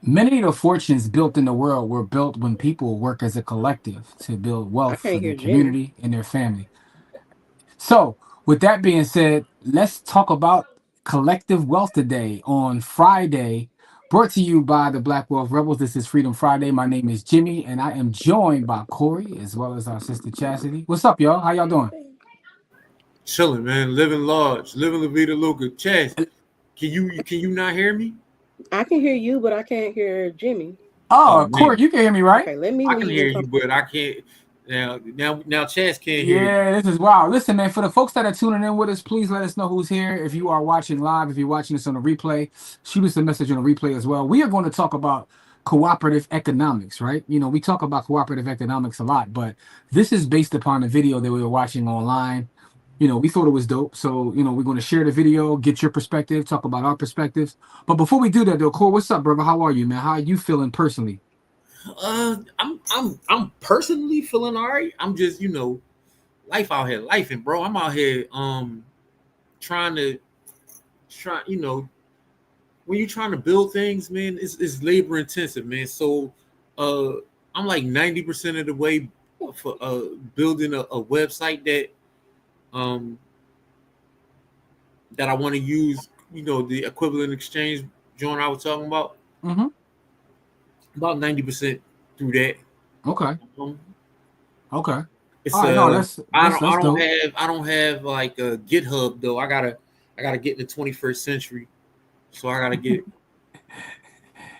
Many of the fortunes built in the world were built when people work as a collective to build I wealth for can't their hear Jimmy. community and their family. So, with that being said, let's talk about collective wealth today on Friday. Brought to you by the Black Wealth Rebels. This is Freedom Friday. My name is Jimmy, and I am joined by Corey as well as our sister Chastity. What's up, y'all? How y'all doing? Chilling, man. Living large. Living La Vida Loca. Chaz, can you not hear me? I can hear you, but I can't hear Jimmy. Oh Oh, Corey, man, you can hear me, right? Okay, let me I can leave hear and come. you, but I can't. Now, Chaz can't hear you. Yeah, this is wild. Listen, man, for the folks that are tuning in with us, please let us know who's here. If you are watching live, if you're watching this on a replay, shoot us a message on a replay as well. We are going to talk about cooperative economics, right? We talk about cooperative economics a lot, but this is based upon a video that we were watching online. We thought it was dope. So, we're going to share the video, get your perspective, talk about our perspectives. But before we do that, though, Cole, what's up, brother? How are you, man? How are you feeling personally? I'm personally feeling all right. I'm just life out here, life, and bro, I'm out here trying to when you're trying to build things, man, it's labor intensive, man. So uh I'm like 90% of the way for building a website um that I want to use, the equivalent exchange joint I was talking about. Mm-hmm. About 90% through that. Okay. Um, Okay. it's All right. No, that's I that's don't that's I don't dope. have I don't have like a GitHub though. I gotta get in the 21st century, so I gotta get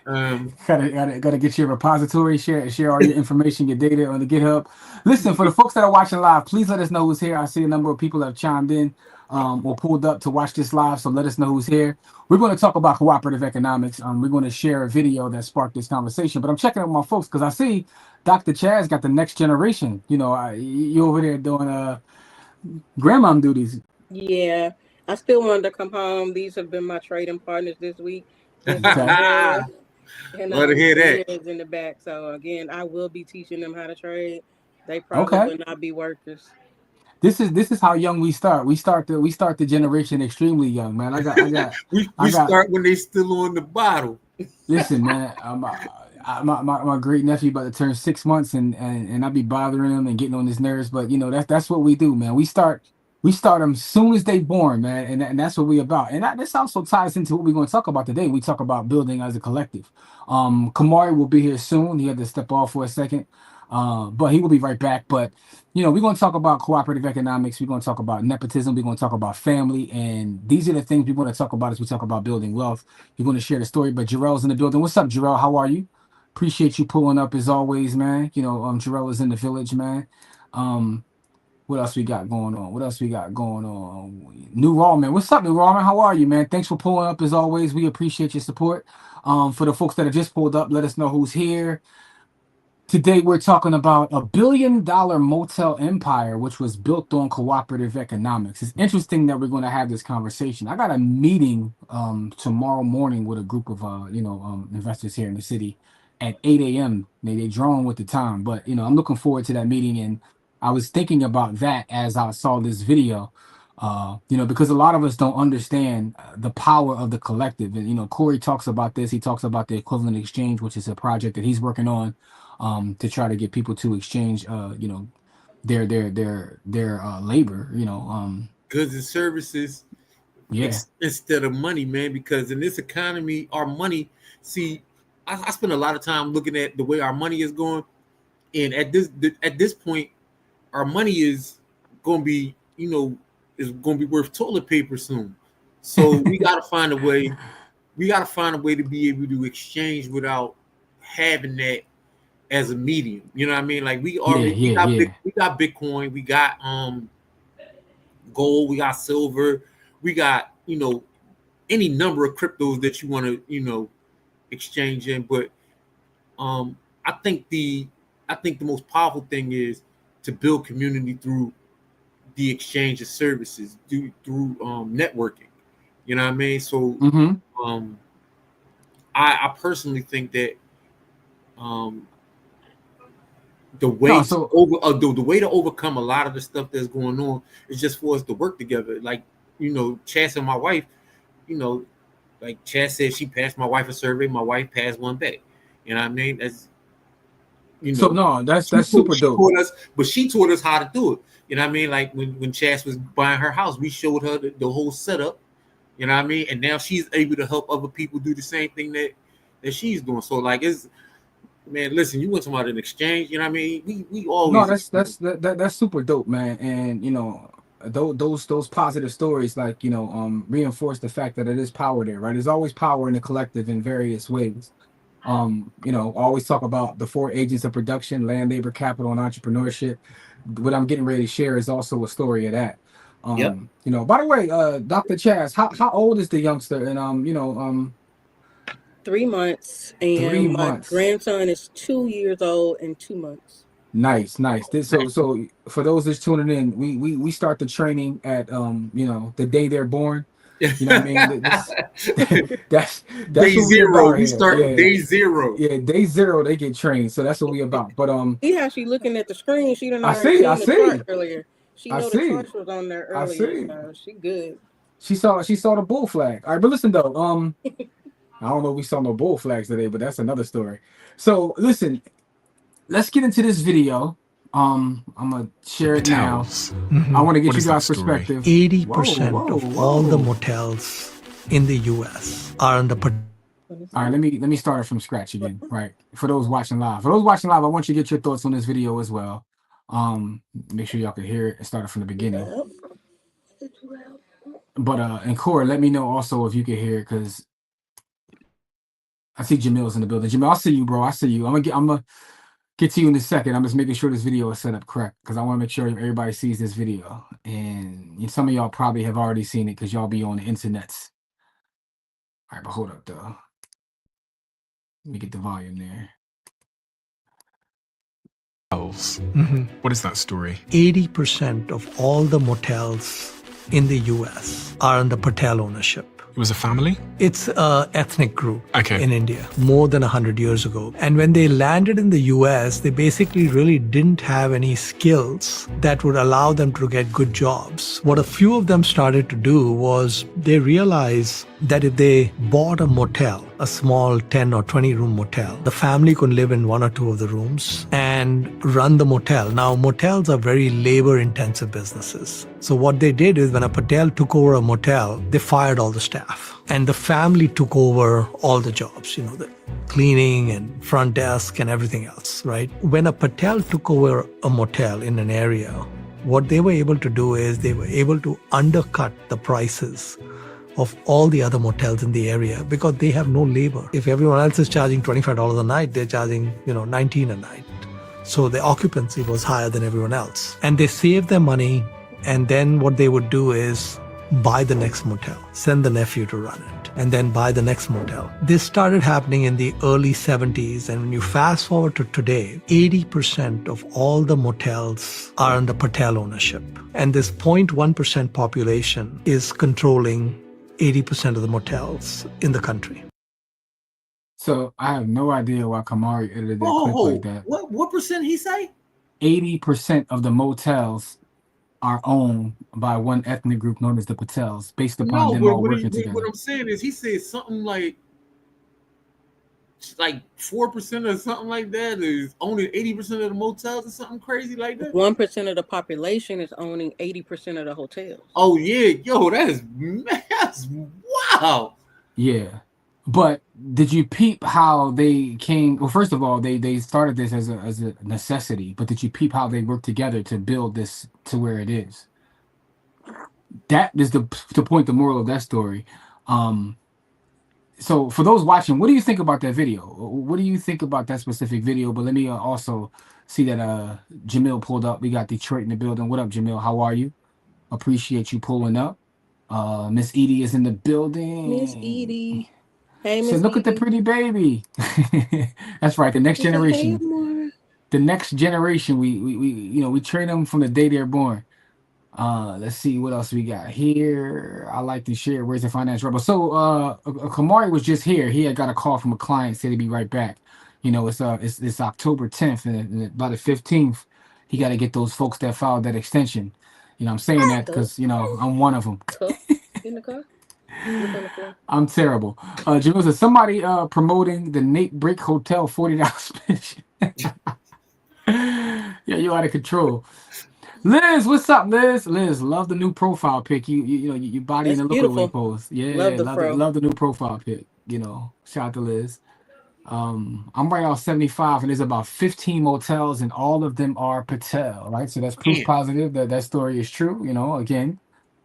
um Gotta get your repository, share all your information, your data on the GitHub. Listen, for the folks that are watching live, please let us know who's here. I see a number of people have chimed in or pulled up to watch this live, so let us know who's here. We're going to talk about cooperative economics. We're going to share a video that sparked this conversation. But I'm checking out my folks because I see Dr. Chaz got the next generation. You over there doing grandmom duties. Yeah, I still wanted to come home. These have been my trading partners this week. Miss Okay. Andrea and love to hear Miss that. Amir is in the back. So again, I will be teaching them how to trade. They probably Okay. will not be workers. This is how young we start. We start the generation extremely young, man. We I got start when they still on the bottle. Listen, man. My great nephew about to turn 6 months, and I be bothering him and getting on his nerves. But that's what we do, man. We start them soon as they born, man, and that's what we about. And this also ties into what we're going to talk about today. We talk about building as a collective. Kamari will be here soon. He had to step off for a second, but he will be right back. But we're going to talk about cooperative economics. We're going to talk about nepotism. We're going to talk about family, and these are the things we want to talk about as we talk about building wealth. You're going to share the story, but Jarrell's in the building. What's up, Jarrell? How are you? Appreciate you pulling up as always, man. Jarrell is in the village, man. Um, what else we got going on? What else we got going on? New Rawman. What's up, New Rawman? How are you, man? Thanks for pulling up as always. We appreciate your support. For the folks that have just pulled up, let us know who's here. Today, we're talking about $1 billion motel empire, which was built on cooperative economics. It's interesting that we're going to have this conversation. I got a meeting tomorrow morning with a group of investors here in the city at 8 a.m. They drawing with the time, but I'm looking forward to that meeting. And I was thinking about that as I saw this video. Because a lot of us don't understand the power of the collective. And Corey talks about this. He talks about the equivalent exchange, which is a project that he's working on to try to get people to exchange their labor. Goods and services Yeah. instead of money, man. Because in this economy, our money. See, I spend a lot of time looking at the way our money is going, and at this point, our money is going to be, is going to be worth toilet paper soon. So we got to find a way. We got to find a way to be able to exchange without having that as a medium. You know what I mean? Like Yeah, yeah, yeah. we got Bitcoin, we got gold, we got silver, we got any number of cryptos that you want to exchange in. But um, I think the I think the most powerful thing is to build community through the exchange of services, through networking. You know what I mean? So Mm-hmm. um, I personally think that um, the No, way to so over the way to overcome a lot of the stuff that's going on is just for us to work together. Like Chance and my wife, you know, like Chad said, she passed my wife a survey. My wife passed one back. You know what I mean? That's So no, that's super she dope. taught us, but she taught us how to do it. You know what I mean? Like when Chas was buying her house, we showed her the whole setup. You know what I mean? And now she's able to help other people do the same thing that she's doing. So like it's man, listen, you went about an exchange, you know what I mean? We No, always that's super dope, man. And those positive stories, like reinforce the fact that it is power there, right? There's always power in the collective in various ways. Always talk about the four agents of production: land, labor, capital, and entrepreneurship. What I'm getting ready to share is also a story of that. Yep. By the way, Dr. Chaz, how old is the youngster? And 3 months, three and my months. grandson is 2 years old and 2 months. Nice, nice. So for those that's tuning in, we start the training at the day they're born. You know what I mean? This that's Day what we zero. about We here. start Yeah. day zero. Yeah, day zero they get trained. So that's what we about. But See how she looking at the screen? She done I already see, I seen the chart see, earlier. She I know the see, charts was on there I earlier, see. so she good. She saw the bull flag. All right, but listen though, I don't know if we saw no bull flags today, but that's another story. So listen, let's get into this video. I'm gonna share it now. Patels. I want to get What you is that guys' story? perspective. 80% of all the motels in the US are under All right, let me start it from scratch again. Right, for those watching live, I want you to get your thoughts on this video as well. Make sure y'all can hear it and start it from the beginning. But and Corey, let me know also if you can hear it, because I see Jamil's in the building. Jamil, I see you, bro. I see you. I'm gonna get to you in a second. I'm just making sure this video is set up correct, because I want to make sure everybody sees this video. And some of y'all probably have already seen it because y'all be on the internets. All right, but hold up though. Let me get the volume there. Patels. Mhm. What is that story? 80% of all the motels in the US are under Patel ownership. It was a family? It's an ethnic group Okay. in India more than 100 years ago. And when they landed in the US, they basically really didn't have any skills that would allow them to get good jobs. What a few of them started to do was they realized that if they bought a motel, a small 10 or 20 room motel, the family could live in one or two of the rooms and run the motel. Now, motels are very labor intensive businesses. So what they did is when a Patel took over a motel, they fired all the staff and the family took over all the jobs, the cleaning and front desk and everything else, right? When a Patel took over a motel in an area, what they were able to do is they were able to undercut the prices of all the other motels in the area because they have no labor. If everyone else is charging $25 a night, they're charging, $19 a night. So the occupancy was higher than everyone else. And they saved their money, and then what they would do is buy the next motel, send the nephew to run it, and then buy the next motel. This started happening in the early 70s, and when you fast forward to today, 80% of all the motels are under Patel ownership. And this 0.1% population is controlling 80% of the motels in the country. So I have no idea why Kamari edited that clip like that. What percent he say? 80% of the motels are owned by one ethnic group known as the Patels, based upon No, them but all working together. what I'm saying is he said something like 4% or something like that is owning 80% of the motels or something crazy like that. 1% of the population is owning 80% of the hotels. Oh yeah, yo, that's wow. Yeah. But did you peep how they came? Well, first of all, they started this as a necessity, but did you peep how they worked together to build this to where it is? That is the point, the moral of that story. So for those watching, what do you think about that video? What do you think about that specific video? But let me also see that Jamil pulled up. We got Detroit in the building. What up, Jamil? How are you? Appreciate you pulling up. Miss Edie is in the building. Miss Edie. Hey, So Miss look at the Edie. pretty baby. That's right. The next She said, "Hey, generation. Amora." The next generation. We train them from the day they're born. Let's see what else we got here. I like to share. Where's the finance rebel? So Kamari was just here. He had got a call from a client, said he'd be right back. It's October 10th, and by the 15th, he got to get those folks that filed that extension. I'm saying that because I'm one of them. Cup in the car. What's on the floor? I'm terrible. Jamil says somebody promoting the Nate Brick Hotel $40 special. Yeah, you're out of control. Liz, what's up, Liz? Liz, love the new profile pic. You know, your body in That's the look away beautiful. pose. Love Yeah, the fro. love the new profile pic. You know, shout out to Liz. I'm right off 75, and there's about 15 motels, and all of them are Patel, right? So that's proof Damn. positive that that story is true. You know, again,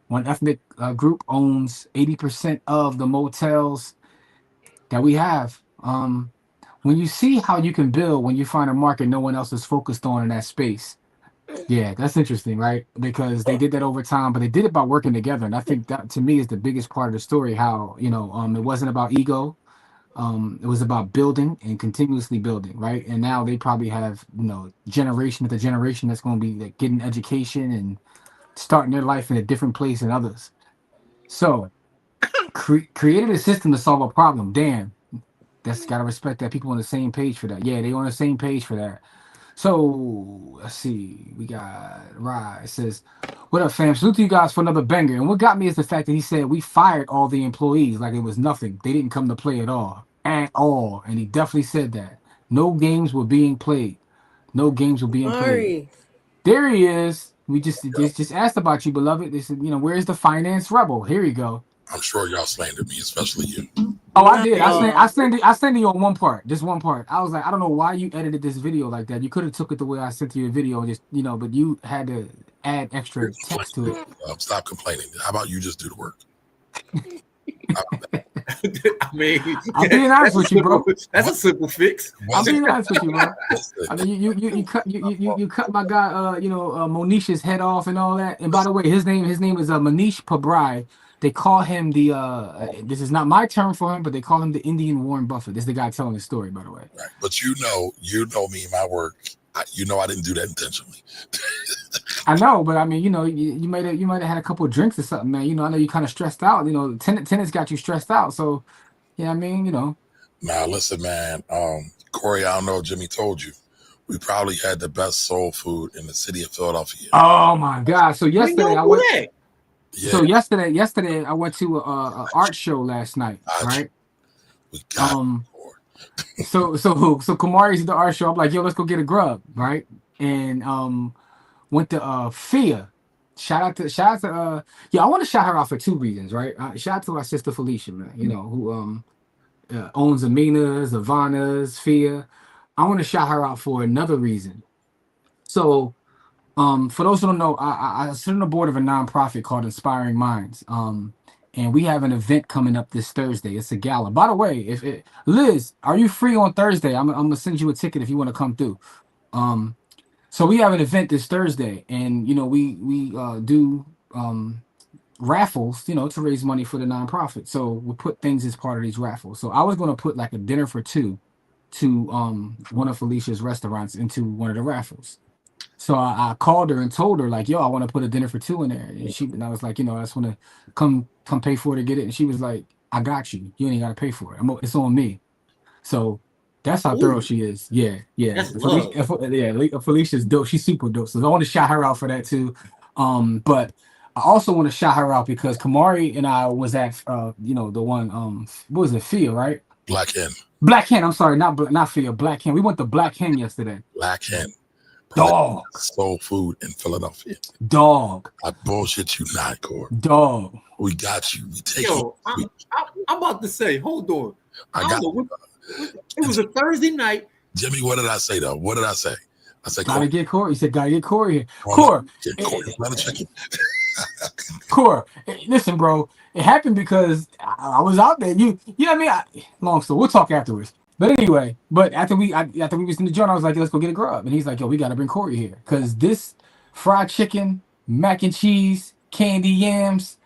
one ethnic group owns 80% of the motels that we have. When you see how you can build when you find a market no one else is focused on in that space, yeah, that's interesting, right? Because they did that over time, but they did it by working together, and I think that to me is the biggest part of the story. How it wasn't about ego, it was about building and continuously building, right? And now they probably have generation after generation that's going to be like, getting education and starting their life in a different place than others. So created a system to solve a problem. Damn, that's gotta respect that people on the same page for that. Yeah, they on the same page for that. So let's see. We got Rye says, "What up, fam? Salute to you guys for another banger." And what got me is the fact that he said we fired all the employees like it was nothing. They didn't come to play at all, at all. And he definitely said that no games were being played. No games were being played. Mari. There he is. We just asked about you, beloved. They said, where's the finance rebel? Here you go. I'm sure y'all slandered me, especially you. Oh, I did. No. I sent you on one part, just one part. I was like, I don't know why you edited this video like that. You could have took it the way I sent you a video, and just but you had to add extra text to it. Stop complaining. How about you just do the work? I mean, I'm being honest with you, bro. That's a simple fix. I'm being honest with you, bro. I mean, you cut my guy, Monish's head off and all that. And by the way, his name is Manish Pabrai. They call him this is not my term for him, but they call him the Indian Warren Buffett. This is the guy telling the story, by the way. Right. But you know me, my work. I didn't do that intentionally. I know, but I mean, you might have had a couple of drinks or something, man. I know you kind of stressed out. Tenants got you stressed out. So, yeah, I mean, Nah, listen, man. Corey, I don't know if Jimmy told you. We probably had the best soul food in the city of Philadelphia. Oh my God! So yesterday I went. Yeah. So yesterday I went to a art show last night, right? We got so Kamari's at the art show. I'm like, yo, let's go get a grub, right? And went to Fia. Shout out to I want to shout her out for two reasons, right? Shout out to my sister Felicia, man. Who owns Amina's, Ivana's, Fia. I want to shout her out for another reason. So for those who don't know, I sit on the board of a nonprofit called Inspiring Minds. And we have an event coming up this Thursday. It's a gala. By the way, Liz, are you free on Thursday? I'm gonna send you a ticket if you want to come through. So we have an event this Thursday, and we do raffles, to raise money for the nonprofit. So we put things as part of these raffles. So I was gonna put like a dinner for two to one of Felicia's restaurants into one of the raffles. So I called her and told her like, yo, I want to put a dinner for two in there. And I was like, I just want to come pay for it to get it. And she was like, I got you. You ain't got to pay for it. It's on me. So that's how thorough she is. Yeah. That's love. Felicia's dope. She's super dope. So I want to shout her out for that too. But I also want to shout her out because Kamari and I was at the one what was it, Fia, right? Black Hen. I'm sorry, not Fia, Black Hen. We went to Black Hen yesterday. Black Hen. Dog. Soul food in Philadelphia. Dog. I bullshit you not, Core. Dog. We got you. We take Yo, I'm about to say, hold on. It was a Thursday night. Jimmy, what did I say though? What did I say? I said, gotta get Corey. He said, gotta get Corey here. Core. Core. Listen, bro. It happened because I was out there. You know what I mean? Long story. We'll talk afterwards. But anyway, after we was in the joint, I was like, let's go get a grub. And he's like, yo, we got to bring Corey here. Because this fried chicken, mac and cheese, candy yams,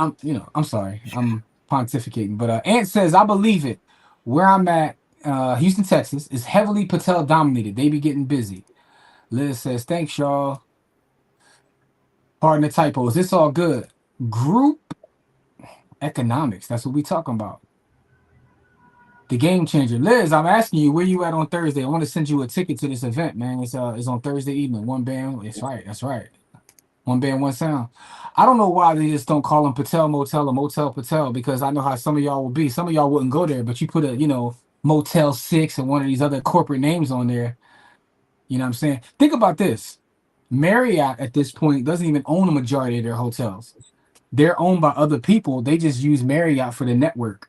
I'm sorry. I'm pontificating. But Ant says, I believe it. Where I'm at, Houston, Texas, is heavily Patel dominated. They be getting busy. Liz says, thanks, y'all. Pardon the typos. It's all good. Group economics. That's what we talking about. The game changer. Liz, I'm asking you where you at on Thursday. I want to send you a ticket to this event, man. It's on Thursday evening. One band. That's right. One band, one sound. I don't know why they just don't call them Patel Motel or Motel Patel, because I know how some of y'all will be. Some of y'all wouldn't go there, but you put a, Motel 6 and one of these other corporate names on there. You know what I'm saying? Think about this. Marriott at this point doesn't even own a majority of their hotels. They're owned by other people. They just use Marriott for the network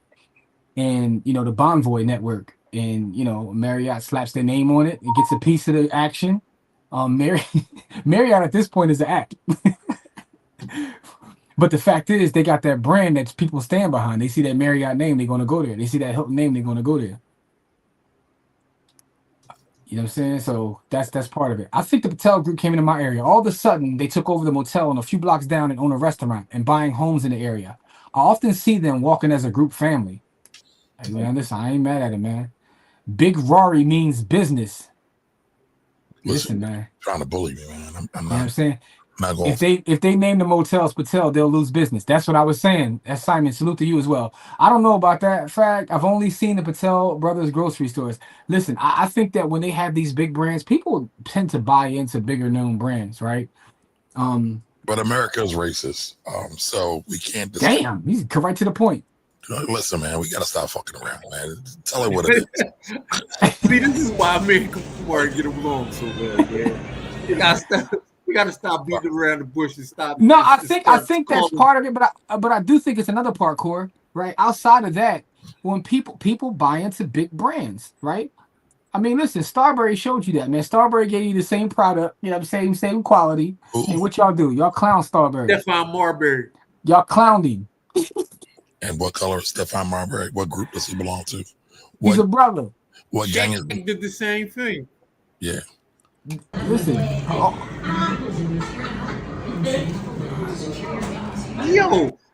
and, the Bonvoy network. And, Marriott slaps their name on it. It gets a piece of the action. Marriott at this point is the act. But the fact is, they got that brand that people stand behind. They see that Marriott name, they're going to go there. They see that Hilton name, they're going to go there. You know what I'm saying? So that's part of it. I think the Patel group came into my area. All of a sudden, they took over the motel and a few blocks down and own a restaurant and buying homes in the area. I often see them walking as a group family. Hey, man, listen, I ain't mad at it, man. Big Rory means business. Listen, man. Trying to bully me, man. I'm You know what I'm not. saying? I'm not going. If they name the motels Patel, they'll lose business. That's what I was saying. That's Simon. Salute to you as well. I don't know about that fact. I've only seen the Patel brothers grocery stores. Listen, I think that when they have these big brands, people tend to buy into bigger known brands, right? But America is racist, so we can't. Damn, he's right to the point. Listen, man, we gotta stop fucking around, man. Tell her what it is. See, this is why me and Kumar get along so well, man. We gotta stop beating around the bush and stop. No, I and think start that's calling- part of it, but I do think it's another part, Core, right? Outside of that, when people buy into big brands, right? I mean, listen, Starberry showed you that, man. Starberry gave you the same product, you know what I'm saying, same quality. Ooh. And what y'all do? Y'all clown Starberry. Stefan Marbury. Y'all clowned him. And what color is Stefan Marbury? What group does he belong to? He's What a brother. what gang is? Shaq did the same thing. Yeah, Listen,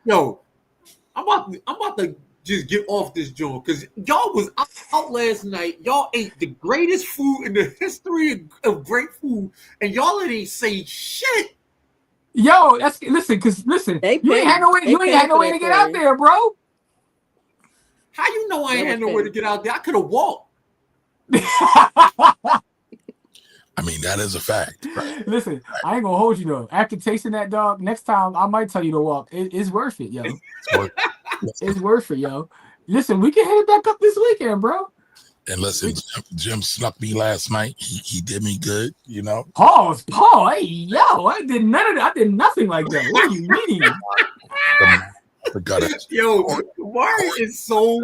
Yo, I'm about to just get off this joint because y'all was out last night. Y'all ate the greatest food in the history of great food, and y'all ain't say shit. yo, listen, They you ain't had no way, paid- you they ain't had paid no for way that to get out thing. there, bro. How you know I ain't That had was nowhere to petty. get out there? I could have walked. I mean that is a fact. Right? Listen, I ain't gonna hold you though. After tasting that dog, next time I might tell you to walk. It's worth it, yo. It's worth it, yo. Listen, we can hit it back up this weekend, bro. And listen, Jim snuck me last night. He did me good, you know. Paul, hey, yo, I did none of that. I did nothing like that. What do you mean? The gutter. Yo, Mari is so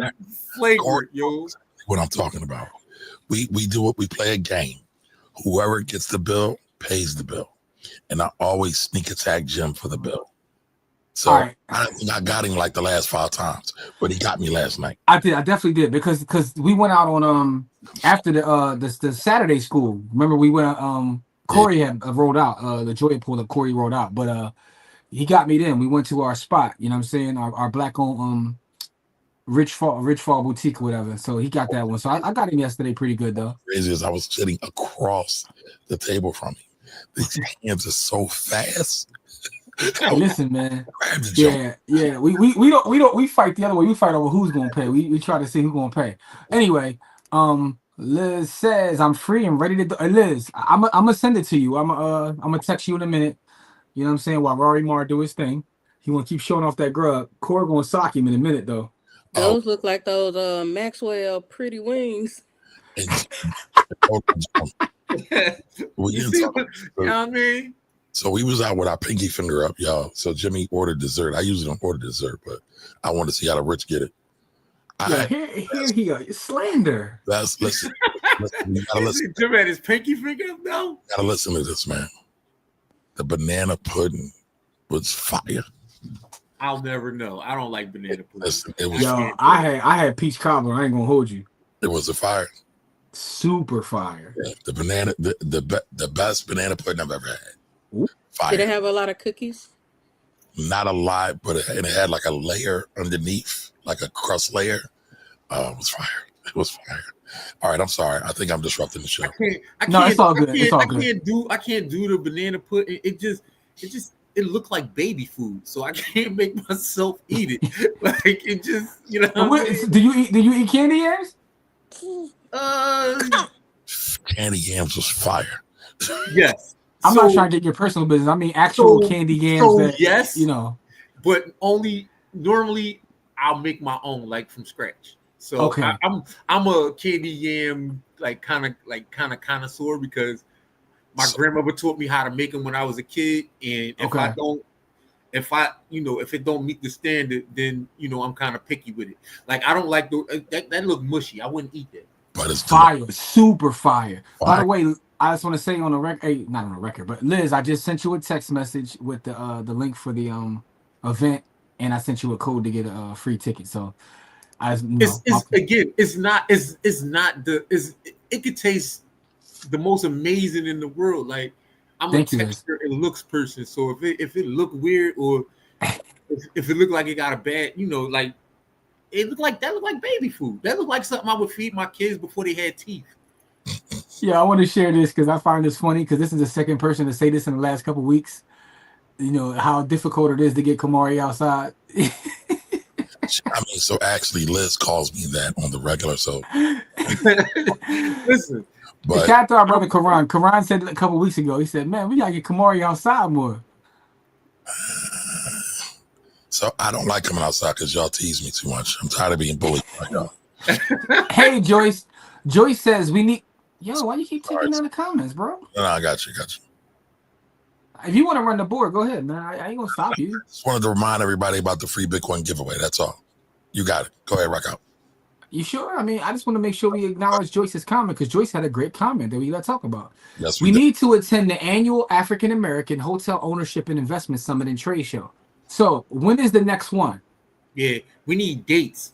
flagrant, yo. What I'm talking about. We do it. We play a game. Whoever gets the bill pays the bill, and I always sneak attack Jim for the bill. So All right. I think I got him like the last 5 times, but he got me last night. I definitely did because we went out on after the Saturday school. Remember we went Corey had rolled out the Joy pulled up. Corey rolled out, but he got me then. We went to our spot. You know what I'm saying? Our black owned Rich Fall Boutique or whatever. So he got that one. So I got him yesterday pretty good though. Crazy as I was sitting across the table from him. These hands are so fast. Hey, listen, man. Grab the joint. Yeah. We fight the other way. We fight over who's gonna pay. We try to see who's gonna pay. Anyway, Liz says I'm free and ready to do. Liz, I'm gonna send it to you. I'm gonna text you in a minute. You know what I'm saying? While Rory Marr do his thing. He wanna keep showing off that grub. Corey gonna sock him in a minute though. Those look like those Maxwell pretty wings. And You see what, you know what I mean? so we was out with our pinky finger up, y'all. So Jimmy ordered dessert. I usually don't order dessert, but I wanted to see how the rich get it. Yeah, here he go. Slander. Listen, you gotta listen. Jim had his pinky finger up now. Gotta listen to this, man. The banana pudding was fire. I'll never know. I don't like banana pudding. Listen, it was. Yo, I had peach cobbler. I ain't gonna hold you. It was a fire. Super fire. Yeah, the banana, the best banana pudding I've ever had. Ooh. Fire. Did it have a lot of cookies? Not a lot, but it had like a layer underneath, like a crust layer. It was fire. It was fire. All right, I'm sorry. I think I'm disrupting the show. No, it's all good. It's all good. I can't do the banana pudding. It looked like baby food, so I can't make myself eat it. Like it just, you know. Do you eat candy yams? Candy yams was fire. Yes. I'm not trying to get your personal business. I mean actual candy yams that yes, you know. but only normally I'll make my own like from scratch. So Okay. I'm a candy yam like kind of connoisseur because my grandmother taught me how to make them when I was a kid, and if it don't meet the standard, then I'm kind of picky with it. Like I don't like that look mushy. I wouldn't eat that. But it's fire, super fire. By the Fire. way, I just want to say on the record, not on the record, but Liz, I just sent you a text message with the link for the event, and I sent you a code to get a free ticket. So It's again, it could taste the most amazing in the world. Like I'm a Thank you, Liz. texture and looks person, so if it look weird or if it look like it got a bad, like it look like baby food. That look like something I would feed my kids before they had teeth. Yeah, I want to share this because I find this funny because this is the second person to say this in the last couple weeks. You know how difficult it is to get Kamari outside. I mean, so actually, Liz calls me that on the regular. So Listen, shout out to our brother Karan. Karan said a couple weeks ago. He said, "Man, we gotta get Kamari outside more." So I don't like coming outside because y'all tease me too much. I'm tired of being bullied by y'all. Hey, Joyce. Joyce says we need. Yo, why you keep taking down the comments, bro? No, I got you. If you want to run the board, go ahead, man. I ain't gonna stop you. Just wanted to remind everybody about the free Bitcoin giveaway. That's all. You got it. Go ahead, rock out. You sure? I mean, I just want to make sure we acknowledge Joyce's comment because Joyce had a great comment that we got to talk about. Yes, we need to attend the annual African American Hotel Ownership and Investment Summit and Trade Show. So, when is the next one? Yeah, we need dates.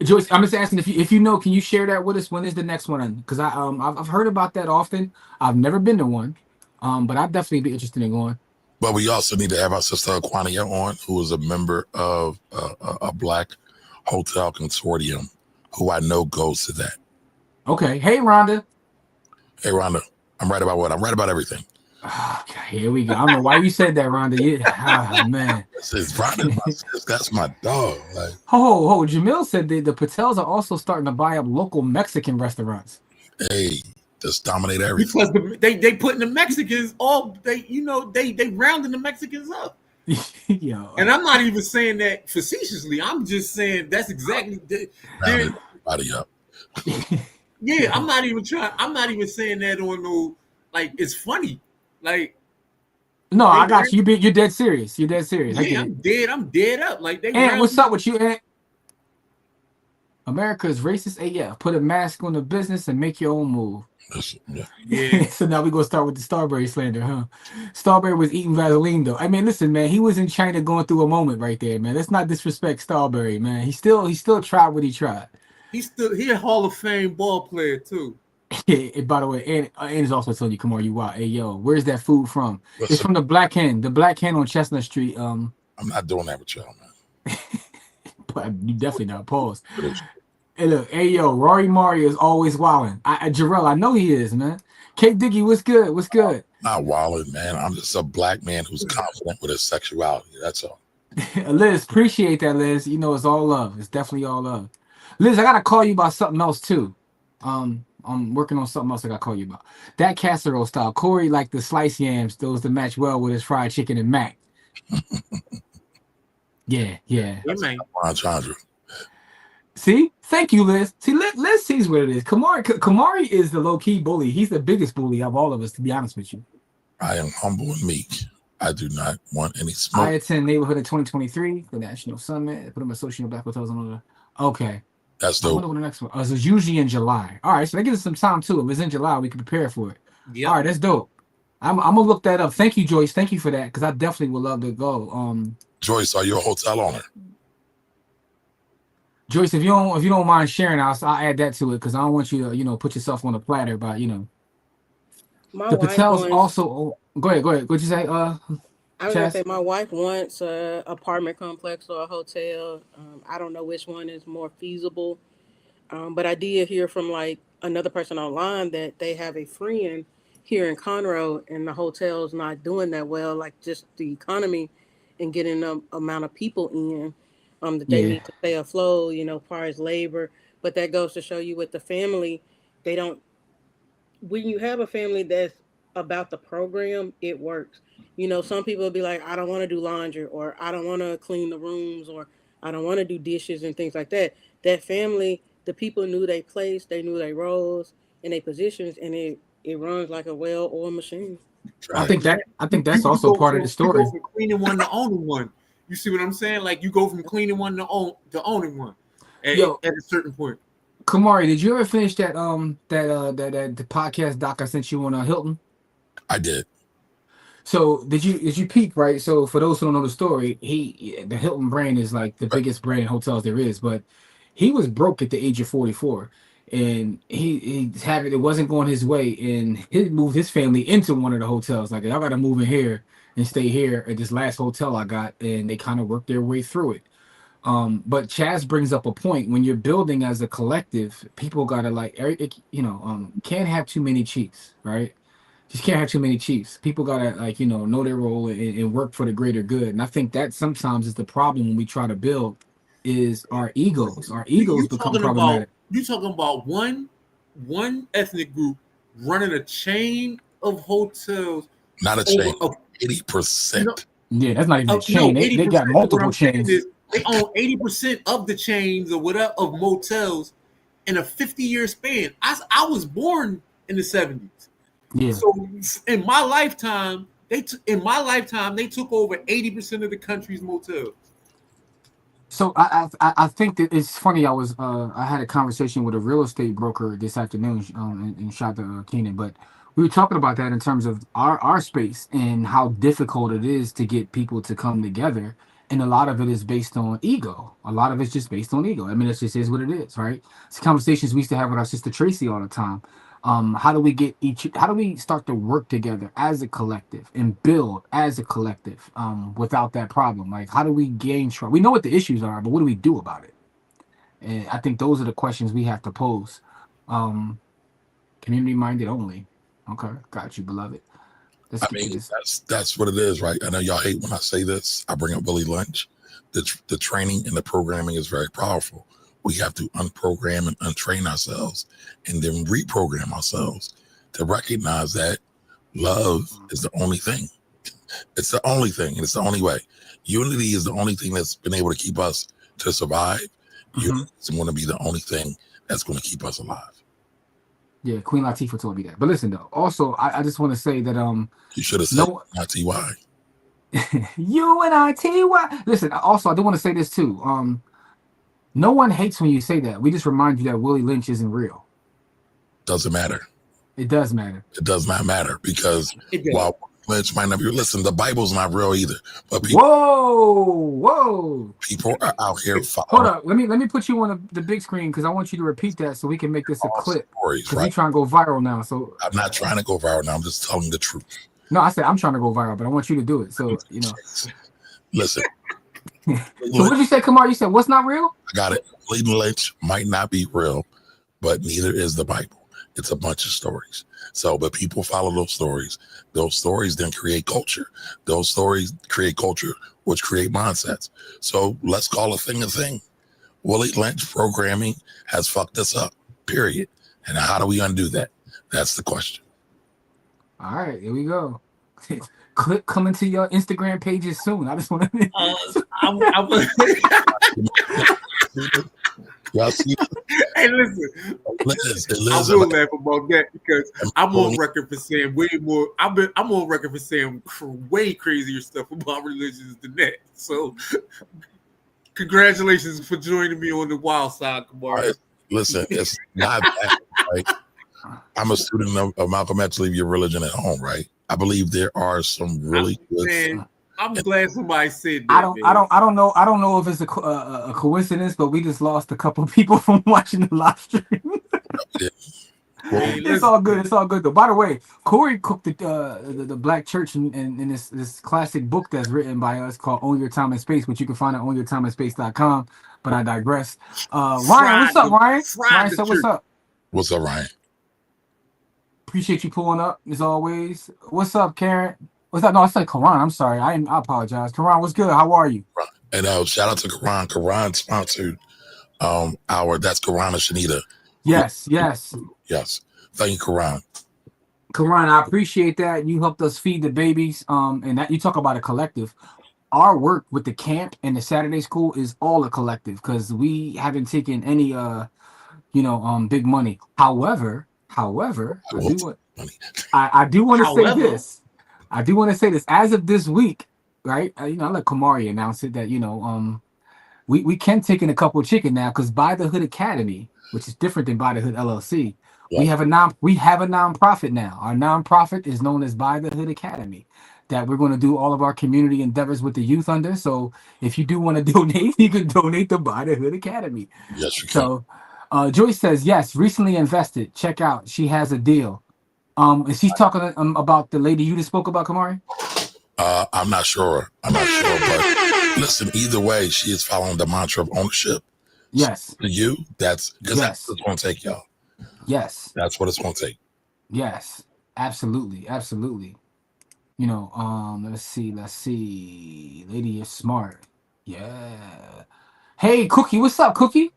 Joyce, I'm just asking if you know, can you share that with us? When is the next one? Because I've heard about that often. I've never been to one, but I'd definitely be interested in going. But we also need to have our sister Aquania on, who is a member of a Black Hotel Consortium, who I know goes to that. Okay. Hey, Rhonda. Hey, Rhonda. I'm right about what? I'm right about everything. Okay, here we go. I don't know why you said that, Rhonda. Yeah, man. That's my dog. Like, Jamil said the Patels are also starting to buy up local Mexican restaurants. Hey, just dominate everything. Because they putting the Mexicans they rounding the Mexicans up. Yo. And I'm not even saying that facetiously. I'm just saying that's exactly everybody up. Yeah, I'm not even saying that on no like it's funny. Like no, I got you. You're dead serious. You're dead serious. Yeah, I'm dead up. Like they. And what's up with you, Aunt? America is racist. Hey, yeah, put a mask on the business and make your own move. Yeah. So now we're gonna start with the Starberry slander, huh? Starberry was eating Vaseline though. I mean, listen, man, he was in China going through a moment right there, man. Let's not disrespect Starberry, man. He still tried what he tried. He a Hall of Fame ball player too. And by the way, and is also telling you, come on, you wild. Hey, yo, where's that food from? It's from the Black Hen on Chestnut Street. I'm not doing that with y'all, man. But you definitely not. Pause. Hey, look, hey, yo, Rory Mario is always wilding. Jarrell, I know he is, man. Kate Dickey, what's good? What's good? Not wilding, man. I'm just a black man who's confident with his sexuality. That's all. Liz, appreciate that, Liz. You know, it's all love. It's definitely all love. Liz, I gotta call you about something else too. I'm working on something else I gotta call you about. That casserole style. Corey like the sliced yams, those that match well with his fried chicken and mac. Yeah. See? Thank you, Liz. See, Liz sees what it is. Kamari is the low-key bully. He's the biggest bully of all of us, to be honest with you. I am humble and meek. I do not want any smoke. I attend Neighborhood in 2023, the National Summit. Put them associated Black Hotels on the. Okay. That's dope. I wonder when the next one. So it's usually in July. All right, so that gives us some time too. If it's in July, we can prepare for it. Yep. All right, that's dope. I'm gonna look that up. Thank you, Joyce. Thank you for that, because I definitely would love to go. Joyce, are you a hotel owner? Joyce, if you don't mind sharing, I'll add that to it, because I don't want you to put yourself on a platter by the Patels also. Go ahead. What'd you say? I was gonna say my wife wants an apartment complex or a hotel. I don't know which one is more feasible, but I did hear from like another person online that they have a friend here in Conroe, and the hotel's not doing that well. Like just the economy and getting the amount of people in that they need to stay afloat. As far as labor, but that goes to show you with the family, they don't. When you have a family that's about the program, it works. You know, some people will be like, I don't want to do laundry, or I don't want to clean the rooms, or I don't want to do dishes and things like that. That family, the people knew their place, they knew their roles and their positions, and it runs like a well-oiled machine. Right. I think that's You also go part of the from you go story. from cleaning one to owning one. You see what I'm saying? Like you go from cleaning one to owning one Yo, at a certain point. Kamari, did you ever finish that the podcast doc I sent you on Hilton? I did. So did you peek, right? So for those who don't know the story, the Hilton brand is like the Right. biggest brand in hotels there is, but he was broke at the age of 44, and he's having it wasn't going his way, and he moved his family into one of the hotels. Like, y'all got to move in here and stay here at this last hotel I got, and they kind of worked their way through it. But Chaz brings up a point: when you're building as a collective, people gotta can't have too many chiefs, right? Just can't have too many chiefs. People gotta know their role and work for the greater good. And I think that sometimes is the problem when we try to build is our egos. Our egos become problematic. You talking about one ethnic group running a chain of hotels. Not a chain. Over, 80%. Yeah, that's not even a chain. No, They got multiple chains. They own 80% of the chains or whatever of motels in a 50-year span. I was born in the 70s. Yeah. So in my lifetime, they took over 80% of the country's motels. So I think that it's funny. I had a conversation with a real estate broker this afternoon, and shout to Keenan, but we were talking about that in terms of our space and how difficult it is to get people to come together, and a lot of it is based on ego. A lot of it's just based on ego. I mean, it just is what it is, right? It's conversations we used to have with our sister Tracy all the time. How do we start to work together as a collective and build as a collective without that problem? Like, how do we gain trust? We know what the issues are, but what do we do about it? And I think those are the questions we have to pose. Community minded only. Okay, got you, beloved. Let's I get to mean, this. that's what it is, right? I know y'all hate when I say this. I bring up Willie Lynch. The training and the programming is very powerful. We have to unprogram and untrain ourselves and then reprogram ourselves to recognize that love is the only thing. It's the only thing, and it's the only way. Unity is the only thing that's been able to keep us to survive. Unity is going to be the only thing that's going to keep us alive. Yeah, Queen Latifah told me that. But listen, though, also, I just want to say that you should have said ITY. UNITY. Listen, also, I do want to say this too. No one hates when you say that. We just remind you that Willie Lynch isn't real. Doesn't matter. It does matter. It does not matter because while Lynch might not be, listen, the Bible's not real either. But people, whoa, people are out here. Hold up, let me put you on the big screen because I want you to repeat that so we can make this a clip. Because we trying to go viral now. So I'm not trying to go viral now. I'm just telling the truth. No, I said I'm trying to go viral, but I want you to do it. So Listen. So what did you say, Kamar? You said what's not real? I got it. Willie Lynch might not be real, but neither is the Bible. It's a bunch of stories. So, but people follow those stories. Those stories then create culture. Those stories create culture, which create mindsets. So let's call a thing a thing. Willie Lynch programming has fucked us up, period. And how do we undo that? That's the question. All right, here we go. Clip coming to your Instagram pages soon. I just want to. Hey, listen. I will laugh about that because I'm on record for saying way more. I'm on record for saying way crazier stuff about religions than that. So, congratulations for joining me on the wild side, Kamar. Listen, it's not that. Right? I'm a student of Malcolm X. Leave your religion at home, right? I believe there are some really good. I'm glad somebody said that. I don't know if it's a coincidence, but we just lost a couple of people from watching the live stream. Yeah. It's all good. It's all good though. By the way, Corey cooked the Black Church in this classic book that's written by us called Own Your Time and Space, which you can find at ownyourtimeandspace.com. But I digress. Ryan, what's up, Ryan? Ryan said, what's up? What's up, Ryan? Appreciate you pulling up as always. What's up, Karen? What's up? No, I said Karan. I'm sorry. I apologize. Karan, what's good? How are you? And shout out to Karan. Karan sponsored that's Karan and Shanita. Yes. Yes. Thank you, Karan. Karan, I appreciate that. You helped us feed the babies. And that you talk about a collective. Our work with the camp and the Saturday school is all a collective because we haven't taken any big money. However, I Well, do want I do want to say However, this. I do want to say this. As of this week, right? I let Kamari announce it that we can take in a couple of chicken now because By the Hood Academy, which is different than By the Hood LLC, yeah. we have a nonprofit now. Our nonprofit is known as By the Hood Academy. That we're going to do all of our community endeavors with the youth under. So if you do want to donate, you can donate to By the Hood Academy. Yes, you can. So Joyce says yes, recently invested. Check out, she has a deal. And she's talking about the lady you just spoke about, Kamari. I'm not sure. But listen, either way, she is following the mantra of ownership. Yes. So to you, that's because that's what it's going to take, y'all. Yes. That's what it's going to take. Yes. Absolutely. Let's see. Lady is smart. Yeah. Hey, Cookie, what's up, Cookie?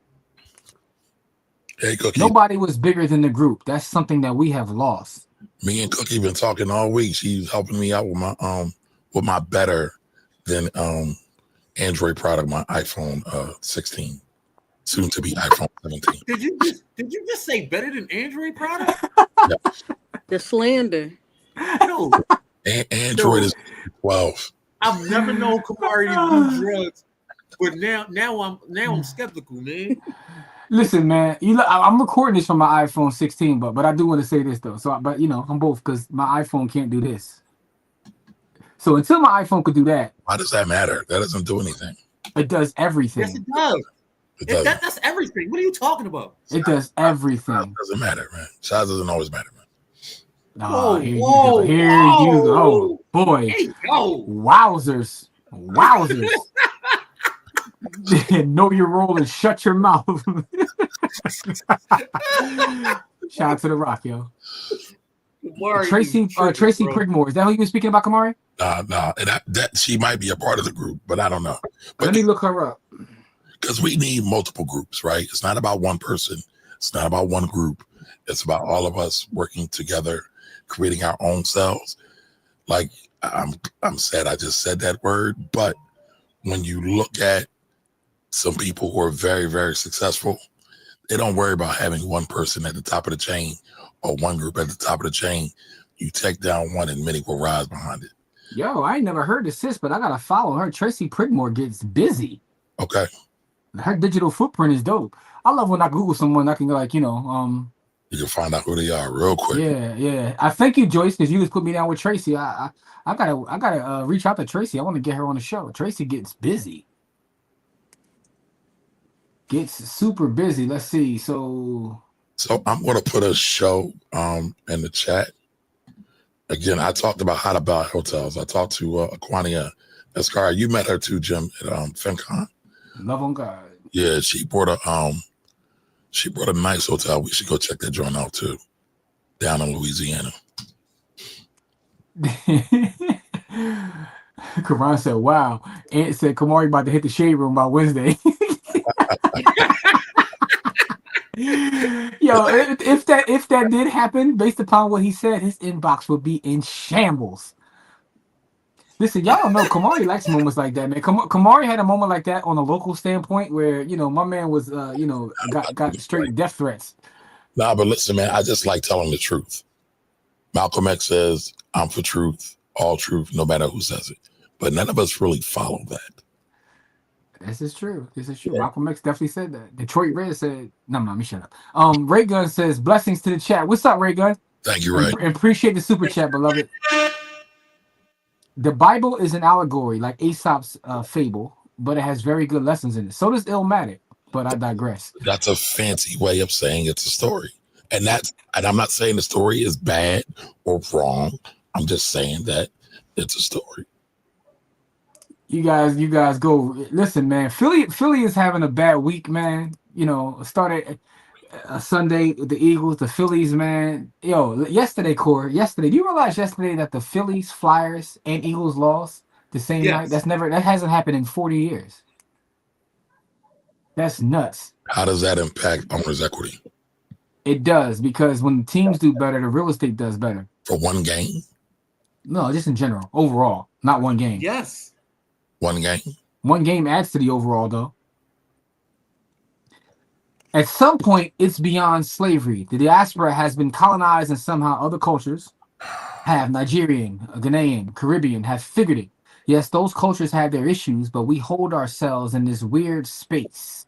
Hey, Cookie. Nobody was bigger than the group. That's something that we have lost. Me and Cookie been talking all week. She's helping me out with my better than Android product, my iPhone 16, soon to be iPhone 17. Did you just say better than Android product? Yeah. The slander. No. Android is 12. I've never known Kamari to do drugs, but now I'm skeptical, man. Listen, man, I'm recording this from my iPhone 16, but I do want to say this though. So, but I'm both because my iPhone can't do this. So until my iPhone could do that, Why does that matter? That doesn't do anything. it does everything. Yes, it does. It doesn't. That's everything. What are you talking about? It does everything. Size doesn't matter, man. Size doesn't always matter, man. Oh, here you go, boy. Hey, yo. Wowzers. Know your role and shut your mouth. Shout out to the Rock, yo. Tracy Prigmore. Is that who you were speaking about, Kamari? Nah. That she might be a part of the group, but I don't know. But let me look her up. Because we need multiple groups, right? It's not about one person. It's not about one group. It's about all of us working together, creating our own selves. Like I'm sad I just said that word, but when you look at some people who are very, very successful, they don't worry about having one person at the top of the chain or one group at the top of the chain. You take down one and many will rise behind it. Yo, I ain't never heard of sis, but I gotta follow her. Tracy Prigmore gets busy. Okay. Her digital footprint is dope. I love when I Google someone, I can you can find out who they are real quick. Yeah. I thank you, Joyce, because you just put me down with Tracy. I gotta reach out to Tracy. I want to get her on the show. Tracy gets busy. Gets super busy. Let's see. So I'm going to put a show in the chat. Again, I talked about how to buy hotels. I talked to Aquania Escar. You met her too, Jim, at FinCon. Love on God. Yeah, she brought a nice hotel. We should go check that joint out too, down in Louisiana. Karan said, "Wow." Ant said, "Kamari about to hit the shade room by Wednesday." Yo, if that did happen, based upon what he said, his inbox would be in shambles. Listen, y'all don't know Kamari likes moments like that, man. Kamari had a moment like that on a local standpoint where my man was got straight death threats. Nah, but listen, man, I just like telling the truth. Malcolm X says, "I'm for truth, all truth, no matter who says it." But none of us really follow that. This is true. Yeah. Malcolm X definitely said that. Detroit Red said, "No, let me shut up." Ray Gun says, "Blessings to the chat." What's up, Ray Gun? Thank you, Ray. Appreciate the super chat, beloved. The Bible is an allegory, like Aesop's fable, but it has very good lessons in it. So does Illmatic, but I digress. That's a fancy way of saying it's a story. And I'm not saying the story is bad or wrong. I'm just saying that it's a story. You guys go listen, man. Philly is having a bad week, man. Started Sunday with the Eagles, the Phillies, man. Yo, yesterday, do you realize yesterday that the Phillies, Flyers, and Eagles lost the same night? That hasn't happened in 40 years. That's nuts. How does that impact owners' equity? It does, because when teams do better, the real estate does better. For one game? No, just in general, overall, not one game. Yes. One game? One game adds to the overall, though. At some point, it's beyond slavery. The diaspora has been colonized, and somehow other cultures have, Nigerian, Ghanaian, Caribbean, have figured it. Yes, those cultures have their issues, but we hold ourselves in this weird space.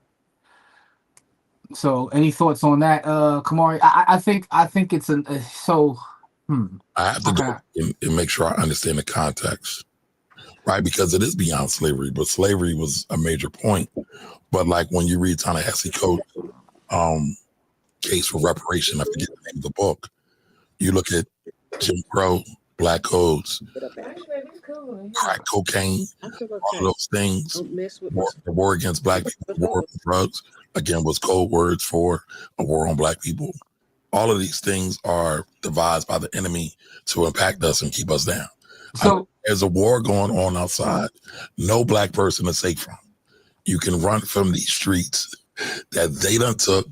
So, any thoughts on that, Kamari? I think it's so. I have to go and make sure I understand the context, right? Because it is beyond slavery, but slavery was a major point. But like when you read Ta-Nehisi Coates' case for reparation, I forget the name of the book. You look at Jim Crow, black codes, crack cocaine, all of those things. The war against black people, the war on drugs, again, was code words for a war on black people. All of these things are devised by the enemy to impact us and keep us down. So there's a war going on outside. No black person is safe from. You can run from these streets that they done took.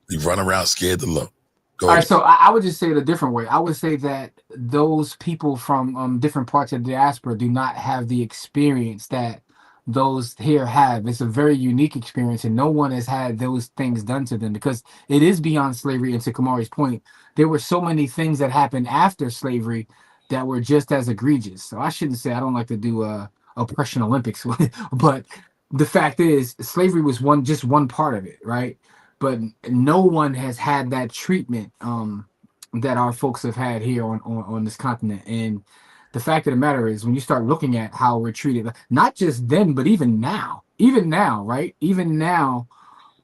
You run around scared to look. All right, so I would just say it a different way. I would say that those people from different parts of the diaspora do not have the experience that those here have. It's a very unique experience, and no one has had those things done to them, because it is beyond slavery. And to Kamari's point, there were so many things that happened after slavery that were just as egregious. So I shouldn't say I don't like to do oppression Olympics, but the fact is slavery was just one part of it, right? But no one has had that treatment that our folks have had here on this continent. And the fact of the matter is, when you start looking at how we're treated, not just then, but even now, right? Even now,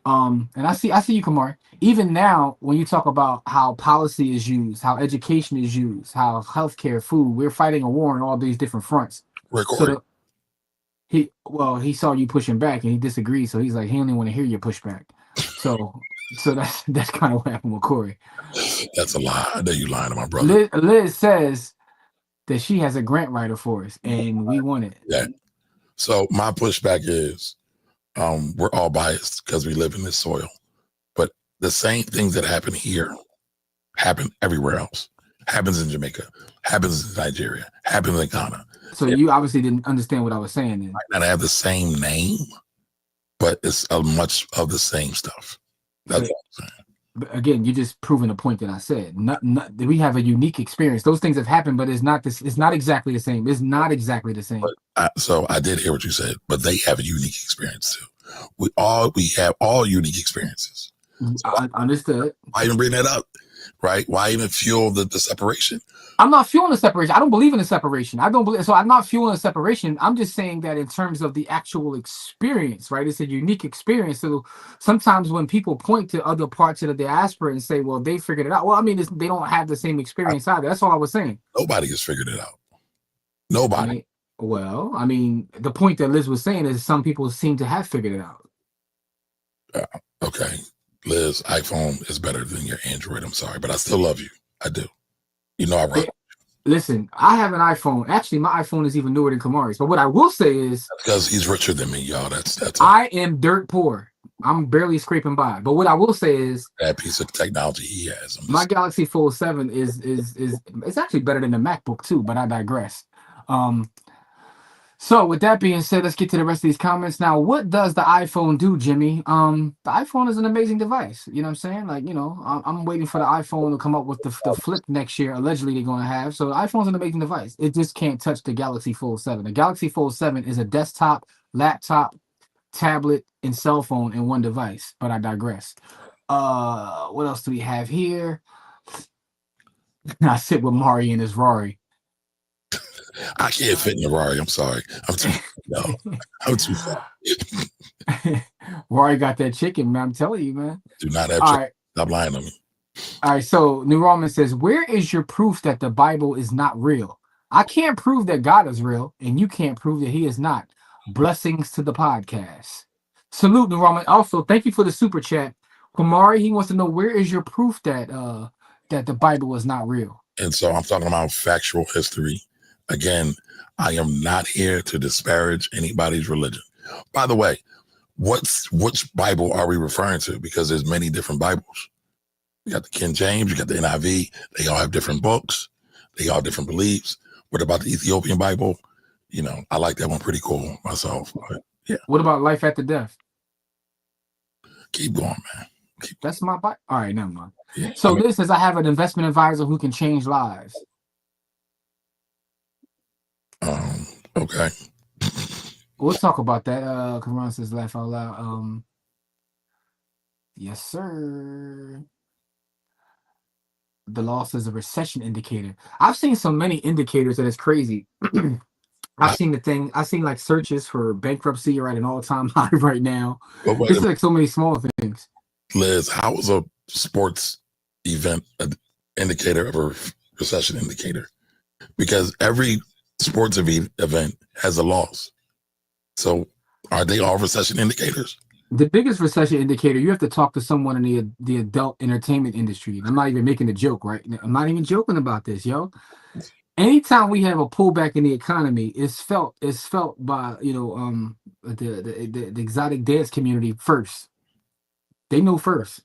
and I see you, Kamar. Even now, when you talk about how policy is used, how education is used, how healthcare, food, we're fighting a war on all these different fronts. So he saw you pushing back and he disagreed, so he's like, he don't even want to hear your pushback. So that's kind of what happened with Corey. That's a lie. I know you lying to my brother. Liz says that she has a grant writer for us, and we want it. Yeah. So my pushback is, we're all biased because we live in this soil, but the same things that happen here happen everywhere else. Happens in Jamaica, happens in Nigeria, happens in Ghana. So you obviously didn't understand what I was saying then. Might not have the same name, but it's much of the same stuff. That's what I'm saying. But again, you're just proving a point that I said. We have a unique experience. Those things have happened, but it's not this. It's not exactly the same. It's not exactly the same. So I did hear what you said, but they have a unique experience too. We have all unique experiences. So I understood. Why even bring that up? Right? Why even fuel the separation? I'm not fueling the separation. I don't believe in the separation. So I'm not fueling the separation. I'm just saying that in terms of the actual experience, right? It's a unique experience. So sometimes when people point to other parts of the diaspora and say, well, they figured it out. Well, I mean, they don't have the same experience either. That's all I was saying. Nobody has figured it out. Nobody. I mean, the point that Liz was saying is some people seem to have figured it out. Okay. Liz, iPhone is better than your Android. I'm sorry, but I still love you. I do. You know I rock. Listen, I have an iPhone. Actually, my iPhone is even newer than Kamari's. But what I will say is, because he's richer than me, y'all. That's. I am dirt poor. I'm barely scraping by. But what I will say is, that piece of technology he has. My Galaxy Fold 7 is it's actually better than the MacBook too. But I digress. So with that being said, let's get to the rest of these comments. Now, what does the iPhone do, Jimmy? The iPhone is an amazing device. You know what I'm saying? Like, I'm waiting for the iPhone to come up with the flip next year. Allegedly, they're going to have. So the iPhone's an amazing device. It just can't touch the Galaxy Fold 7. The Galaxy Fold 7 is a desktop, laptop, tablet, and cell phone in one device. But I digress. What else do we have here? I sit with Mari and his Rory. I can't fit in a Rari. I'm sorry. I'm too fat. Rory got that chicken, man. I'm telling you, man. Do not have chicken. Right. Stop lying to me. All right. So New Roman says, where is your proof that the Bible is not real? I can't prove that God is real, and you can't prove that he is not. Blessings to the podcast. Salute, New Roman. Also, thank you for the super chat. Kumari, he wants to know, where is your proof that the Bible is not real? And so I'm talking about factual history. Again, I am not here to disparage anybody's religion. By the way, which Bible are we referring to? Because there's many different Bibles. You got the King James, you got the NIV. They all have different books. They all have different beliefs. What about the Ethiopian Bible? You know, I like that one pretty cool myself. But yeah. What about life after death? Keep going, man. That's my Bible. All right, never mind. Yeah. So this is, I have an investment advisor who can change lives. Okay. We'll talk about that. Karan says laugh out loud. Yes, sir. The loss is a recession indicator. I've seen so many indicators that it's crazy. I've seen like searches for bankruptcy are at an all-time high right now. It's like so many small things. Liz, how is a sports event an indicator of a recession indicator? Because every sports event has a loss. So are they all recession indicators? The biggest recession indicator, you have to talk to someone in the adult entertainment industry. I'm not even making a joke, right? I'm not even joking about this, yo. Anytime we have a pullback in the economy, it's felt by the exotic dance community first. They know first.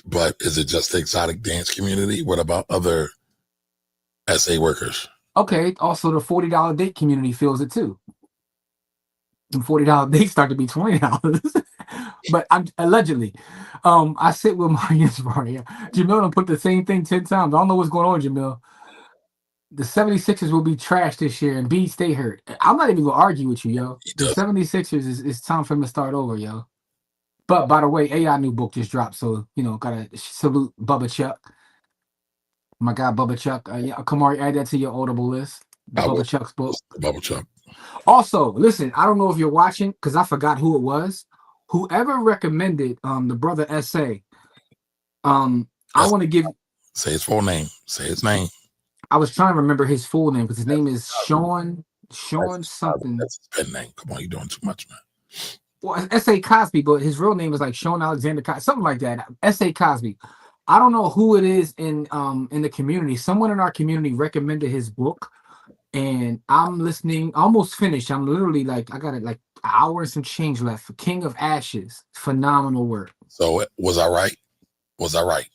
But is it just the exotic dance community? What about other SA workers? Okay, also the $40 date community feels it too. And $40 dates start to be $20. But I'm allegedly, I sit with my Mario. Jamil done put the same thing 10 times. I don't know what's going on, Jamil. The 76ers will be trashed this year and B stay hurt. I'm not even gonna argue with you, yo. The 76ers is time for them to start over, yo. But by the way, AI new book just dropped, so gotta salute Bubba Chuck. My guy Bubba Chuck. Kamari, add that to your Audible list. Bubba Chuck's book. Bubba Chuck. Also, listen, I don't know if you're watching because I forgot who it was. Whoever recommended the brother SA. I want to give. Say his full name. Say his name. I was trying to remember his full name because his name is Sean something. That's his pen name. Come on, you're doing too much, man. Well, S.A. Cosby, but his real name is like Sean Alexander Cosby, something like that. S.A. Cosby. I don't know who it is in the community. Someone in our community recommended his book, and I'm listening. Almost finished. I'm literally like, I got it like an hour and some change left. For King of Ashes, phenomenal work. So was I right? Was I right?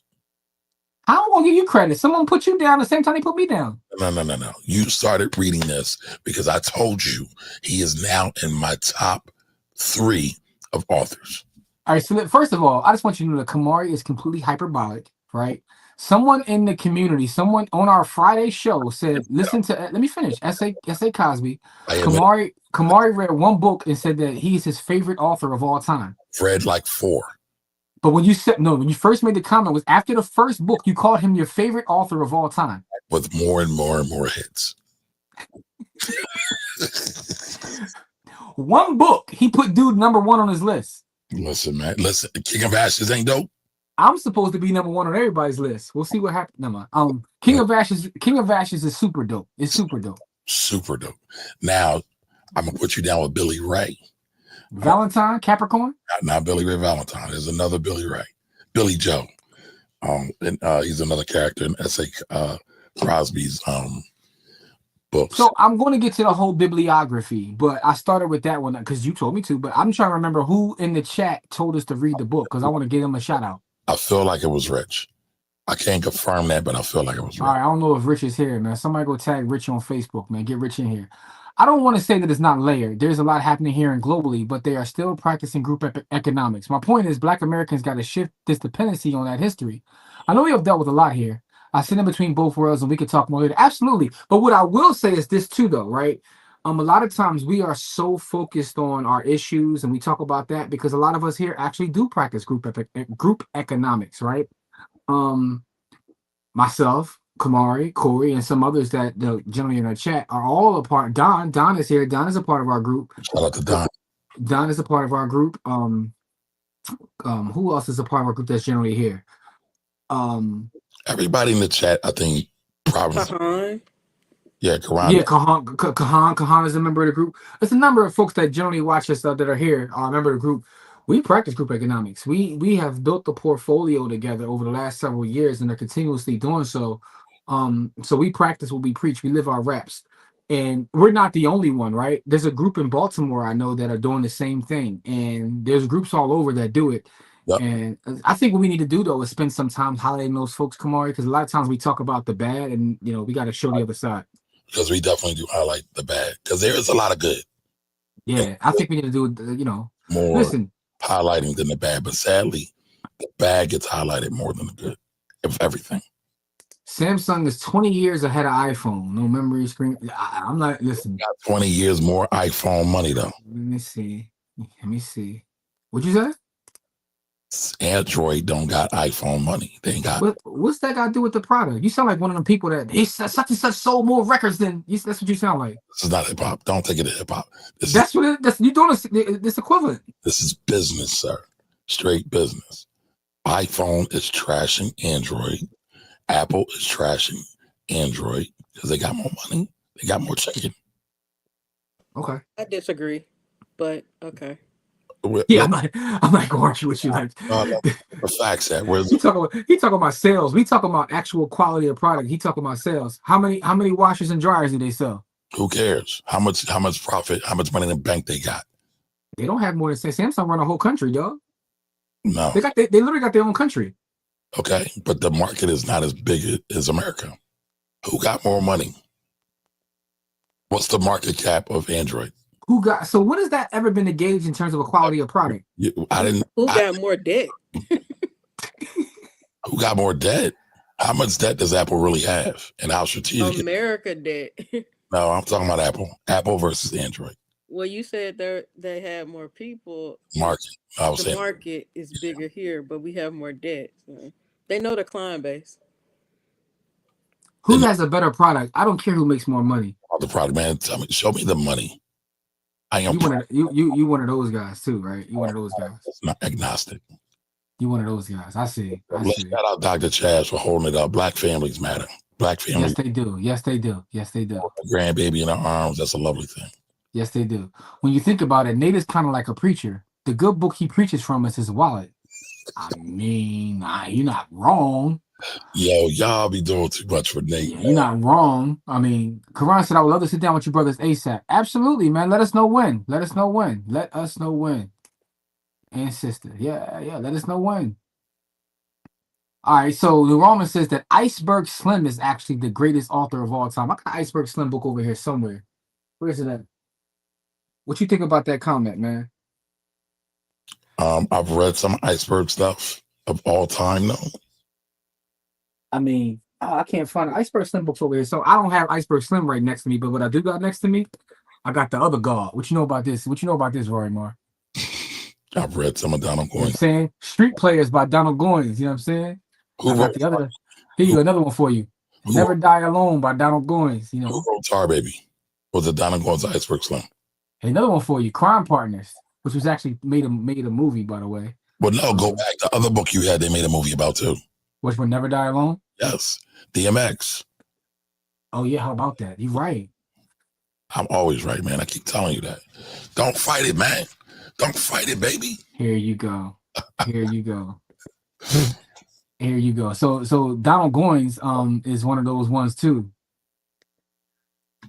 I'm gonna give you credit. Someone put you down the same time they put me down. No. You started reading this because I told you he is now in my top 3 of authors. All right, so first of all, I just want you to know that Kamari is completely hyperbolic, right? Someone in the community, someone on our Friday show said, listen to, let me finish, S.A. Cosby. Kamari read one book and said that he's his favorite author of all time. Read like 4. But when you first made the comment, was after the first book, you called him your favorite author of all time. With more and more and more hits. One book, he put dude number 1 on his list. Listen, man. Listen, King of Ashes ain't dope. I'm supposed to be number 1 on everybody's list. We'll see what happens. No, King of Ashes is super dope. It's super dope. Super dope. Now, I'm gonna put you down with Billy Ray. Valentine, Capricorn? Not Billy Ray Valentine. There's another Billy Ray. Billy Joe. And he's another character in S.A. Crosby's books. So I'm going to get to the whole bibliography, but I started with that one because you told me to, but I'm trying to remember who in the chat told us to read the book because I want to give him a shout out. I feel like it was Rich. I can't confirm that, but I feel like it was Rich. All right, I don't know if Rich is here, man. Somebody go tag Rich on Facebook, man. Get Rich in here. I don't want to say that it's not layered. There's a lot happening here and globally, but they are still practicing group economics. My point is Black Americans got to shift this dependency on that history. I know we have dealt with a lot here. I sit in between both worlds and we could talk more later. Absolutely. But what I will say is this too, though, right? A lot of times we are so focused on our issues and we talk about that because a lot of us here actually do practice group economics, right? Myself, Kamari, Corey, and some others that the gentlemen in our chat are all a part. Don is here. Don is a part of our group. Shout out to Don. Don is a part of our group. Who else is a part of our group that's generally here? Everybody in the chat, I think, probably. Kahan. Yeah, Kahan. Yeah, Kahan is a member of the group. There's a number of folks that generally watch us that are here, are a member of the group. We practice group economics. We have built the portfolio together over the last several years and are continuously doing so. So we practice what we preach. We live our reps. And we're not the only one, right? There's a group in Baltimore I know that are doing the same thing. And there's groups all over that do it. Yep. And I think what we need to do though is spend some time highlighting those folks, Kamari, because a lot of times we talk about the bad, and we got to show the other side. Because we definitely do highlight the bad. Because there is a lot of good. Yeah, I think we need to do more listen, highlighting than the bad. But sadly, the bad gets highlighted more than the good of everything. Samsung is 20 years ahead of iPhone. No memory screen. I'm not listen. Got 20 years more iPhone money though. Let me see. What'd you say? Android don't got iPhone money. They ain't got. What's that got to do with the product? You sound like one of them people that such and such sold more records than you. That's what you sound like. This is not hip hop. Don't take it to hip hop. You doing this equivalent. This is business, sir. Straight business. iPhone is trashing Android. Apple is trashing Android because they got more money. They got more chicken. Okay. I disagree, but okay. Yeah, I'm not going to argue with you. Like the facts that he talking about sales. We talking about actual quality of product. He talking about sales. How many washers and dryers do they sell? Who cares? How much profit? How much money in the bank they got? They don't have more than Samsung run a whole country, dog. No, they literally got their own country. Okay, but the market is not as big as America. Who got more money? What's the market cap of Android? So what has that ever been a gauge in terms of a quality of product? Who got more debt? Who got more debt? How much debt does Apple really have? And how strategic? America debt. No, I'm talking about Apple. Apple versus Android. Well, you said they have more people. Market. The market is bigger here, but we have more debt. So they know the client base. Who has a better product? I don't care who makes more money. The product, man. Show me the money. I am. You one of those guys too, right? You one of those guys. It's not agnostic. You one of those guys. I see. Shout out Dr. Chaz for holding it up. Black families matter. Black families. Yes, they do. Grandbaby in our arms. That's a lovely thing. Yes, they do. When you think about it, Nate is kind of like a preacher. The good book he preaches from is his wallet. I mean, you're not wrong. Yo, y'all be doing too much for Nate. You're not wrong. I mean, Karan said, I would love to sit down with you brothers ASAP. Absolutely, man. Let us know when. And sister. Yeah. Let us know when. All right. So the Roman says that Iceberg Slim is actually the greatest author of all time. I got an Iceberg Slim book over here somewhere. Where is it at? What you think about that comment, man? I've read some Iceberg stuff of all time, though. I mean, I can't find an Iceberg Slim books over here. So I don't have Iceberg Slim right next to me, but what I do got next to me, I got the other God. What you know about this? Rory Moore? I've read some of Donald Goines. You know what I'm saying? Street Players by Donald Goines. You know what I'm saying? Who wrote the other? Here you go, another one for you. Never Die Alone by Donald Goines. You know. Who wrote Tar Baby? Was it Donald Goines or Iceberg Slim? Another one for you, Crime Partners, which was actually made a movie, by the way. Well, no, go back. The other book you had, they made a movie about too. Which one, Never Die Alone? Yes. DMX. Oh, yeah, how about that? You're right. I'm always right, man. I keep telling you that. Don't fight it, man. Don't fight it, baby. Here you go. So Donald Goines is one of those ones too.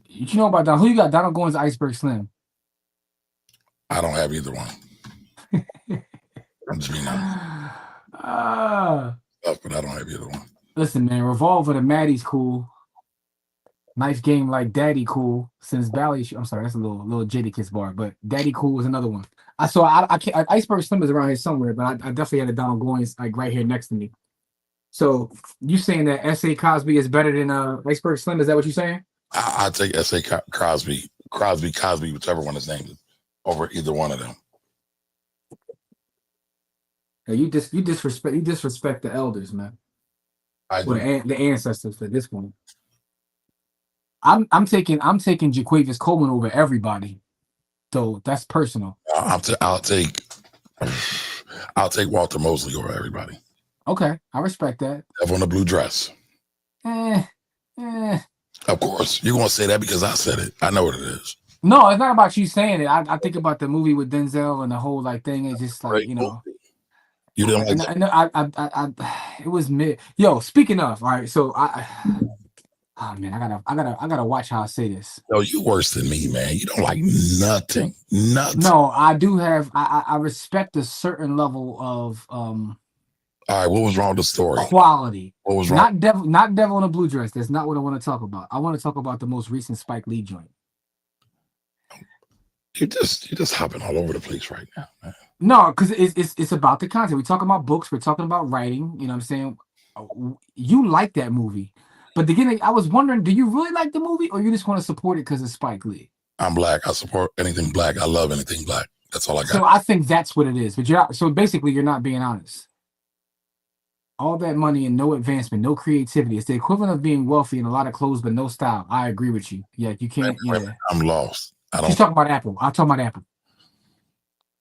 You know about Donald? Who you got? Donald Goines, Iceberg Slim? I don't have either one. I'm just being honest. But I don't have either one. Listen, man, Revolver to Maddie's cool. Nice game like Daddy Cool. Since Bally, I'm sorry, that's a little Jadakiss bar, but Daddy Cool is another one. I can't. Iceberg Slim is around here somewhere, but I definitely had a Donald Goines like right here next to me. So you saying that S.A. Cosby is better than Iceberg Slim? Is that what you're saying? I take S.A. Cosby, whichever one his name is, over either one of them. Now you disrespect the elders, man. The ancestors for this one. I'm taking Jaquavius Coleman over everybody, though. That's personal. I'll take Walter Mosley over everybody. Okay, I respect that. Devil in a blue dress. Of course, you're gonna say that because I said it. I know what it is. No, it's not about you saying it. I think about the movie with Denzel and the whole thing. It's just like, you know. You didn't like it was mid. Yo, speaking of, all right, so Oh man, I gotta watch how I say this. Yo, you worse than me, man. You don't like nothing. Nothing. No, I do have. I respect a certain level of All right, what was wrong with the story? quality. What was wrong? Not devil in a blue dress. That's not what I want to talk about. I want to talk about the most recent Spike Lee joint. You're just hopping all over the place right now, man. No, because it's about the content. We're talking about books. We're talking about writing. You know what I'm saying? You like that movie, but again, I was wondering, do you really like the movie, or you just want to support it because it's Spike Lee? I'm black. I support anything black. I love anything black. That's all I got. So I think that's what it is. But so basically, you're not being honest. All that money and no advancement, no creativity. It's the equivalent of being wealthy and a lot of clothes but no style. I agree with you. Yeah, you can't. Yeah, I'm lost. She's talking about Apple. I'm talking about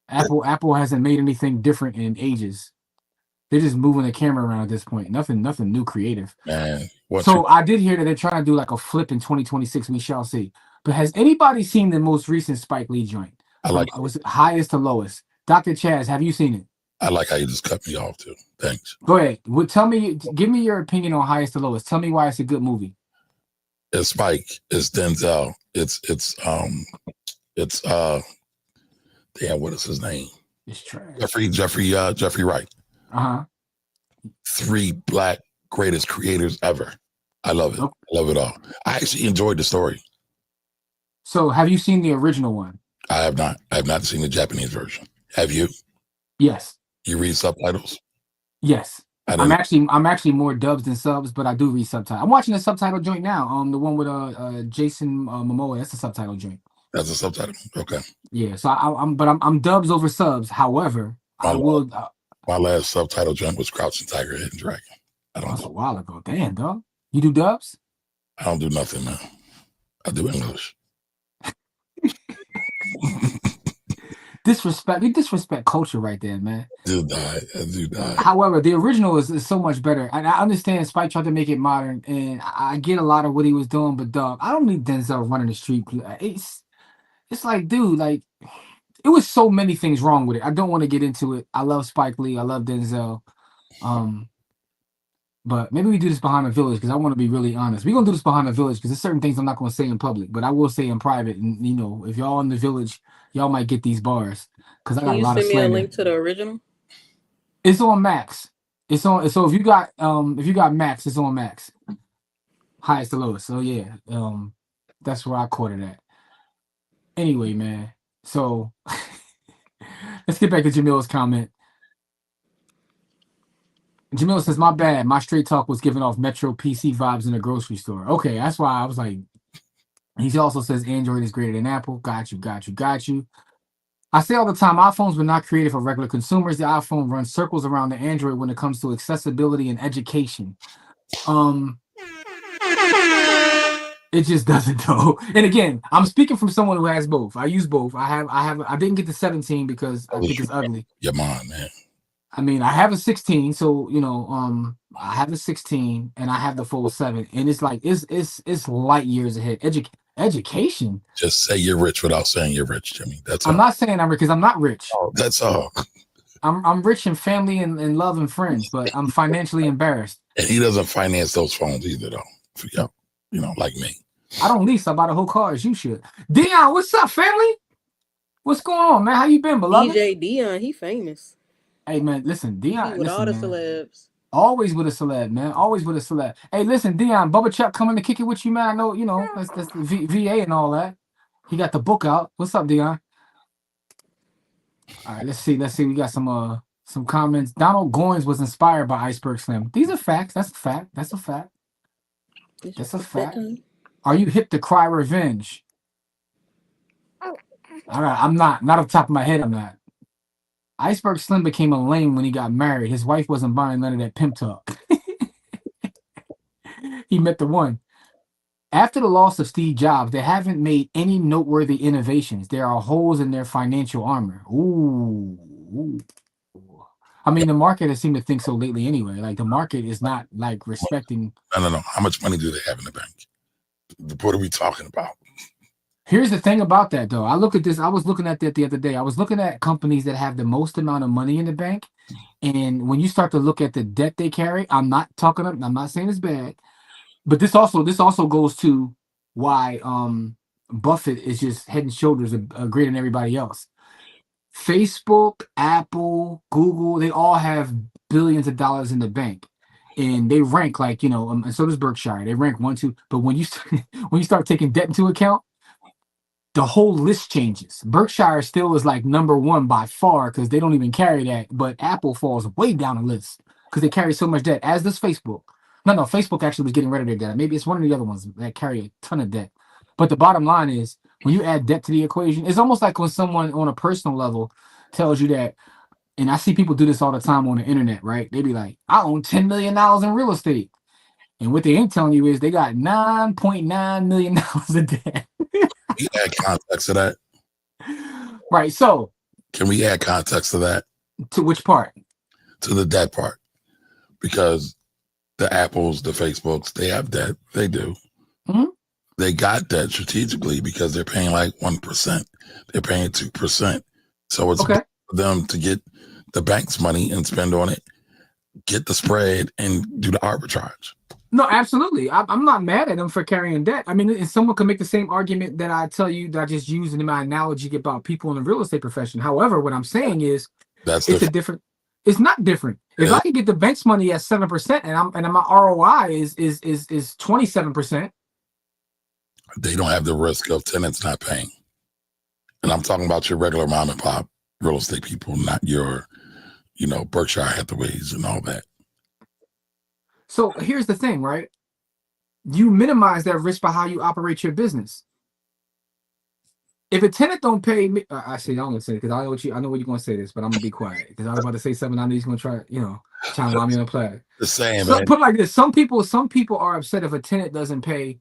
Apple. Apple hasn't made anything different in ages. They're just moving the camera around at this point. Nothing new creative. Man, so I did hear that they're trying to do like a flip in 2026. We shall see. But has anybody seen the most recent Spike Lee joint? I like was it highest to lowest? Dr. Chaz, have you seen it? I like how you just cut me off too. Thanks. Go ahead. Tell me, give me your opinion on highest to lowest. Tell me why it's a good movie. It's Spike. It's Denzel. It's damn, what is his name? It's trash. Jeffrey Wright. Uh-huh. 3 black greatest creators ever. I love it. Okay. I love it all. I actually enjoyed the story. So have you seen the original one? I have not. I have not seen the Japanese version. Have you? Yes. You read subtitles? Yes. I'm actually more dubs than subs, but I do read subtitles. I'm watching the subtitle joint now. The one with Jason Momoa. That's the subtitle joint. That's a subtitle. Okay. Yeah. So I'm dubs over subs. However, my last subtitle joint was Crouching Tiger, Hidden Dragon. That's a while ago. Damn, dog. You do dubs? I don't do nothing, man. I do English. You disrespect culture right there, man. I do die. However, the original is so much better. And I understand Spike tried to make it modern, and I get a lot of what he was doing, but dog, I don't need Denzel running the street. It's like, dude, like, it was so many things wrong with it. I don't want to get into it. I love Spike Lee. I love Denzel. But maybe we do this behind the village because I want to be really honest. We're going to do this behind the village because there's certain things I'm not going to say in public, but I will say in private. And, you know, if y'all in the village, y'all might get these bars because I got a lot of slander. Can you send me a link to the original? It's on Max. It's on. So if you got Max, it's on Max. Highest to lowest. So yeah, that's where I caught it at. Anyway, man. So let's get back to Jamil's comment. Jamil says, my bad. My straight talk was giving off Metro PC vibes in a grocery store. Okay, that's why I was like, he also says Android is greater than Apple. Got you. I say all the time, iPhones were not created for regular consumers. The iPhone runs circles around the Android when it comes to accessibility and education. It just doesn't though. And again, I'm speaking from someone who has both. I use both. I didn't get the 17 because I think it's ugly. Your mom, man. I mean, I have a 16, so you know, I have a 16 and I have the full 7, and it's like it's light years ahead. Education. Just say you're rich without saying you're rich, Jimmy. That's I'm not saying I'm rich because I'm not rich. Oh, that's all. I'm rich in family and love and friends, but I'm financially embarrassed. And he doesn't finance those phones either, though. You know, like me. I don't lease. I buy the whole car as you should. Dion, what's up, family? What's going on, man? How you been, beloved? DJ Dion, he famous. Hey man, listen, Dion. With all the celebs. Always with a celeb, man. Always with a celeb. Hey, listen, Dion, Bubba Chuck coming to kick it with you, man. I know, you know, that's the VA and all that. He got the book out. What's up, Dion? All right, let's see. We got some comments. Donald Goines was inspired by Iceberg Slim. These are facts. That's a fact. Are you hip to cry revenge? All right, I'm not off the top of my head. I'm not. Iceberg Slim became a lame when he got married. His wife wasn't buying none of that pimp talk. He met the one. After the loss of Steve Jobs, they haven't made any noteworthy innovations. There are holes in their financial armor. Ooh. I mean, the market has seemed to think so lately anyway. Like, the market is not, like, respecting... No. How much money do they have in the bank? What are we talking about? Here's the thing about that, though. I look at this. I was looking at that the other day. I was looking at companies that have the most amount of money in the bank. And when you start to look at the debt they carry, I'm not saying it's bad, But this also goes to why Buffett is just head and shoulders greater than everybody else. Facebook, Apple, Google, they all have billions of dollars in the bank. And they rank like, and so does Berkshire. They rank 1, 2. But when you when you start taking debt into account, the whole list changes. Berkshire still is like number one by far because they don't even carry that. But Apple falls way down the list because they carry so much debt, as does Facebook. No, Facebook actually was getting rid of their debt. Maybe it's one of the other ones that carry a ton of debt. But the bottom line is, when you add debt to the equation, it's almost like when someone on a personal level tells you that, and I see people do this all the time on the internet, right? They be like, I own $10 million in real estate. And what they ain't telling you is they got $9.9 million of debt. We add context to that. Right. So can we add context to that? To which part? To the debt part. Because the Apples, the Facebooks, they have debt. They do. Mm-hmm. They got debt strategically because they're paying like 1%. They're paying 2%. So it's okay for them to get the bank's money and spend on it, get the spread, and do the arbitrage. No, absolutely. I'm not mad at them for carrying debt. I mean, someone could make the same argument that I tell you that I just used in my analogy about people in the real estate profession. However, what I'm saying is it's different. It's not different. If I can get the bank's money at 7% and my ROI is 27%. They don't have the risk of tenants not paying. And I'm talking about your regular mom and pop real estate people, not your, Berkshire Hathaways and all that. So here's the thing, right? You minimize that risk by how you operate your business. If a tenant don't pay me, I don't gonna say it because I know what you're gonna say this, but I'm gonna be quiet because I was about to say something. I know he's gonna try to line me on the play. The same. So, put it like this: some people are upset if a tenant doesn't pay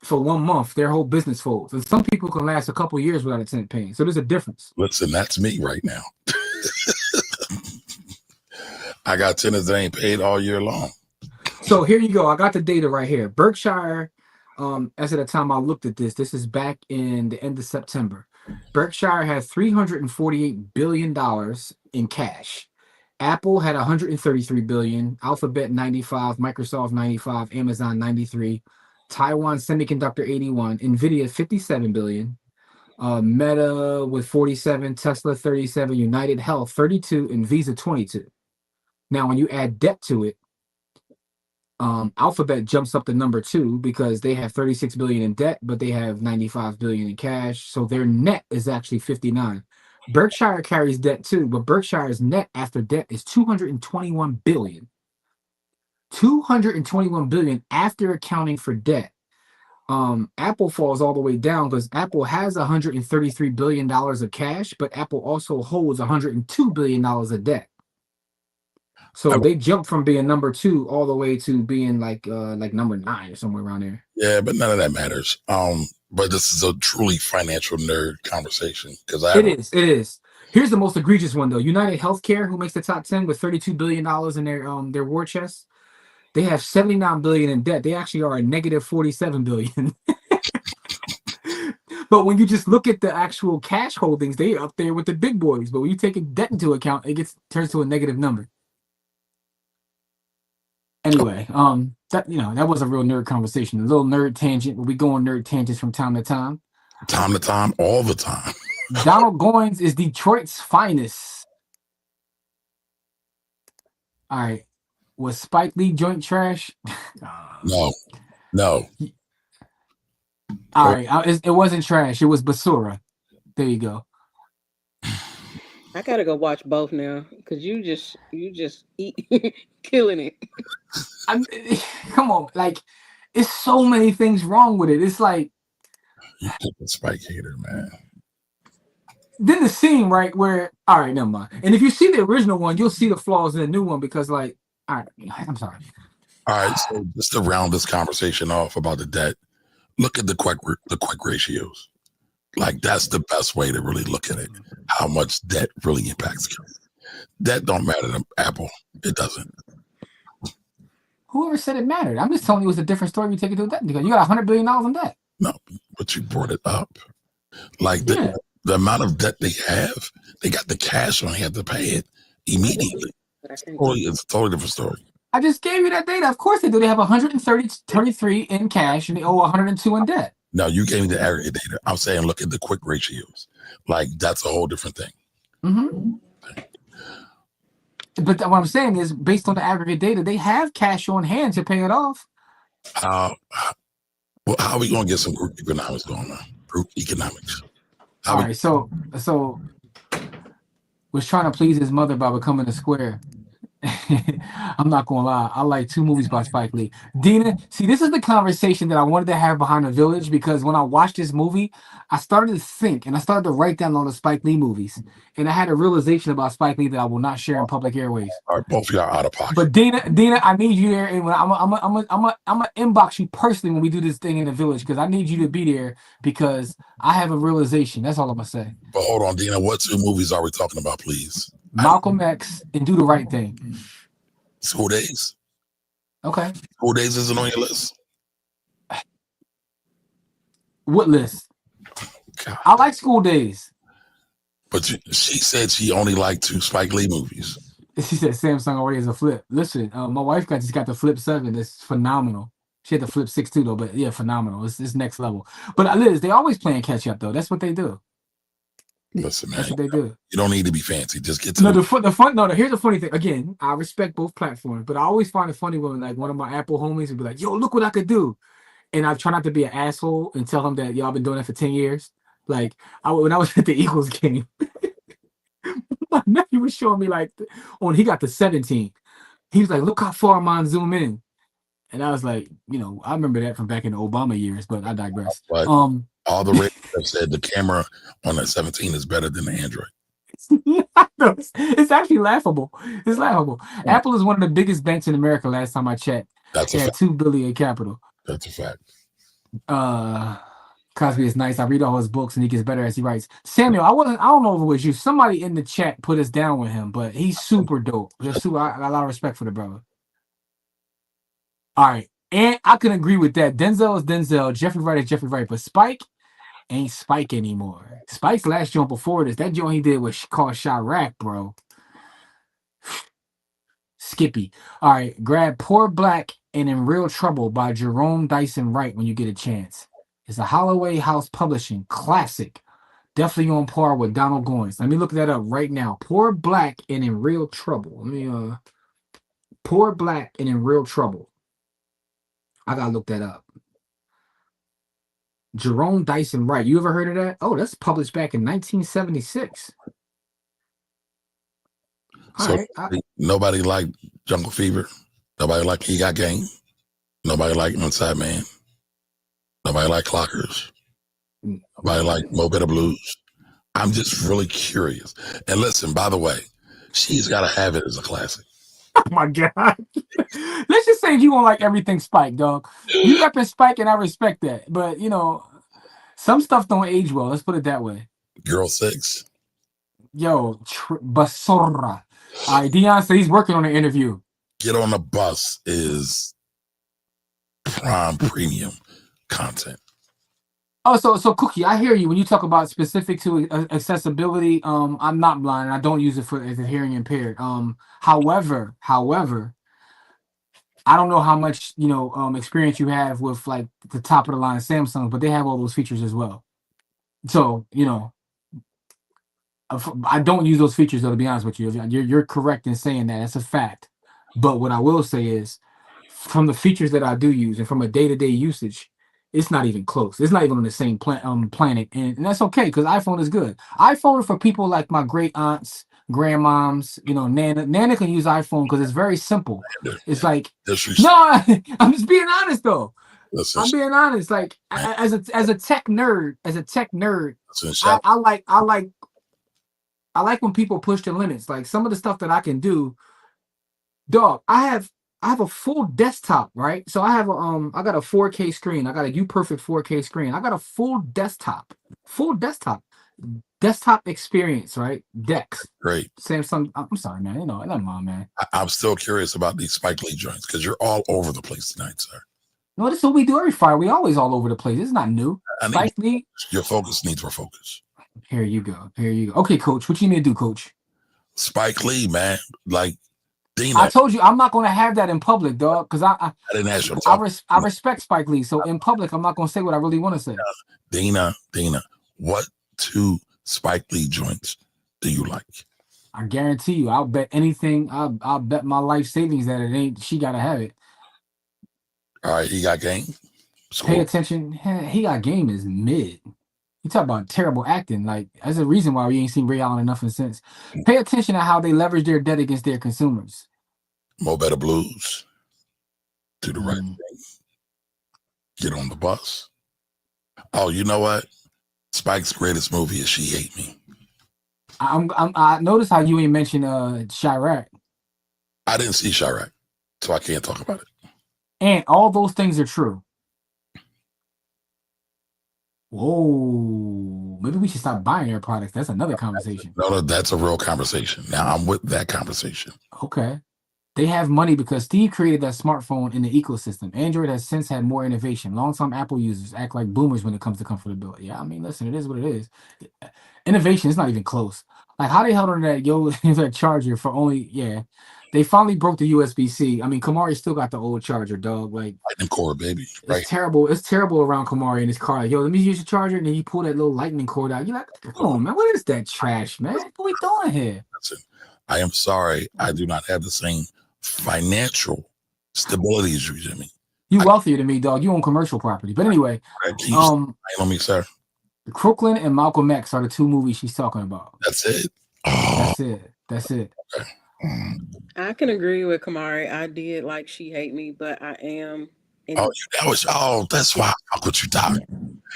for 1 month, their whole business folds, and some people can last a couple of years without a tenant paying. So there's a difference. Listen, that's me right now. I got tenants that ain't paid all year long. So here you go. I got the data right here. Berkshire, as of the time I looked at this is back in the end of September. Berkshire had $348 billion in cash. Apple had $133 billion, Alphabet 95, Microsoft 95, Amazon 93, Taiwan Semiconductor 81, Nvidia 57 billion, Meta with 47, Tesla 37, United Health 32, and Visa 22. Now, when you add debt to it, Alphabet jumps up to number 2 because they have 36 billion in debt, but they have 95 billion in cash. So their net is actually 59. Berkshire carries debt too, but Berkshire's net after debt is 221 billion. 221 billion after accounting for debt. Apple falls all the way down because Apple has $133 billion of cash, but Apple also holds $102 billion of debt. So they jumped from being number 2 all the way to being like number 9 or somewhere around there. Yeah, but none of that matters. But this is a truly financial nerd conversation because it is. Here's the most egregious one though. United Healthcare, who makes the top 10 with $32 billion in their war chest, they have $79 billion in debt. They actually are a negative $47 billion. But when you just look at the actual cash holdings, they up there with the big boys. But when you take debt into account, it turns to a negative number. Anyway, that was a real nerd conversation, a little nerd tangent, but we go on nerd tangents from time to time. Time to time, all the time. Donald Goines is Detroit's finest. All right. Was Spike Lee joint trash? No. All right. It wasn't trash. It was basura. There you go. I gotta go watch both now because you just eat killing it. Come on, like it's so many things wrong with it. It's like you pick a Spike hater, man. Then the scene right where all right, never mind. And if you see the original one, you'll see the flaws in the new one because all right, I'm sorry. All right, so just to round this conversation off about the debt, look at the quick ratios. Like that's the best way to really look at it. How much debt really impacts you. Debt don't matter to Apple. It doesn't. Whoever said it mattered? I'm just telling you it was a different story. You take it to debt because you got $100 billion in debt. No, but you brought it up. Like the amount of debt they got the cash on hand to pay it immediately. It's a totally different story. I just gave you that data. Of course they do. They have 133 in cash and they owe 102 in debt. No, you gave me the aggregate data. I'm saying look at the quick ratios. Like that's a whole different thing. Mm-hmm. But what I'm saying is, based on the aggregate data, they have cash on hand to pay it off. Well, how are we going to get some group economics going on? Group economics. All right, so was trying to please his mother by becoming a square. I'm not gonna lie, I like 2 movies by Spike Lee. Dina, see, this is the conversation that I wanted to have behind the village, because when I watched this movie, I started to think and I started to write down all the Spike Lee movies, and I had a realization about Spike Lee that I will not share in public airways. All right, both of y'all out of pocket. But Dina, I need you there, and I'm gonna inbox you personally when we do this thing in the village, because I need you to be there, because I have a realization. That's all I'm gonna say. But hold on, Dina, what 2 movies are we talking about, please? Malcolm X and Do the Right Thing. School Days. Okay. School Days isn't on your list. What list? God. I like School Days. But she said she only liked 2 Spike Lee movies. She said Samsung already has a flip. Listen, my wife just got the flip 7. It's phenomenal. She had the flip 6 too, though. But yeah, phenomenal. It's next level. But Liz, they always playing catch up though. That's what they do. Listen, man. That's what they do. You don't need to be fancy. Just get to No, here's the funny thing. Again, I respect both platforms, but I always find it funny when like one of my Apple homies would be like, "Yo, look what I could do," and I try not to be an asshole and tell him that y'all been doing that for 10 years. Like when I was at the Eagles game, my nephew was showing me like he got the 17. He was like, "Look how far I'm on zoom in," and I was like, I remember that from back in the Obama years, but I digress. But all the ratings have said the camera on that 17 is better than the Android. It's actually laughable. It's laughable. Yeah. Apple is one of the biggest banks in America. Last time I checked, that's a fact. $2 billion capital. That's a fact. Cosby is nice. I read all his books, and he gets better as he writes. Samuel, I don't know if it was you. Somebody in the chat put us down with him, but he's super dope. I got a lot of respect for the brother. All right, and I can agree with that. Denzel is Denzel. Jeffrey Wright is Jeffrey Wright, but Spike ain't Spike anymore. Spike's last joint before this, that joint he did was called Chirac, bro. Skippy. All right, grab Poor Black and In Real Trouble by Jerome Dyson Wright when you get a chance. It's a Holloway House Publishing classic. Definitely on par with Donald Goines. Let me look that up right now. Poor Black and In Real Trouble. Let me Poor Black and In Real Trouble. I gotta look that up. Jerome Dyson Wright. You ever heard of that? Oh, that's published back in 1976. So nobody liked Jungle Fever. Nobody liked He Got Game. Nobody liked Inside Man. Nobody liked Clockers. Nobody liked Mo Better Blues. I'm just really curious. And listen, by the way, She's Gotta Have It as a classic. Oh my God. Let's just say you won't like everything Spike, dog. You got the Spike and I respect that. But, some stuff don't age well. Let's put it that way. Girl 6. Yo, Basura. All right, Dion said he's working on an interview. Get on the Bus is prime premium content. Oh, so Cookie, I hear you when you talk about specific to accessibility. I'm not blind and I don't use it as a hearing impaired. However, I don't know how much experience you have with like the top of the line Samsungs, but they have all those features as well. So I don't use those features though. To be honest with you, you're correct in saying that. That's a fact. But what I will say is, from the features that I do use and from a day-to-day usage, it's not even close. It's not even on the same planet, and that's okay because iPhone is good. iPhone is for people like my great aunts, grandmoms, Nana. Nana can use iPhone because it's very simple. It's like no, I'm just being honest though. I'm being honest. Like as a tech nerd, I like when people push the limits. Like some of the stuff that I can do, dog. I have a full desktop, right? So I have I got a 4K screen. I got a UPerfect 4K screen. I got a full desktop experience, right? Dex. Great. Samsung. I'm sorry, man. Never mind, man. I'm still curious about these Spike Lee joints because you're all over the place tonight, sir. No, this is what we do every Friday. We always all over the place. It's not new. Spike Lee. Your focus needs more focus. Here you go. Okay, Coach. What you need me to do, Coach? Spike Lee, man. Like, Dina, I told you I'm not gonna have that in public, dog, because I didn't ask you to talk. I respect Spike Lee. So in public, I'm not gonna say what I really want to say. Dina, what two Spike Lee joints do you like? I guarantee you, I'll bet anything. I'll bet my life savings that it ain't. She gotta have it. All right, he got game. Pay Score. attention. He got game is mid. You talk about terrible acting. Like that's a reason why we ain't seen Ray Allen enough in since. Pay attention to how they leverage their debt against their consumers. Mo Better Blues. Do the right Mm. thing. Get on the bus. Oh, you know what? Spike's greatest movie is She Hate Me. I notice how you ain't mentioned Chirac. I didn't see Chirac, so I can't talk about it. And all those things are true. Whoa, maybe we should stop buying their products. That's another conversation. No, that's a real conversation. Now I'm with that conversation. Okay. They have money because Steve created that smartphone in the ecosystem. Android has since had more innovation. Long-time Apple users act like boomers when it comes to comfortability. Yeah, I mean, listen, it is what it is. Innovation is not even close. Like how they held on to that charger for only, yeah. They finally broke the USB-C. I mean, Kamari still got the old charger, dog. Like Lightning cord, baby. Right. it's terrible. It's terrible around Kamari in his car. Like, yo, let me use your charger, and then you pull that little lightning cord out. You're like, come on, man. What is that trash, man? What we doing here? Listen, I am sorry. I do not have the same financial stability as you, Jimmy. You wealthier than me, dog. You own commercial property. But anyway, Keep on me, sir. Crooklyn and Malcolm X are the two movies she's talking about. That's it. That's it. Okay. I can agree with Kamari. I did like She Hate Me, but I am. That's why I fuck with you, Doc.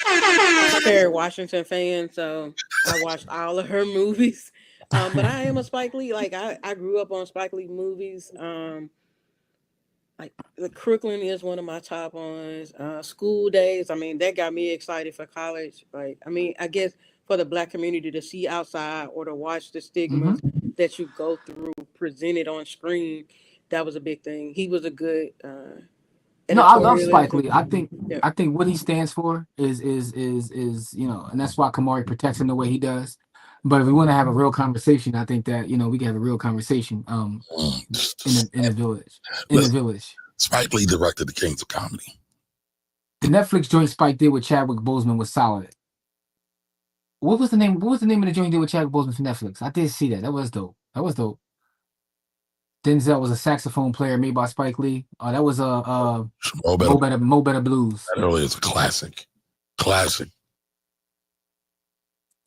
I'm a Kerry Washington fan, so I watched all of her movies. But I am a Spike Lee. Like I grew up on Spike Lee movies. Like the Crooklyn is one of my top ones. School Days. I mean, that got me excited for college. Like, I mean, I guess for the Black community to see outside or to watch the stigmas that you go through presented on screen, that was a big thing. He was a good. No, I love Spike Lee. I think what he stands for is and that's why Kamari protects him the way he does. But if we want to have a real conversation, I think that we can have a real conversation in the village. The village. Spike Lee directed The Kings of Comedy. The Netflix joint Spike did with Chadwick Boseman was solid. What was the name? What was the name of the joint he did with Chadwick Boseman for Netflix? I did see that. That was dope. Denzel was a saxophone player made by Spike Lee. That was a Mo Better Blues. That really is a classic.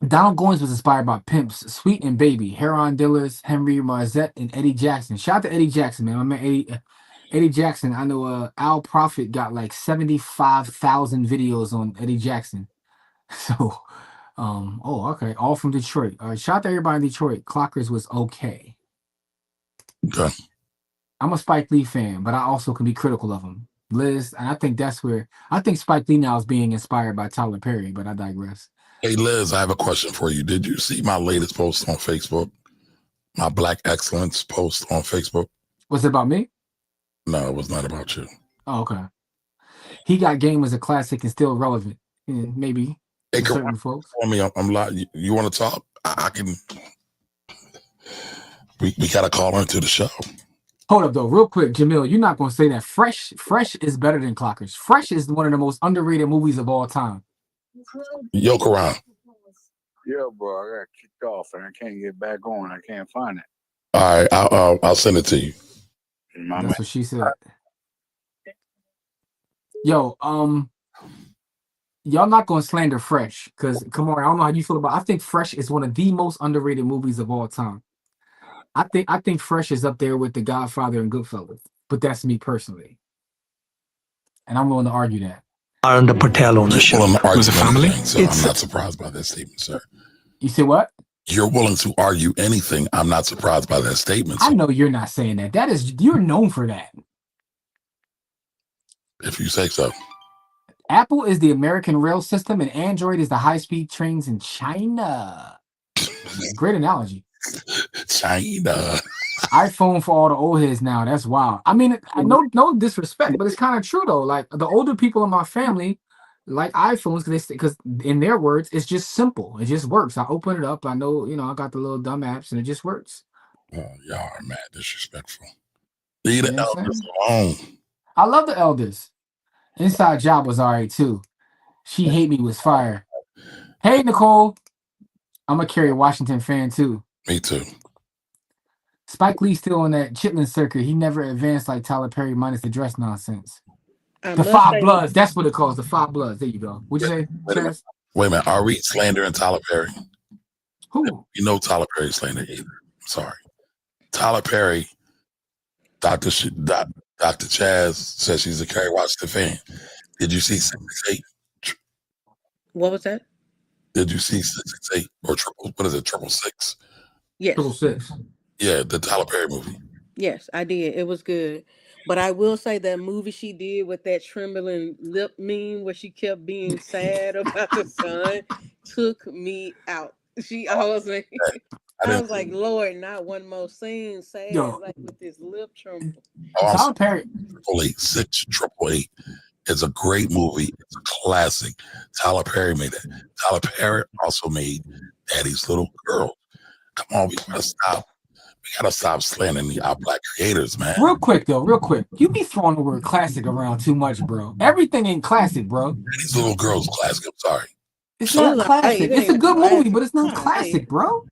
Donald Goines was inspired by Pimps, Sweet and Baby, Heron Dillers, Henry Marzette, and Eddie Jackson. Shout out to Eddie Jackson, man. My man Eddie Jackson. I know Al Prophet got like 75,000 videos on Eddie Jackson. So, okay. All from Detroit. All right, shout out to everybody in Detroit. Clockers was okay. Okay. I'm a Spike Lee fan, but I also can be critical of him. Liz, and I think that's where I think Spike Lee now is being inspired by Tyler Perry, but I digress. Hey Liz, I have a question for you. Did you see my latest post on Facebook? My Black Excellence post on Facebook? Was it about me? No, it was not about you. Oh, okay. He Got Game was a classic and still relevant. Maybe hey, certain folks. For me, I'm live. You want to talk? I can. We gotta call her into the show. Hold up though, real quick, Jamil. You're not gonna say that Fresh is better than Clockers. Fresh is one of the most underrated movies of all time. Yo, Karan. Yeah, bro, I got kicked off and I can't get back on. I can't find it. All right, I'll send it to you. That's what she said. Yo, y'all not gonna slander Fresh because come on, I don't know how you feel about. I think Fresh is one of the most underrated movies of all time. I think Fresh is up there with The Godfather and Goodfellas, but that's me personally, and I'm willing to argue that. Under Patel ownership. Was a family? So I'm not surprised by that statement, sir. You say what? You're willing to argue anything. I'm not surprised by that statement, sir. I know you're not saying that. You're known for that. If you say so. Apple is the American rail system, and Android is the high-speed trains in China. Great analogy. China. iPhone for all the old heads now. That's wild. I mean, no disrespect, but it's kind of true though. Like the older people in my family like iPhones because in their words, it's just simple. It just works. I open it up. I know, I got the little dumb apps and it just works. Oh, y'all are mad disrespectful. Leave You the know what I'm elders saying? alone. I love the elders. Inside Job was all right too. She Hate Me was fire. Hey Nicole, I'm a Kerry Washington fan too. Me too. Spike Lee still on that chitlin circuit. He never advanced like Tyler Perry minus the dress nonsense. I The must Five say, Bloods. That's what it calls. The Five Bloods. There you go. What'd you Wait, say, wait a minute. Chaz? Wait a minute. Are we slandering Tyler Perry? Who? You know Tyler Perry slander either. Sorry. Tyler Perry, Dr. Chaz says she's a Kerry Washington fan. Did you see 668? what was that? Did you see 668 or what is it, 666? Yes. 666. Yeah, the Tyler Perry movie. Yes, I did. It was good. But I will say that movie she did with that trembling lip meme where she kept being sad about the son took me out. I was like, I was like, Lord, not one more scene sad Yo, like with this lip tremble. Oh, Tyler Perry. 688 is a great movie. It's a classic. Tyler Perry made it. Tyler Perry also made Daddy's Little Girl. Come on, we gotta stop. We gotta stop slandering our black creators, man. Real quick though, real quick. You be throwing the word classic around too much, bro. Everything ain't classic, bro. Daddy's Little Girl's classic. I'm sorry. It's It was not like, hey, classic. it It's a ain't good movie, classic. but it's not Hey, classic, bro.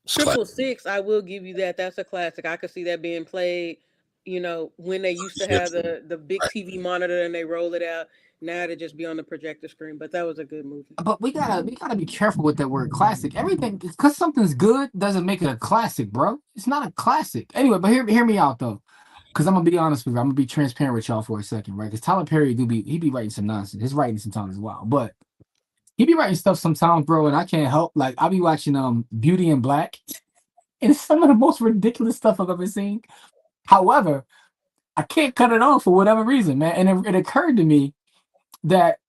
It's classic. 666, I will give you that. That's a classic. I could see that being played, when they used to have the big Right. TV monitor and they roll it out. Now to just be on the projector screen. But that was a good movie. But we gotta be careful with that word classic. Everything because something's good doesn't make it a classic, bro. It's not a classic. Anyway, but hear me out though. Because I'm gonna be honest with you. I'm gonna be transparent with y'all for a second, right? Because Tyler Perry he be writing some nonsense. His writing sometimes as well. But he be writing stuff sometimes, bro, and I can't help. Like I'll be watching Beauty and Black. And it's some of the most ridiculous stuff I've ever seen. However, I can't cut it off for whatever reason, man. And it occurred to me that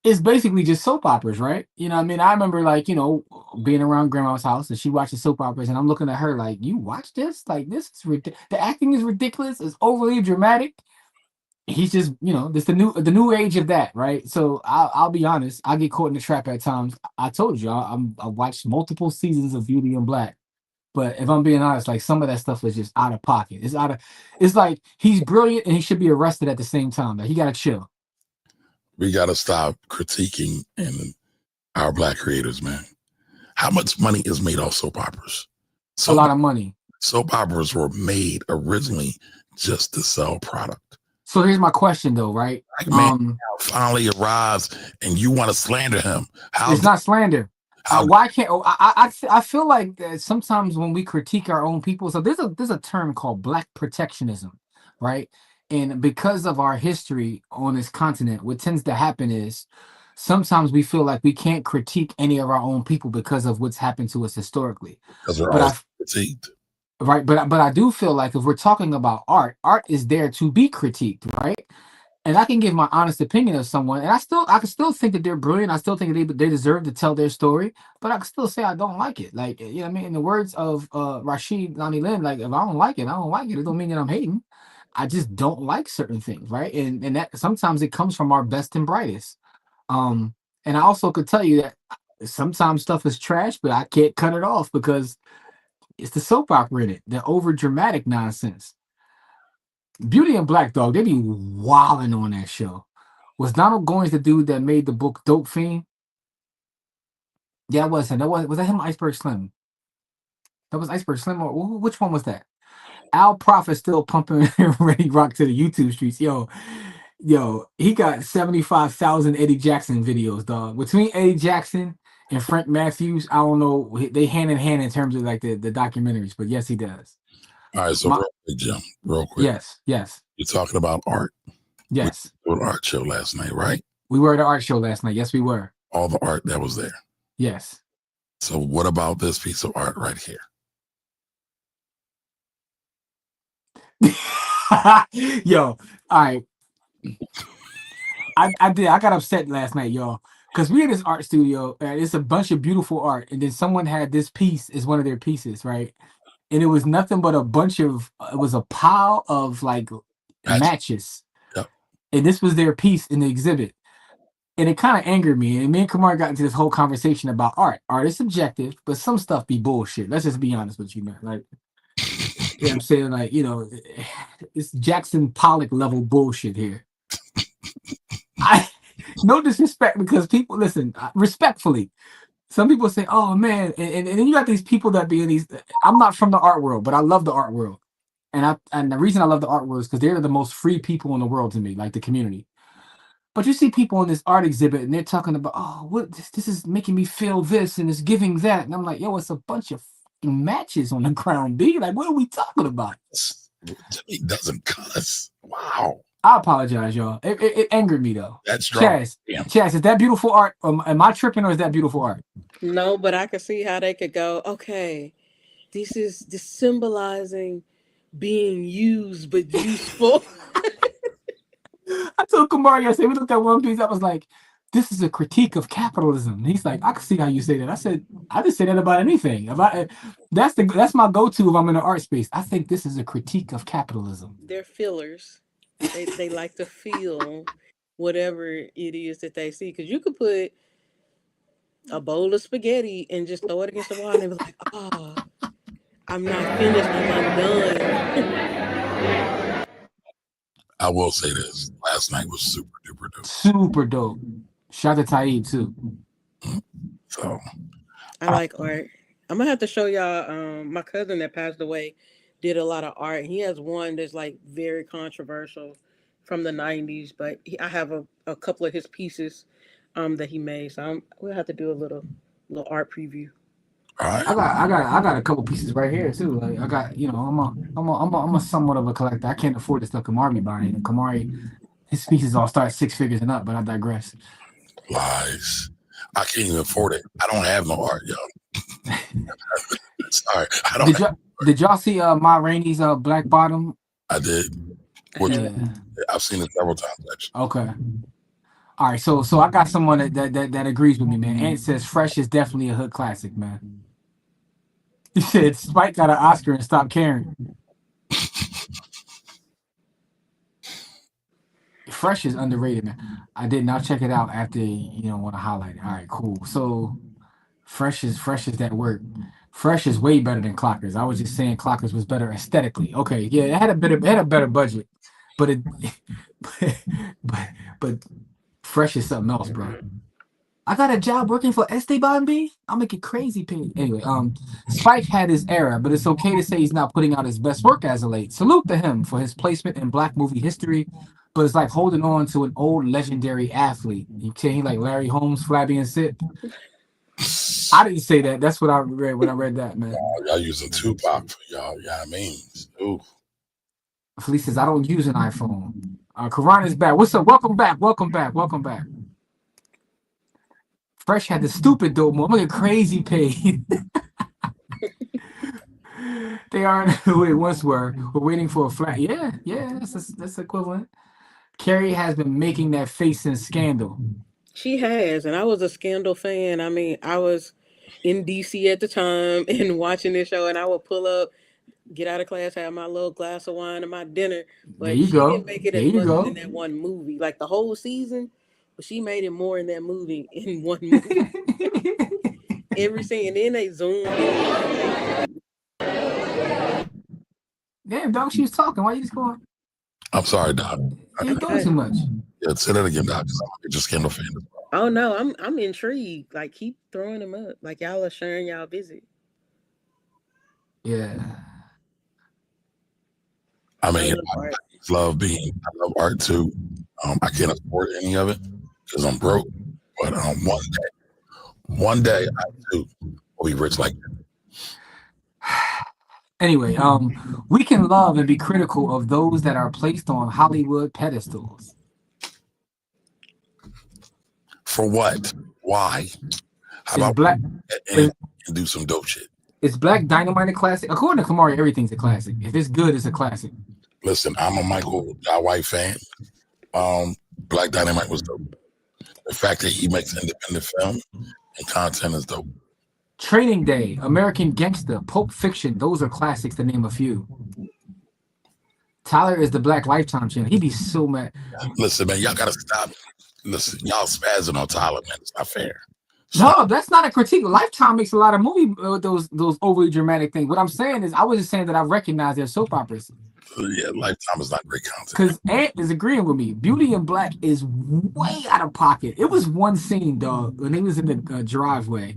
it's basically just soap operas, right? You know what I mean? I remember like, being around grandma's house and she watches soap operas and I'm looking at her like, you watch this? Like this is the acting is ridiculous, it's overly dramatic. He's just, this the new age of that, right? So I'll be honest, I get caught in the trap at times. I told you, I watched multiple seasons of Beauty and Black. But if I'm being honest, like some of that stuff is just out of pocket. It's like he's brilliant and he should be arrested at the same time. Like he gotta chill. We gotta stop critiquing our black creators, man. How much money is made off soap operas? A lot of money. Soap operas were made originally just to sell product. So here's my question though, right? Black man finally arrives and you want to slander him. It's not slander. Why can't I feel like that sometimes when we critique our own people, so there's a term called black protectionism, right? And because of our history on this continent, what tends to happen is sometimes we feel like we can't critique any of our own people because of what's happened to us historically. Because we're all critiqued. Right, but I do feel like if we're talking about art is there to be critiqued, right? And I can give my honest opinion of someone, and I can still think that they're brilliant. I still think they deserve to tell their story, but I can still say I don't like it. Like what I mean, in the words of Rashid Lani Lynn, like if I don't like it, I don't like it. It don't mean that I'm hating. I just don't like certain things, right? And that sometimes it comes from our best and brightest. And I also could tell you that sometimes stuff is trash, but I can't cut it off because it's the soap opera in it, the over dramatic nonsense. Beauty and Black, dog, they be wilding on that show. Was Donald Goines the dude that made the book Dope Fiend? Yeah, it was him. Was that him? Iceberg Slim. That was Iceberg Slim, or which one was that? Al Prophet still pumping Ready Rock to the YouTube streets. Yo, he got 75,000 Eddie Jackson videos, dog. Between Eddie Jackson and Frank Matthews, I don't know, they hand in hand in terms of like the documentaries, but yes, he does. All right, so real quick, Jim, real quick. Yes. You're talking about art. Yes. We were at an art show last night, right? We were at an art show last night. Yes, we were. All the art that was there. Yes. So what about this piece of art right here? Yo, all right. I got upset last night, y'all, because we in this art studio and it's a bunch of beautiful art, and then someone had this piece as one of their pieces, right? And it was nothing but it was a pile of like matches. Yep. And this was their piece in the exhibit. And it kind of angered me. And me and Kamar got into this whole conversation about art. Art is subjective, but some stuff be bullshit. Let's just be honest with you, man. Like, Yeah, I'm saying like, it's Jackson Pollock level bullshit here. I no disrespect because people listen respectfully. Some people say, "Oh man," and then you got these people that be in these. I'm not from the art world, but I love the art world, and the reason I love the art world is because they're the most free people in the world to me, like the community. But you see people in this art exhibit, and they're talking about, "Oh, what this is making me feel this, and it's giving that," and I'm like, "Yo, it's a bunch of fucking matches on the ground, B. Like, what are we talking about?" He doesn't cuss. Wow. I apologize, y'all. It angered me though. That's strong. Chaz, is that beautiful art? Am I tripping or is that beautiful art? No, but I could see how they could go, okay, this symbolizing being used but useful. I told Kamari, I said, we looked at One Piece, I was like, this is a critique of capitalism. And he's like, I can see how you say that. I said, I didn't say that about anything. That's my go-to if I'm in the art space. I think this is a critique of capitalism. They're fillers. They like to feel whatever it is that they see. Because you could put a bowl of spaghetti and just throw it against the wall and be like, oh, I'm not finished. I'm undone. I will say this. Last night was super duper dope. Super dope. Shout out to Taib too. So I like art. I'm gonna have to show y'all. My cousin that passed away did a lot of art. He has one that's like very controversial from the '90s, but I have a couple of his pieces that he made. So we'll have to do a little art preview. all right. I got a couple pieces right here too. Like I got, I'm a somewhat of a collector. I can't afford the stuff Kamari be buying. And Kamari, his pieces all start 6 figures and up, but I digress. Lies. I can't even afford it. I don't have no art, yo. Sorry, I don't. Did y'all see Ma Rainey's Black Bottom? I did. I've seen it several times actually. Okay. All right, so I got someone that agrees with me, man. Ant says Fresh is definitely a hood classic, man. He said Spike got an Oscar and stopped caring. Fresh is underrated, man. I did not check it out after want to highlight it. All right, cool. So Fresh is that work. Fresh is way better than Clockers. I was just saying Clockers was better aesthetically. Okay, yeah, it had a better budget, but but Fresh is something else, bro. I got a job working for Esteban B. I'll make it crazy pay. Anyway, Spike had his era, but it's okay to say he's not putting out his best work as of late. Salute to him for his placement in Black movie history, but it's like holding on to an old legendary athlete. You saying he like Larry Holmes, flabby and sit? I didn't say that. That's what I read when I read that, man. Y'all using Tupac for y'all. Yeah, I mean, ooh. Felice says I don't use an iPhone. Karan is back. What's up? Welcome back. Fresh had the stupid dope move. I'm gonna get crazy paid. They aren't who they once were. We're waiting for a flat. Yeah, that's equivalent. Carrie has been making that face in Scandal. She has, and I was a Scandal fan. I mean, I was in DC at the time and watching this show, and I would pull up, get out of class, have my little glass of wine and my dinner. But there you she go. didn't make it as much in that one movie, like the whole season. But she made it more in that movie in one movie. Every scene, and then they zoomed in. Damn, dog, she was talking. Why you just going? I'm sorry, Doc. You're doing too much. Yeah, say that again, Doc. I'm just Scandal fan. Oh no, I'm intrigued. Like, keep throwing them up. Like, y'all are sharing y'all visit. Yeah. I mean, I love art too. I can't afford any of it because I'm broke. But one day I too will be rich like that. Anyway, we can love and be critical of those that are placed on Hollywood pedestals. For what? Why? How about Black and do some dope shit? Is Black Dynamite a classic? According to Kamari, everything's a classic. If it's good, it's a classic. Listen, I'm a Michael White fan. Black Dynamite was dope. The fact that he makes independent film and content is dope. Training Day, American Gangster, Pulp Fiction, those are classics to name a few. Tyler is the Black Lifetime channel. He'd be so mad. Listen, man, y'all gotta stop. Listen, y'all spazzing on Tyler, man. It's not fair. No, that's not a critique. Lifetime makes a lot of movie with those overly dramatic things. What I'm saying is, I was just saying that I recognize their soap operas. Yeah, Lifetime is not great content. Because Ant is agreeing with me. Beauty in Black is way out of pocket. It was one scene, dog, when he was in the driveway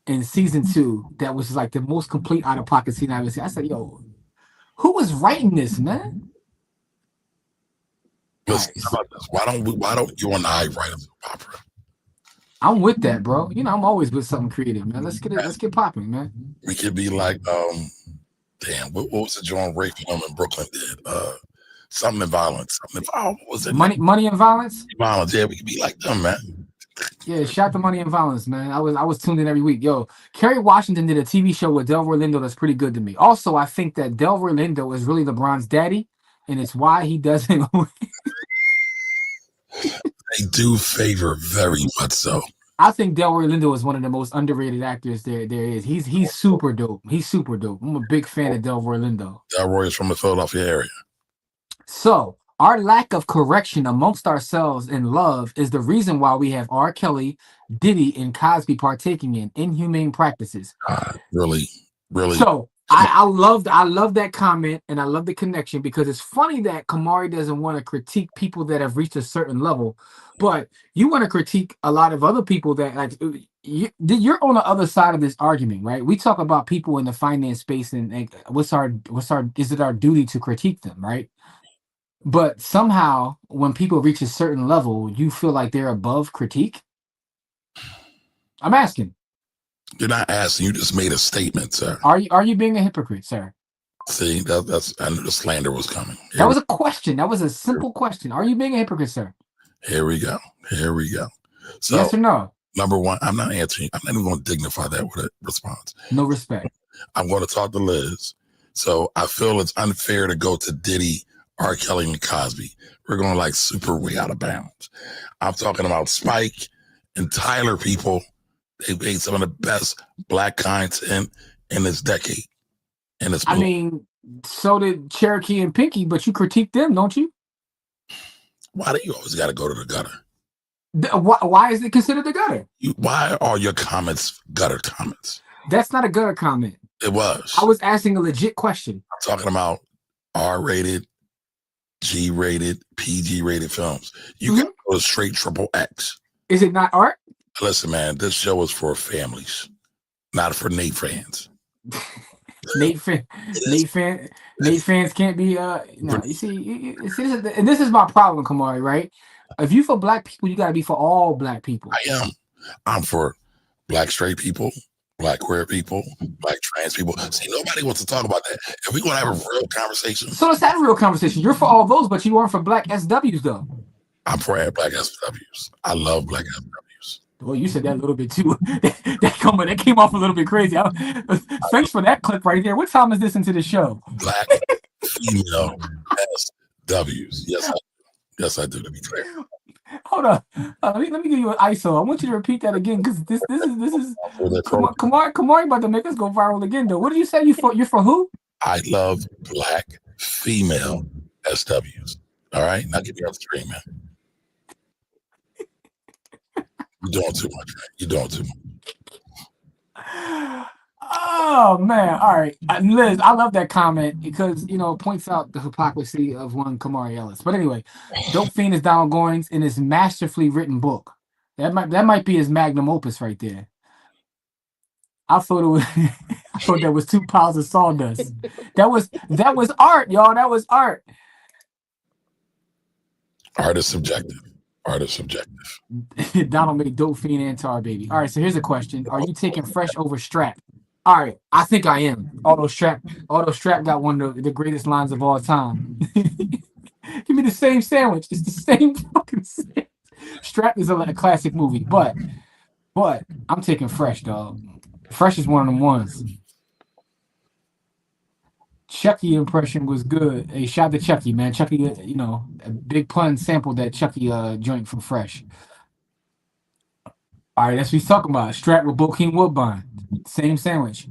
in season 2 that was like the most complete out of pocket scene I've ever seen. I said, yo, who was writing this, man? Listen, Nice. how about this? Why don't you and I write a soap opera? I'm with that, bro. You know, I'm always with something creative, man. Let's get popping, man. We could be like, damn, what was the joint Ray film in Brooklyn did? Something in violence. What was it? Money and Violence? Violence, yeah, we could be like them, man. Yeah, shout to Money and Violence, man. I was tuned in every week. Yo, Kerry Washington did a TV show with Delroy Lindo that's pretty good to me. Also, I think that Delroy Lindo is really LeBron's daddy, and it's why he doesn't. They do favor very much so. I think Delroy Lindo is one of the most underrated actors there is. He's super dope. He's super dope. I'm a big fan of Delroy Lindo. Delroy is from the Philadelphia area. So, our lack of correction amongst ourselves in love is the reason why we have R. Kelly, Diddy, and Cosby partaking in inhumane practices. Really. So, I love that comment, and I love the connection, because it's funny that Kamari doesn't want to critique people that have reached a certain level, but you want to critique a lot of other people that, like, you're on the other side of this argument, right? We talk about people in the finance space, and what's our is it our duty to critique them, right? But somehow, when people reach a certain level, you feel like they're above critique. I'm asking. You're not asking. You just made a statement, sir. Are you being a hypocrite, sir? See, that's I knew the slander was coming. That was a question. That was a simple question. Are you being a hypocrite, sir? Here we go. So, yes or no? Number one, I'm not answering. I'm not even going to dignify that with a response. No respect. I'm going to talk to Liz. So I feel it's unfair to go to Diddy, R. Kelly, and Cosby. We're going like super way out of bounds. I'm talking about Spike and Tyler people. They made some of the best black content in this decade. I mean, so did Cherokee and Pinky, but you critique them, don't you? Why do you always got to go to the gutter? Why is it considered the gutter? Why are your comments gutter comments? That's not a gutter comment. It was. I was asking a legit question. I'm talking about R-rated, G-rated, PG-rated films. You got to go straight triple X. Is it not art? Listen, man, this show is for families, not for Nate fans. Nate fans can't be no. You see, and this is my problem, Kamari. Right? If you for black people, you gotta be for all black people. I am. I'm for black straight people, black queer people, black trans people. See, nobody wants to talk about that. If we're gonna have a real conversation, so let's have a real conversation. You're for all those, but you aren't for black SWs, though. I'm for black SWs. I love black SWs. Well, you said that a little bit too. that came off a little bit crazy. Thanks for that clip right there. What time is this into the show? Black female SWs. Yes, I do. To be clear. Hold on. Let me give you an ISO. I want you to repeat that again, because this is Kamari about to make us go viral again, though. What did you say? You're for who? I love black female SWs. All right, now get me off the screen, man. You're doing too much, man. You're doing too much. Oh man! All right, Liz, I love that comment because it points out the hypocrisy of one Kamari Ellis. But anyway, Dope Fiend is Donald Goines in his masterfully written book. That might be his magnum opus right there. I thought that was 2 piles of sawdust. That was art, y'all. That was art. Art is subjective. Donald made Dope Fiend and Tar Baby. All right, so here's a question: are you taking Fresh over Strap? All right, I think I am. Although Strap got one of the greatest lines of all time. Give me the same sandwich. It's the same fucking sandwich. Strap is a classic movie, but I'm taking Fresh, dog. Fresh is one of them ones. Chucky impression was good. Hey, shout out to Chucky, man. Chucky, a big pun sampled that Chucky joint from Fresh. All right, that's what he's talking about. Strap with Bokeem Woodbine. Same sandwich.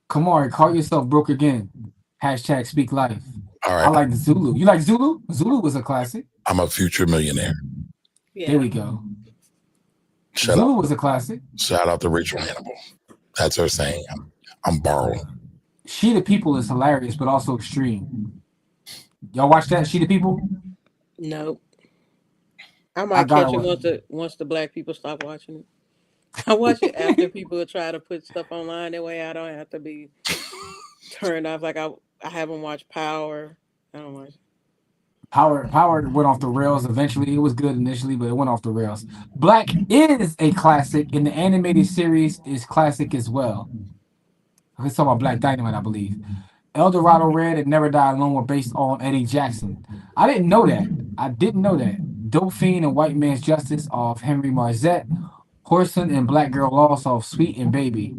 Kamari, call yourself broke again. # speak life. All right. I like Zulu. You like Zulu? Zulu was a classic. I'm a future millionaire. Yeah. There we go. Zulu was a classic. Shout out to Rachel Hannibal. That's her saying. I'm borrowing. She the People is hilarious, but also extreme. Y'all watch that? She the People? No, I I might catch it gotta. once the black people stop watching it. I watch it after people try to put stuff online. That way, I don't have to be turned off. Like I haven't watched Power. I don't watch. Power went off the rails eventually. It was good initially, but it went off the rails. Black is a classic, and the animated series is classic as well. Let's talk about Black Dynamite, I believe. El Dorado Red and Never Die Alone were based on Eddie Jackson. I didn't know that. I didn't know that. Dope Fiend and White Man's Justice off Henry Marzette. Horson and Black Girl Lost off Sweet and Baby.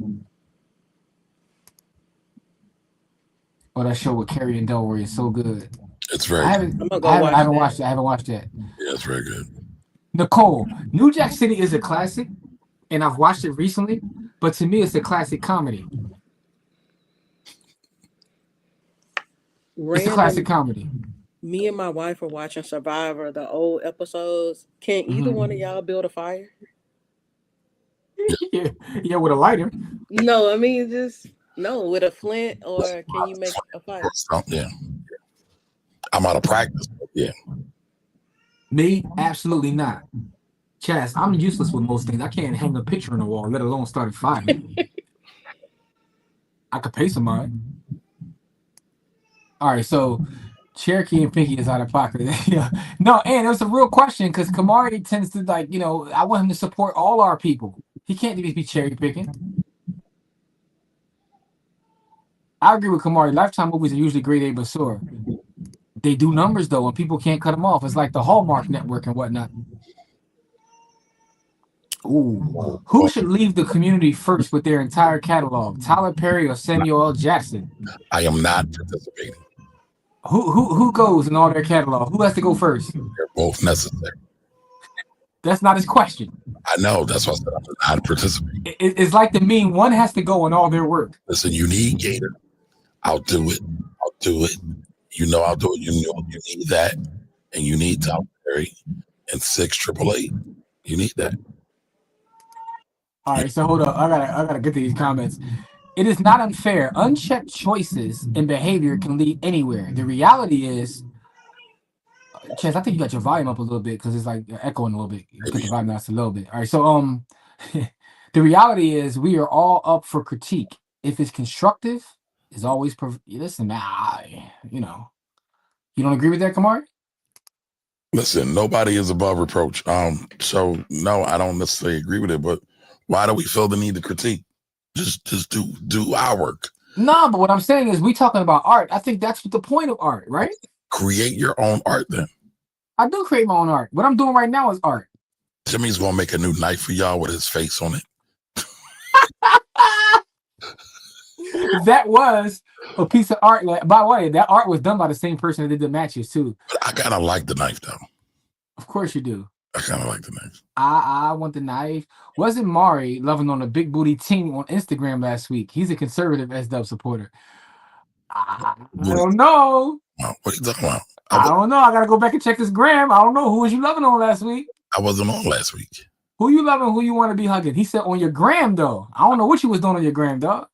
Oh, that show with Carrie and Delroy is so good. It's very I good. haven't watched it. I haven't watched that. Yeah, it's very good. Nicole, New Jack City is a classic, and I've watched it recently, but to me, it's a classic comedy. It's a classic comedy. Me and my wife are watching Survivor, the old episodes. Can either one of y'all build a fire? Yeah, with a lighter. No, I mean with a flint, or can you make a fire? Yeah. I'm out of practice. Yeah. Me, absolutely not. Chaz, I'm useless with most things. I can't hang a picture on the wall, let alone start a fire. I could pay somebody. All right, so Cherokee and Pinky is out of pocket. No, and it was a real question because Kamari tends to I want him to support all our people. He can't be cherry picking. I agree with Kamari. Lifetime movies are usually grade A but sore. They do numbers though, and people can't cut them off. It's like the Hallmark Network and whatnot. Ooh, who should leave the community first with their entire catalog? Tyler Perry or Samuel L. Jackson? I am not participating. Who goes in all their catalog? Who has to go first? They're both necessary. That's not his question. I know. That's why I said I'm not participating. It's like the meme. One has to go in all their work. Listen, you need Gator. I'll do it. I'll do it. You know I'll do it. You know you need that. And you need Tyler Perry and 688. You need that. All right, so hold up. I gotta get to these comments. It is not unfair. Unchecked choices and behavior can lead anywhere. The reality is, Chance, I think you got your volume up a little bit because it's like echoing a little bit. You put the volume down just a little bit. All right, so the reality is we are all up for critique. If it's constructive, it's always listen, man. You don't agree with that, Kamari? Listen, nobody is above reproach. So no, I don't necessarily agree with it, but why do we feel the need to critique? Just do our work. No, but what I'm saying is we talking about art. I think that's the point of art, right? Create your own art then. I do create my own art. What I'm doing right now is art. Jimmy's gonna make a new knife for y'all with his face on it. That was a piece of art. By the way, that art was done by the same person that did the matches too. But I kind of like the knife though. Of course you do. I kind of like the knife. I want the knife. Wasn't Mari loving on a big booty team on Instagram last week? He's a conservative S-Dub supporter. I don't know. What are you talking about? I don't know. I gotta go back and check this gram. I don't know. Who was you loving on last week? I wasn't on last week. Who you loving? Who you want to be hugging? He said on your gram though. I don't know what you was doing on your gram, dog.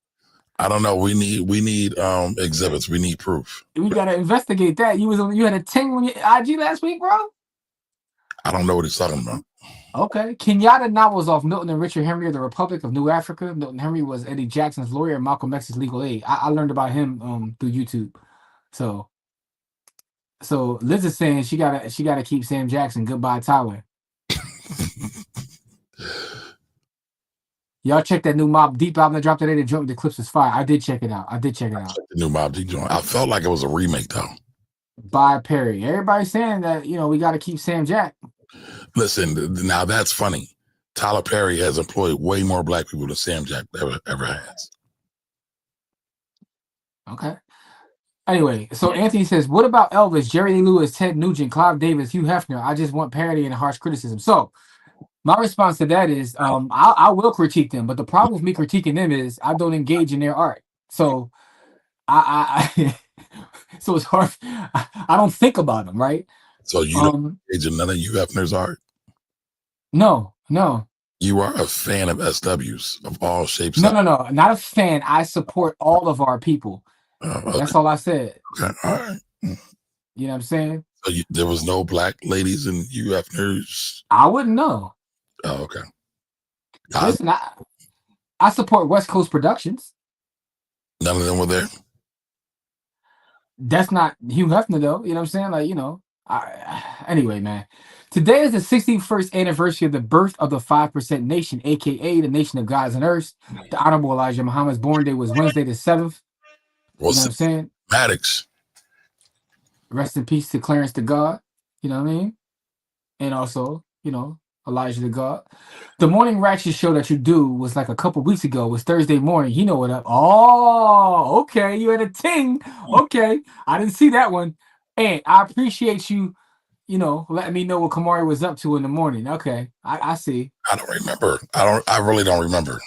I don't know. We need exhibits. We need proof. We gotta investigate that. You had a ting on your IG last week, bro? I don't know what he's talking about. Okay. Kenyatta novels off Milton and Richard Henry of the Republic of New Africa. Milton Henry was Eddie Jackson's lawyer and Malcolm X's legal aid. I learned about him through YouTube. So Liz is saying she gotta keep Sam Jackson. Goodbye, Tyler. Y'all check that new Mob Deep album that dropped today. The joint, the clips is fire. I did check it out. The new Mob Deep joint. I felt like it was a remake though. By Perry. Everybody's saying that we got to keep Sam Jack. Listen, now that's funny. Tyler Perry has employed way more black people than Sam Jack ever has. Okay. Anyway, so Anthony says, what about Elvis, Jerry Lee Lewis, Ted Nugent, Clive Davis, Hugh Hefner? I just want parody and harsh criticism. So my response to that is I will critique them, but the problem with me critiquing them is I don't engage in their art. So I so it's hard. I don't think about them, right? So you don't engage in none of Hugh Hefner's art? No. You are a fan of SWs of all shapes. No, not a fan. I support all of our people. Okay. That's all I said. Okay. All right. You know what I'm saying? So there was no black ladies in UF News? I wouldn't know. Oh, okay. Listen, I support West Coast Productions. None of them were there? That's not Hugh Hefner, though. You know what I'm saying? Like, anyway, man. Today is the 61st anniversary of the birth of the 5% Nation, a.k.a. the nation of gods and earths. The Honorable Elijah Muhammad's born day was Wednesday the 7th. You know what I'm saying? Maddox. Rest in peace to Clarence the God. You know what I mean? And also, Elijah the God. The morning ratchet show that you do was like a couple weeks ago. It was Thursday morning. You know what up? Oh, okay. You had a ting. Okay. I didn't see that one. And I appreciate you, letting me know what Kamari was up to in the morning. Okay. I see. I don't remember. I really don't remember.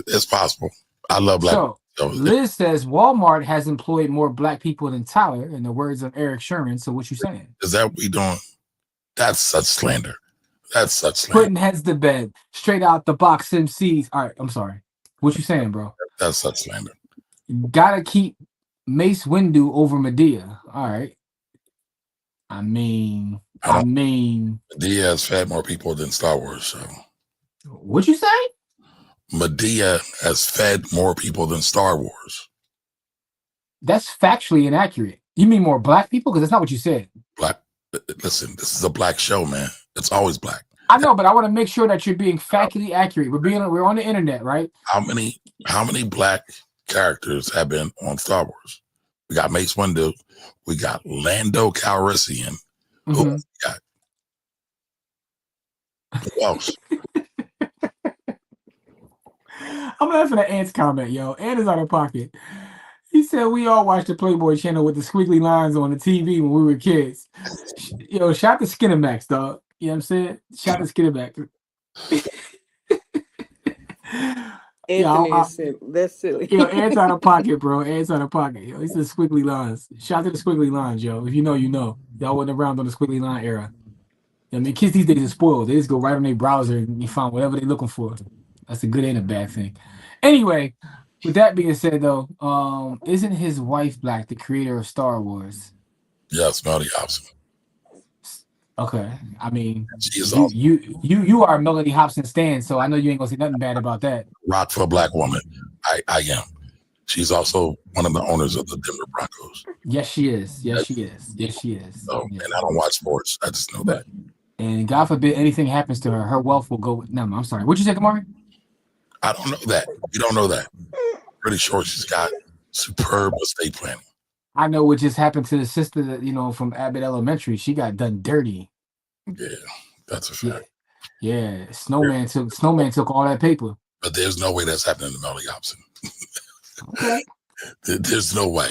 It's possible. I love black people. Liz says Walmart has employed more black people than Tyler, in the words of Eric Sherman. So what you saying? Is that what we doing? That's such slander. That's such slander. Putting heads to bed, straight out the box MCs. All right, I'm sorry. What you saying, bro? That's such slander. Gotta keep Mace Windu over Medea. All right. I mean, Medea has fed more people than Star Wars. So, what'd you say? Medea has fed more people than Star Wars. That's factually inaccurate. You mean more black people? Because that's not what you said. Black. Listen, this is a black show, man. It's always black. I know, but I want to make sure that you're being factually accurate. We're on the internet, right? How many black characters have been on Star Wars? We got Mace Windu. We got Lando Calrissian. Mm-hmm. Who else? I'm laughing at Ant's comment, yo. Ant is out of pocket. He said we all watched the Playboy channel with the squiggly lines on the TV when we were kids. Yo, shout to Skinamax, dog. You know what I'm saying? Shout to Skinamax. Anthony said that's silly. Yo, Ant's out of pocket, bro. Ant's out of pocket. Yo, he said squiggly lines. Shout to the squiggly lines, yo. If you know, you know. Y'all wasn't around on the squiggly line era. I mean, kids these days are spoiled. They just go right on their browser and you find whatever they're looking for. That's a good and a bad thing. Anyway, with that being said, though, isn't his wife black, the creator of Star Wars? Yes, Melody Hobson. Okay, I mean, awesome. you are a Melody Hobson stan, so I know you ain't gonna say nothing bad about that. Rock for a black woman. I am. She's also one of the owners of the Denver Broncos. Yes, she is. Yes, she is. Yes, she is. So, yes. And I don't watch sports. I just know that. And God forbid anything happens to her, her wealth will go. No, I'm sorry. What'd you say, Kamari? I don't know that. We don't know that. Pretty sure she's got superb estate planning. I know what just happened to the sister that, from Abbott Elementary. She got done dirty. Yeah, that's a fact. Yeah. Snowman took all that paper. But there's no way that's happening to Melody Hobson. Okay. There's no way.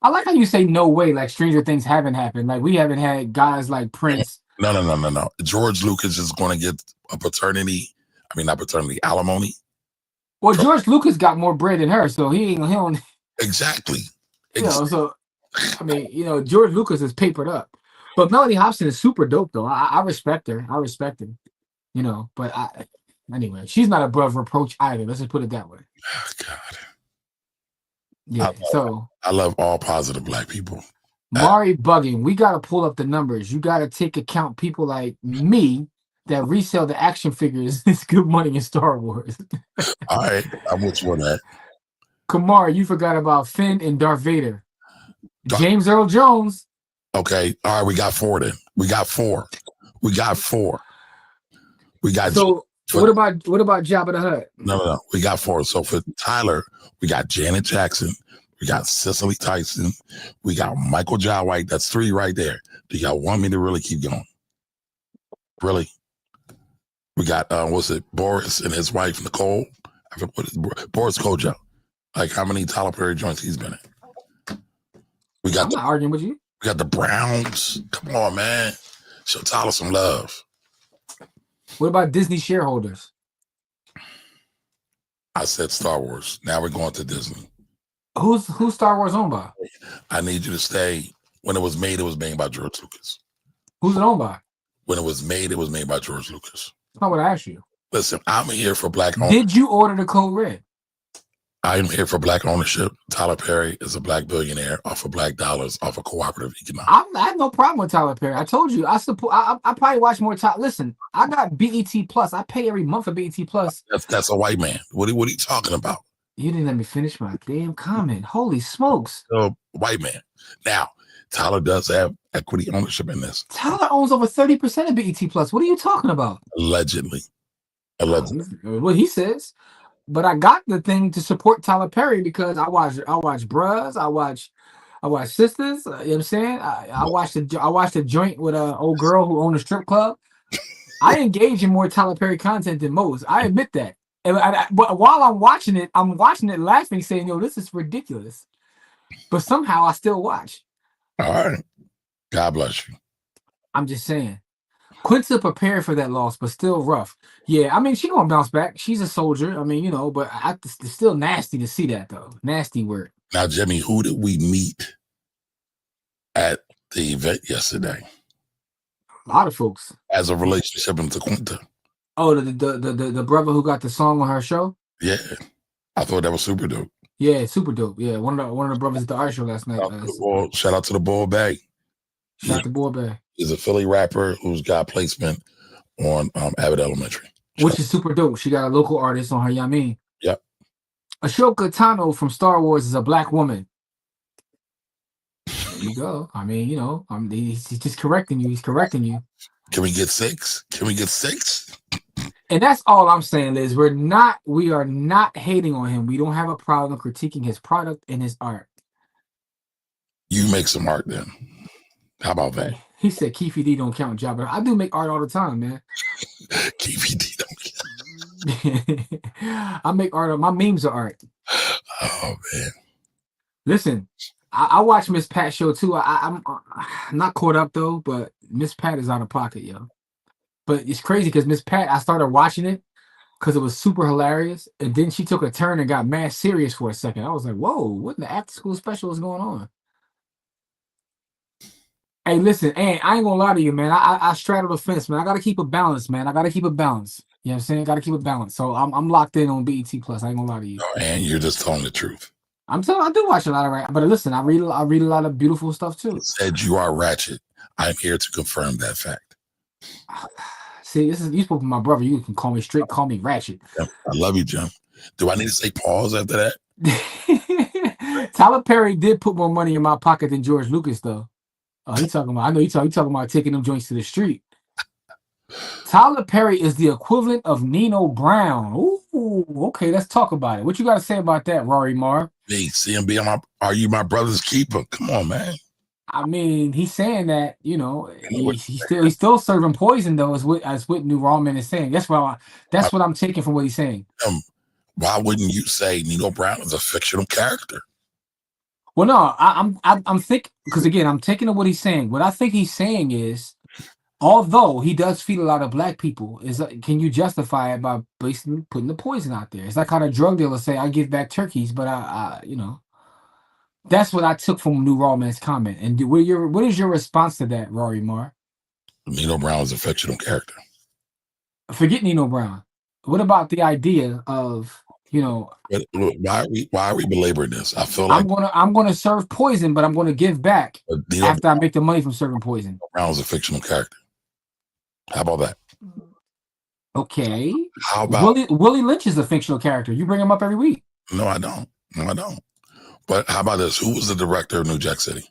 I like how you say no way, like stranger things haven't happened. Like we haven't had guys like Prince. No. George Lucas is going to get alimony. Well, George Lucas got more bread than her, so he don't. Exactly. So I mean, George Lucas is papered up, but Melody Hobson is super dope though. I respect her. But anyway, she's not above reproach either. Let's just put it that way. Oh, God. Yeah. I love all positive black people. Mari bugging. We got to pull up the numbers. You got to take account people like me that resell the action figures. It's good money in Star Wars. All right, I'm with you on that. Kamar, you forgot about Finn and Darth Vader. James Earl Jones. Okay, all right, we got four then. We got four. So what about Jabba the Hutt? No. We got four. So for Tyler, we got Janet Jackson. We got Cicely Tyson. We got Michael Jai White. That's three right there. Do y'all want me to really keep going? Really? We got Boris and his wife Nicole. Boris Kojo. Like how many Tyler Perry joints he's been in? I'm not arguing with you. We got the Browns. Come on, man. Show Tyler some love. What about Disney shareholders? I said Star Wars. Now we're going to Disney. Who's Star Wars owned by? I need you to stay. When it was made by George Lucas. Who's it owned by? When it was made by George Lucas. That's not what I asked you. Listen, I'm here for black ownership. Did you order the code red? I am here for black ownership. Tyler Perry is a black billionaire off of black dollars, off of cooperative economics. I have no problem with Tyler Perry. I told you I support. I probably watch more. Listen, I got BET Plus. I pay every month for BET Plus. That's a white man. What are you talking about? You didn't let me finish my damn comment. Holy smokes! A white man. Now, Tyler does have equity ownership in this. Tyler owns over 30% of BET Plus. What are you talking about? Allegedly. What he says. But I got the thing to support Tyler Perry because I watch Bruhs, I watch Sisters. You know what I'm saying? I watched the joint with an old girl who owned a strip club. I engage in more Tyler Perry content than most. I admit that. But while I'm watching it laughing, saying, "Yo, this is ridiculous." But somehow I still watch. All right. God bless you. I'm just saying. Quinta prepared for that loss, but still rough. Yeah, I mean, she's gonna bounce back. She's a soldier. I mean, but it's still nasty to see that, though. Nasty word. Now, Jimmy, who did we meet at the event yesterday? A lot of folks. As a relationship into Quinta. Oh, the brother who got the song on her show? Yeah. I thought that was super dope. Yeah, super dope. Yeah, one of the brothers at the art show last night. Shout out to the Bull Bag. Shout out to Bull Bag. He's a Philly rapper who's got placement on Abbott Elementary. Which is super dope. She got a local artist on her, you know what I mean? Yep. Ashoka Tano from Star Wars is a black woman. There you go. I mean, he's just correcting you. He's correcting you. Can we get 6? And that's all I'm saying, Liz. We are not hating on him. We don't have a problem critiquing his product and his art. You make some art then. How about that? He said Keefe D don't count job, but I do make art all the time, man. Keefe D don't count. I make art. My memes are art. Oh man. Listen, I watch Miss Pat show too. I'm not caught up though, but Miss Pat is out of pocket, yo. But it's crazy because Miss Pat, I started watching it because it was super hilarious, and then she took a turn and got mad serious for a second. I was like, whoa, what in the after school special is going on? Hey, listen, and I ain't gonna lie to you, man. I straddle the fence, man. I gotta keep a balance, man. You know what I'm saying? Gotta keep a balance. So I'm locked in on BET Plus. I ain't gonna lie to you. Oh, and you're just telling the truth. I do watch a lot of rap, but listen, I read a lot of beautiful stuff too. You said you are ratchet. I'm here to confirm that fact. See, you supposed to be my brother. You can call me straight, call me ratchet. I love you, Jim. Do I need to say pause after that? Tyler Perry did put more money in my pocket than George Lucas, though. I know you talking about taking them joints to the street. Tyler Perry is the equivalent of Nino Brown. Ooh, okay, let's talk about it. What you got to say about that, Rory Marr? Me, CMB, are you my brother's keeper? Come on, man. I mean, he's saying that, he's still serving poison though, as what New Rawman is saying. That's what I'm taking from what he's saying. Why wouldn't you say Nino Brown is a fictional character? Well, no, I'm thinking, because again, I'm taking what he's saying. What I think he's saying is, although he does feed a lot of black people, can you justify it by basically putting the poison out there? It's like how the drug dealers say, I give back turkeys, but that's what I took from New Rawman's comment. And what is your response to that, Rory Marr? Nino Brown is a fictional character. Forget Nino Brown. What about the idea of, why are we belaboring this? I feel like I'm gonna serve poison, but I'm gonna give back after I make the money from serving poison. Nino Brown is a fictional character. How about that? Okay. How about Willie Lynch is a fictional character? You bring him up every week. No, I don't. But how about this? Who was the director of New Jack City?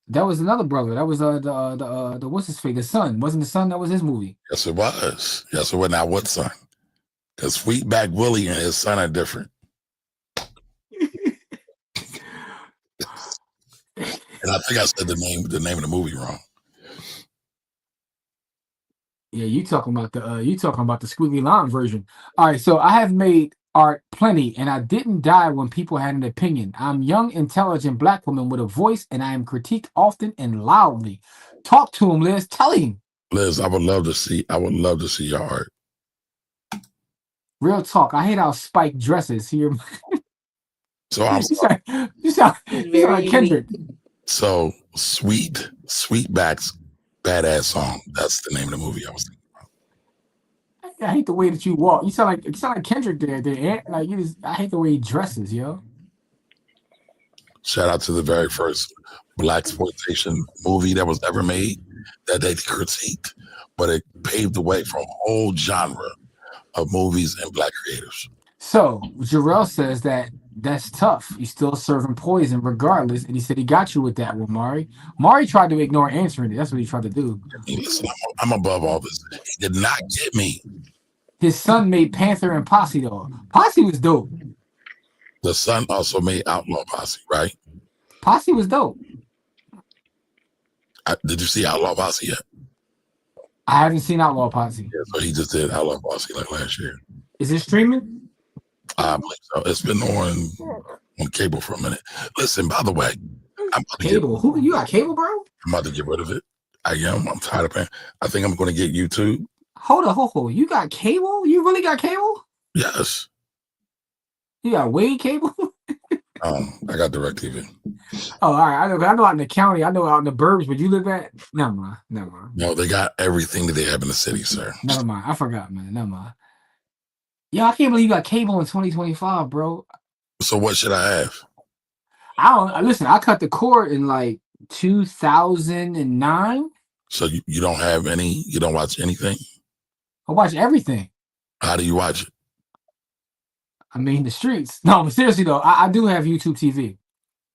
That was another brother. That was the what's his face? The son. Wasn't the son? That was his movie. Yes, it was. Yes, it was. Now what son? Because Sweetback Willie and his son are different. And I think I said the name of the movie wrong. Yeah, you talking about the squiggly line version. All right, so I have made art plenty, and I didn't die when people had an opinion. I'm young, intelligent black woman with a voice, and I am critiqued often and loudly. Talk to him, Liz. Tell him. Liz, I would love to see your art. Real talk. I hate how spiked dresses here. So I'm you sound like Kendrick. So Sweetback's Badass Song. That's the name of the movie I was thinking about. I hate the way that you walk. You sound like Kendrick there, Ant. Like I hate the way he dresses, yo. Shout out to the very first black exploitation movie that was ever made that they critiqued, but it paved the way for a whole genre of movies and black creators. So Jarrell says that's tough. He's still serving poison regardless, and he said he got you with that one, Mari. Mari tried to ignore answering it. That's what he tried to do. Hey, listen, I'm above all this. He did not get me. His son made Panther and Posse though. Posse was dope. The son also made Outlaw Posse, right? Posse was dope. Did you see Outlaw Posse yet? I haven't seen Outlaw Posse. Yeah, so he just did Outlaw Posse like last year. Is it streaming? I believe so. It's been on cable for a minute. Listen, by the way, Cable. Who you got cable, bro? I'm about to get rid of it. I am. I'm tired of paying. I think I'm going to get YouTube. Hold on. You got cable? You really got cable? Yes. You got Wade cable? I got DirecTV. Oh, all right. I know out in the county. I know out in the burbs, but you live at? Never mind. No, they got everything that they have in the city, sir. Never mind. I forgot, man. Never mind. Yeah, I can't believe you got cable in 2025, bro. So what should I have? Listen, I cut the cord in like 2009. So you don't have any? You don't watch anything? I watch everything. How do you watch it? I mean, the streets. No, but seriously though, I do have YouTube TV.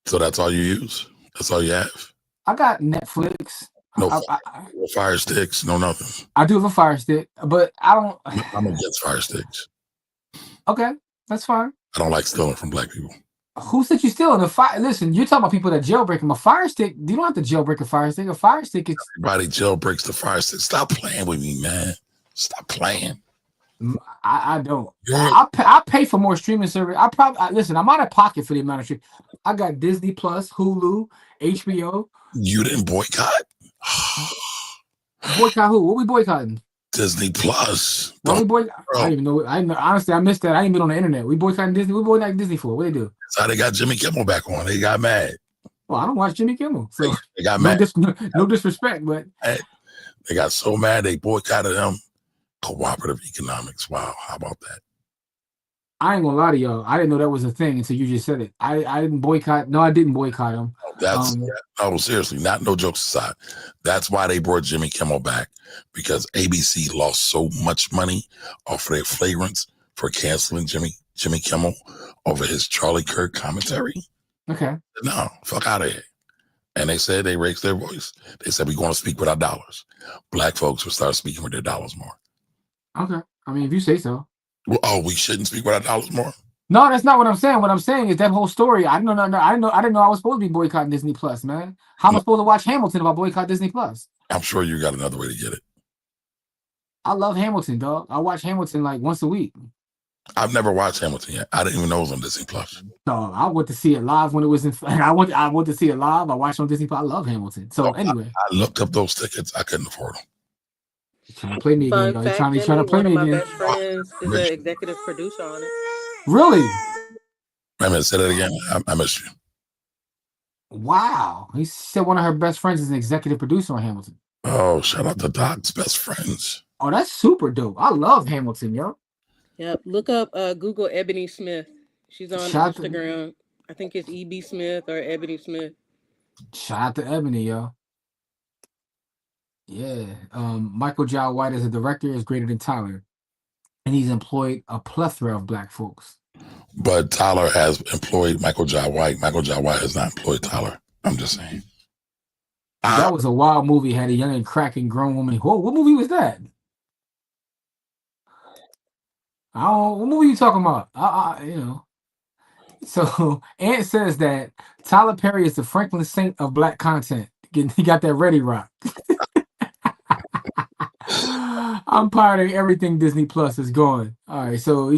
So that's all you use? That's all you have? I got Netflix. No Fire Sticks, no nothing. I do have a Fire Stick, but I don't. I'm against Fire Sticks. Okay, that's fine. I don't like stealing from black people. Who said you stealing a fire? Listen, you're talking about people that jailbreak them. A Fire Stick, you don't have to jailbreak a Fire Stick. A Fire Stick is. Everybody jailbreaks the Fire Stick. Stop playing with me, man. Stop playing. I don't. I pay for more streaming service. Listen. I'm out of pocket for the amount of stream. I got Disney Plus, Hulu, HBO. You didn't boycott? Boycott who? What we boycotting? Disney Plus. I don't even know. Honestly, I missed that. I ain't been on the internet. We boycotting Disney. We boycotting Disney for what they do? That's how they got Jimmy Kimmel back on. They got mad. Well, I don't watch Jimmy Kimmel, so they got mad. No disrespect, but they got so mad they boycotted him. Cooperative economics. Wow, how about that? I ain't gonna lie to y'all. I didn't know that was a thing until you just said it. I didn't boycott. No, I didn't boycott him. No, seriously, no jokes aside. That's why they brought Jimmy Kimmel back, because ABC lost so much money off of their flagrants for canceling Jimmy Kimmel over his Charlie Kirk commentary. Okay. No, fuck out of here. And they said they raised their voice. They said, we're going to speak with our dollars. Black folks will start speaking with their dollars more. Okay. I mean, if you say so. Well, we shouldn't speak with our dollars more? No, that's not what I'm saying. What I'm saying is that whole story. I didn't know I was supposed to be boycotting Disney Plus, man. How am I supposed to watch Hamilton if I boycott Disney Plus? I'm sure you got another way to get it. I love Hamilton, dog. I watch Hamilton like once a week. I've never watched Hamilton yet. I didn't even know it was on Disney Plus. Dog, I went to see it live when it was in. I went to see it live. I watched it on Disney Plus. I love Hamilton. So anyway, I looked up those tickets. I couldn't afford them. Trying to play me again. Fun fact, trying to play me one of my again. best friends is an executive producer on it. Really? Wait a minute, say that again. I missed you. Wow. He said one of her best friends is an executive producer on Hamilton. Oh, shout out to Doc's best friends. Oh, that's super dope. I love Hamilton, yo. Yep. Look up Google Ebony Smith. She's on Instagram. I think it's EB Smith or Ebony Smith. Shout out to Ebony, yo. Yeah. Michael Jai White as a director is greater than Tyler. And he's employed a plethora of black folks. But Tyler has employed Michael Jai White. Michael Jai White has not employed Tyler. I'm just saying. That was a wild movie. Had a young and cracking grown woman. Whoa, what movie was that? What movie you talking about? So Ant says that Tyler Perry is the Franklin Saint of black content. He got that ready rock. I'm pirating everything Disney Plus is going. All right, so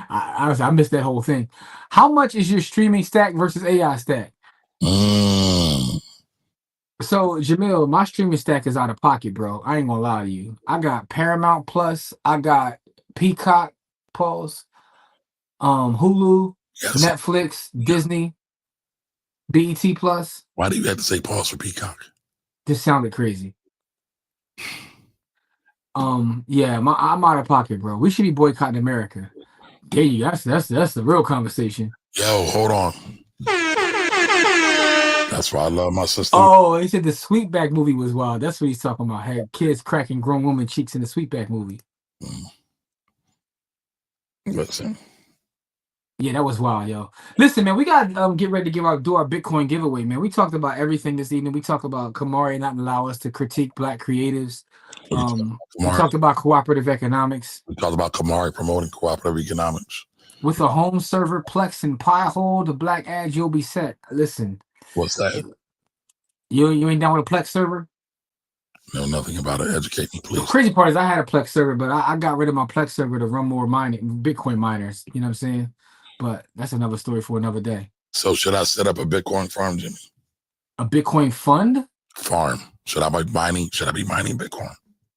honestly, I missed that whole thing. How much is your streaming stack versus AI stack? So Jamil, my streaming stack is out of pocket, bro. I ain't gonna lie to you. I got Paramount Plus, I got Peacock, Hulu, Netflix, Disney, BET Plus. Why do you have to say pause for Peacock? This sounded crazy. Yeah, I'm out of pocket, bro. We should be boycotting America. There you go. That's the real conversation. Yo, hold on. That's why I love my sister. Oh, he said the Sweetback movie was wild. That's what he's talking about. Had kids cracking grown woman cheeks in the Sweetback movie. Listen. Yeah, that was wild, yo. Listen, man, we gotta get ready to do our Bitcoin giveaway, man. We talked about everything this evening. We talked about Kamari not allow us to critique black creatives. We talked about cooperative economics. We talked about Kamari promoting cooperative economics. With a home server, Plex, and Pi-hole, the black ads, you'll be set. Listen. What's that? You ain't down with a Plex server? Know nothing about it. Educate me, please. The crazy part is I had a Plex server, but I got rid of my Plex server to run more Bitcoin miners. You know what I'm saying? But that's another story for another day. So should I set up a Bitcoin farm, Jimmy? A Bitcoin fund? Farm. Should I be mining Bitcoin?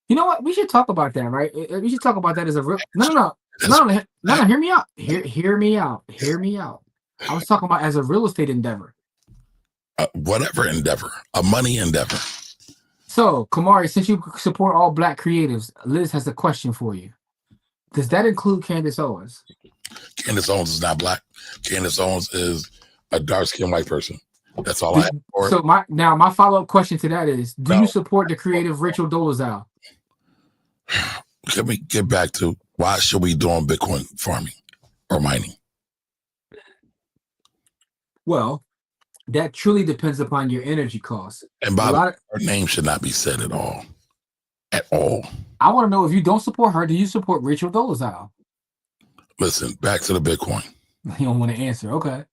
You know what? We should talk about that, right? We should talk about that as a real. No. Hear me out. Hear me out. I was talking about as a real estate endeavor. Whatever endeavor, a money endeavor. So, Kamari, since you support all black creatives, Liz has a question for you. Does that include Candace Owens? Candace Owens is not black. Candace Owens is a dark-skinned white person. That's all I have for it. So my follow-up question to that is, do you support the creative Rachel Dolezal? Can we get back to why should we doing Bitcoin farming or mining? Well, that truly depends upon your energy costs. And by the way, her name should not be said at all. At all. I want to know, if you don't support her, do you support Rachel Dolezal? Listen, back to the Bitcoin. You don't want to answer. Okay.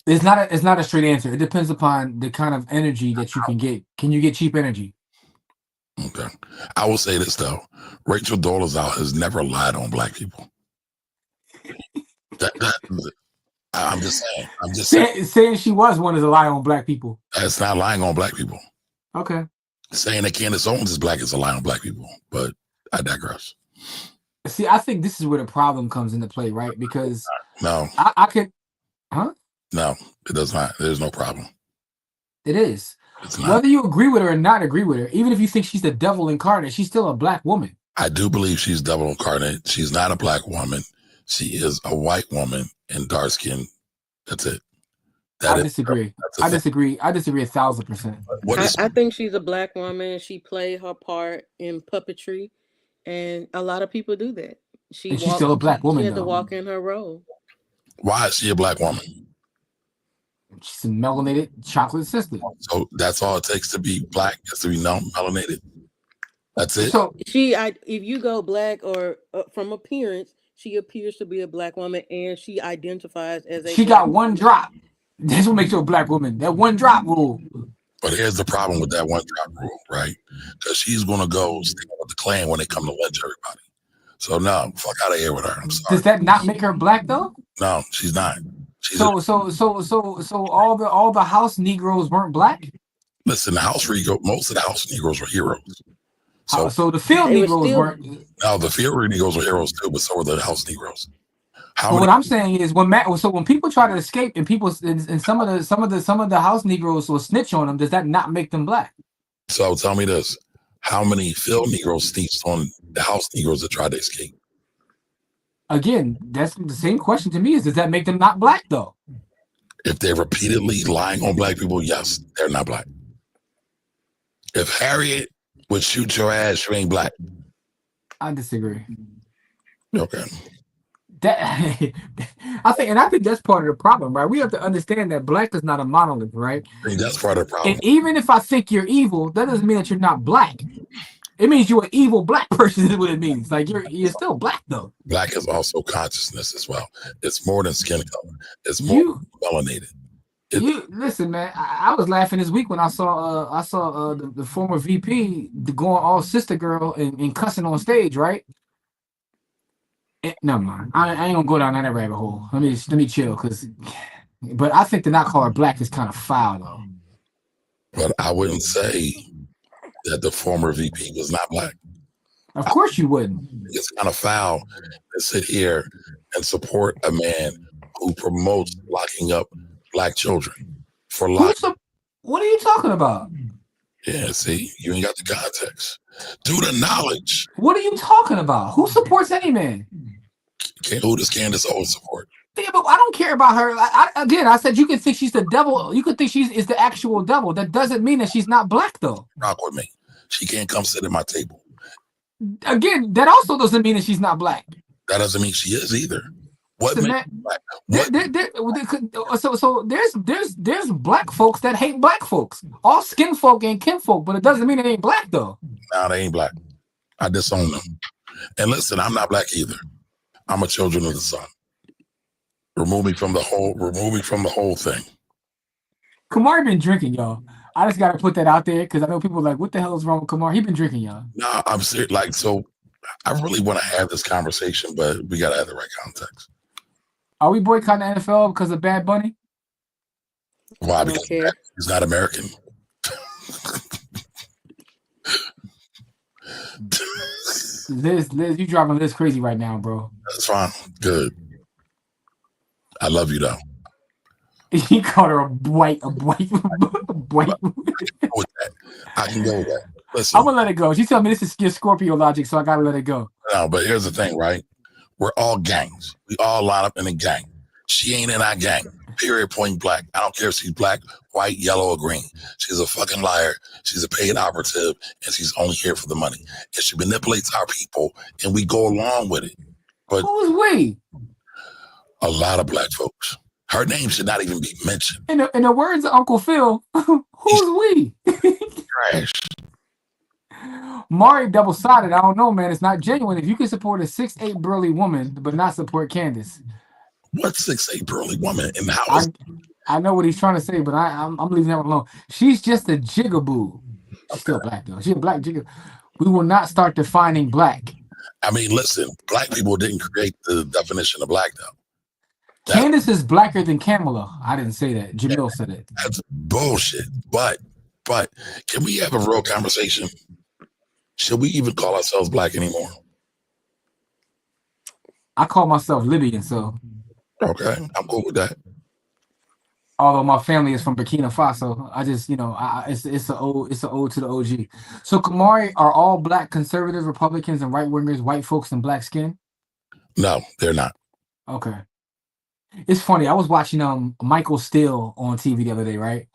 It's not a straight answer. It depends upon the kind of energy that you can get. Can you get cheap energy? Okay. I will say this though. Rachel Dolezal has never lied on black people. I'm just saying. Saying she was one is a lie on black people. That's not lying on black people. Okay. Saying that Candace Owens is black is a lie on black people. But I digress. See, I think this is where the problem comes into play, right? Because no, I could, huh? No, it does not. There's no problem. It is. Whether you agree with her or not agree with her, even if you think she's the devil incarnate, she's still a black woman. I do believe she's devil incarnate. She's not a black woman. She is a white woman and dark skin. That's it. I disagree. I disagree 1,000%. I think she's a black woman. She played her part in puppetry, and a lot of people do that. She's still a black woman. She had to walk in her role. Why is she a black woman? She's a melanated chocolate sister. So that's all it takes to be black, is to be melanated. That's it. So if you go black or from appearance, she appears to be a black woman, and she identifies as a. She got one drop. That's what makes her a black woman. That one drop rule. But here's the problem with that one drop rule, right? Because she's gonna go stay with the Klan when they come to lynch everybody. So no, fuck out of here with her. I'm sorry. Does that not make her black though? No, she's not. So all the house Negroes weren't black? Listen, most of the house Negroes were heroes. So the field Negroes weren't. No, the field Negroes were heroes too, but so were the house Negroes. What I'm saying is when people try to escape and some of the house Negroes will snitch on them, does that not make them black? So tell me this: how many field Negroes snitched on the house Negroes that tried to escape? Again, that's the same question to me: does that make them not black though? If they're repeatedly lying on black people, yes, they're not black. If Harriet would shoot your ass, you ain't black. I disagree. Okay. I think that's part of the problem, right? We have to understand that black is not a monolith, right? I think that's part of the problem. And even if I think you're evil, that doesn't mean that you're not black. It means you're an evil black person is what it means. Like you're still black though. Black is also consciousness as well. It's more than skin color. It's more melanated. Listen, man. I was laughing this week when I saw the former VP going all sister girl and cussing on stage, right? Never mind. I ain't gonna go down that rabbit hole. Let me chill, but I think to not call her black is kind of foul though. But I wouldn't say that the former VP was not black. Of course you wouldn't. It's kind of foul to sit here and support a man who promotes locking up black children for life. What are you talking about? Yeah, see, you ain't got the context. Due to knowledge. What are you talking about? Who supports any man? Who does Candace always support? Yeah, but I don't care about her. Again, I said you can think she's the devil. You could think she's is the actual devil. That doesn't mean that she's not black, though. Rock with me. She can't come sit at my table. Again, that also doesn't mean that she's not black. That doesn't mean she is either. What So, makes black? What? So there's black folks that hate black folks. All skin folk ain't kin folk, but it doesn't mean they ain't black, though. Nah, they ain't black. I disown them. And listen, I'm not black either. I'm a children of the sun. Remove me from the whole thing. Kamari been drinking, y'all. I just gotta put that out there because I know people are like, what the hell is wrong with Kamari? He been drinking, y'all. Nah, I'm serious. Like, so I really want to have this conversation, but we gotta have the right context. Are we boycotting the NFL because of Bad Bunny? Why? Because he's not American. Liz, you driving Liz crazy right now, bro. That's fine. Good. I love you though. He called her a white. I can go with that. Listen, I'm gonna let it go. She told me this is your Scorpio logic, so I gotta let it go. No, but here's the thing, right? We're all gangs. We all line up in a gang. She ain't in our gang. Period. Point blank. I don't care if she's black, white, yellow, or green. She's a fucking liar. She's a paid operative, and she's only here for the money. And she manipulates our people, and we go along with it. But who's we? A lot of black folks. Her name should not even be mentioned. In the words of Uncle Phil, who's we? Trash. Mari double-sided. I don't know, man. It's not genuine. If you can support a 6'8" burly woman, but not support Candace. What 6'8" burly woman in the house? I know what he's trying to say, but I'm leaving that one alone. She's just a jigaboo. She's still black, though. She's a black jigaboo. We will not start defining black. I mean, listen, black people didn't create the definition of black, though. Candace is blacker than Kamala. I didn't say that. Jamil said it. That's bullshit. But can we have a real conversation? Should we even call ourselves black anymore? I call myself Libyan, so. Okay, I'm cool with that. Although my family is from Burkina Faso, I just, it's an ode to the OG. So, Kamari, are all black conservative Republicans and right wingers white folks in black skin? No, they're not. Okay. It's funny. I was watching Michael Steele on TV the other day, right?